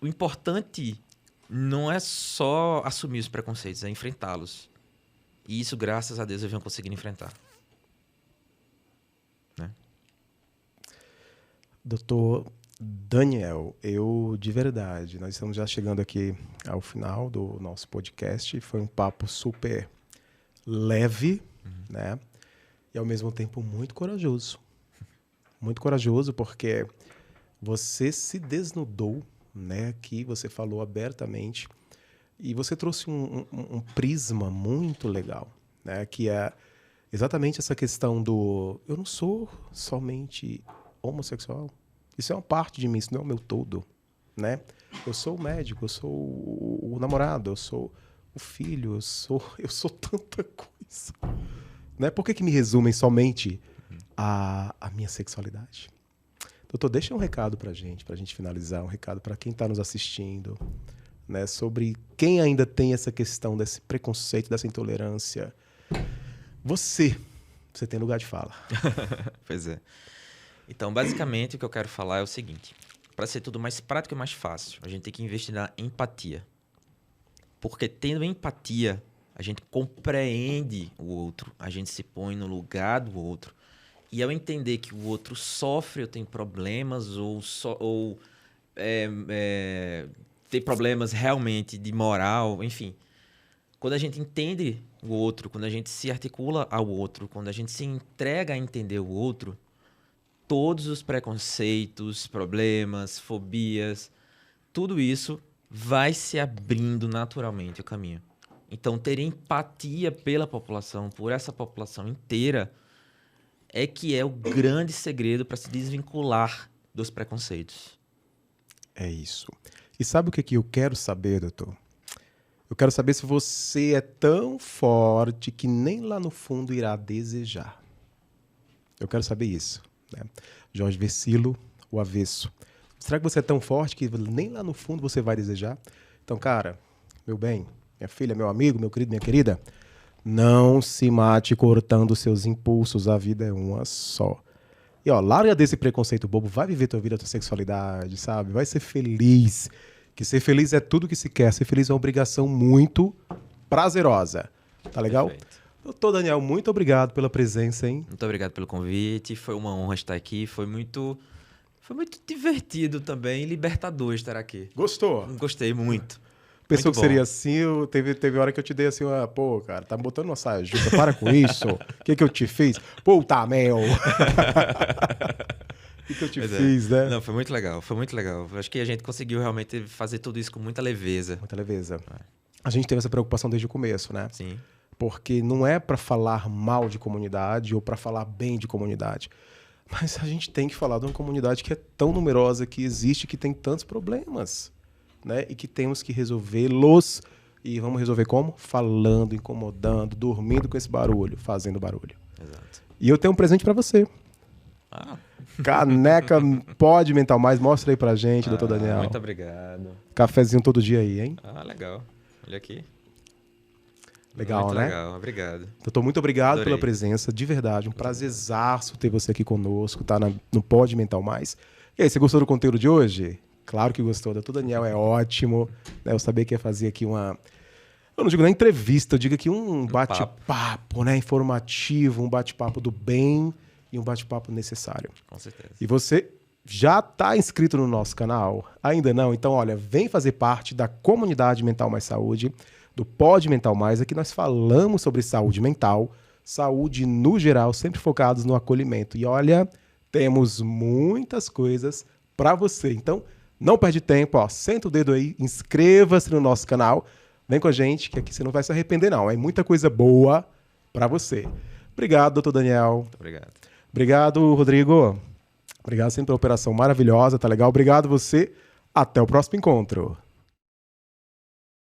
o importante não é só assumir os preconceitos, é enfrentá-los. E isso, graças a Deus, eu venho conseguindo enfrentar. Né? Doutor Daniel, eu de verdade, nós estamos já chegando aqui ao final do nosso podcast. Foi um papo super leve, né? E ao mesmo tempo muito corajoso. Muito corajoso porque você se desnudou, né? Aqui você falou abertamente e você trouxe um prisma muito legal, né? Que é exatamente essa questão do eu não sou somente homossexual. Isso é uma parte de mim, isso não é o meu todo, né? Eu sou o médico, eu sou o namorado, eu sou o filho, eu sou tanta coisa. Né? Por que me resumem somente a minha sexualidade? Doutor, deixa um recado pra gente finalizar, um recado para quem está nos assistindo, né? Sobre quem ainda tem essa questão desse preconceito, dessa intolerância. Você, você tem lugar de fala. Pois é. Então, basicamente, o que eu quero falar é o seguinte. Para ser tudo mais prático e mais fácil, a gente tem que investir na empatia. Porque tendo empatia, a gente compreende o outro, a gente se põe no lugar do outro. E ao entender que o outro sofre ou tem problemas, ou tem problemas realmente de moral, enfim. Quando a gente entende o outro, quando a gente se articula ao outro, quando a gente se entrega a entender o outro, todos os preconceitos, problemas, fobias, tudo isso vai se abrindo naturalmente o caminho. Então, ter empatia pela população, por essa população inteira, é que é o grande segredo para se desvincular dos preconceitos. É isso. E sabe o que eu quero saber, doutor? Eu quero saber se você é tão forte que nem lá no fundo irá desejar. Eu quero saber isso. Né? Jorge Versilo, o avesso. Será que você é tão forte que nem lá no fundo você vai desejar? Então, cara, meu bem, minha filha, meu amigo, meu querido, minha querida, não se mate cortando seus impulsos, a vida é uma só. E ó, larga desse preconceito bobo, vai viver tua vida, tua sexualidade, sabe? Vai ser feliz, que ser feliz é tudo que se quer, ser feliz é uma obrigação muito prazerosa, tá legal? Perfeito. Doutor Daniel, muito obrigado pela presença, hein? Muito obrigado pelo convite, foi uma honra estar aqui, foi muito divertido também e libertador estar aqui. Gostou? Gostei muito. Pensou muito que seria assim, teve hora que eu te dei assim, pô, cara, tá botando uma saia justa, para com isso. O que eu te fiz? Puta, meu! O que eu te fiz, né? Não, foi muito legal, foi muito legal. Acho que a gente conseguiu realmente fazer tudo isso com muita leveza. Muita leveza. A gente teve essa preocupação desde o começo, né? Sim. Porque não é para falar mal de comunidade ou para falar bem de comunidade. Mas a gente tem que falar de uma comunidade que é tão numerosa, que existe, que tem tantos problemas, né? E que temos que resolvê-los. E vamos resolver como? Falando, incomodando, dormindo com esse barulho, fazendo barulho. Exato. E eu tenho um presente para você. Caneca Pode Mental Mais. Mostra aí pra gente, doutor Daniel. Muito obrigado. Cafezinho todo dia aí, hein? Legal. Olha aqui. Legal, muito né? Legal, obrigado. Doutor, muito obrigado Adorei. pela presença, de verdade. Um prazerzaço ter você aqui conosco, tá no Pode Mental Mais. E aí, você gostou do conteúdo de hoje? Claro que gostou. Doutor Daniel é ótimo. Né? Eu sabia que ia fazer aqui uma... Eu não digo nem entrevista, eu digo aqui um bate-papo, né? Informativo, um bate-papo do bem e um bate-papo necessário. Com certeza. E você já está inscrito no nosso canal? Ainda não? Então, olha, vem fazer parte da comunidade Mental Mais Saúde, do Pode Mental Mais. Aqui nós falamos sobre saúde mental, saúde no geral, sempre focados no acolhimento. E olha, temos muitas coisas para você. Então, não perde tempo, ó, senta o dedo aí, inscreva-se no nosso canal. Vem com a gente, que aqui você não vai se arrepender, não. É muita coisa boa para você. Obrigado, doutor Daniel. Muito obrigado. Obrigado, Rodrigo. Obrigado sempre pela operação maravilhosa, tá legal? Obrigado você. Até o próximo encontro.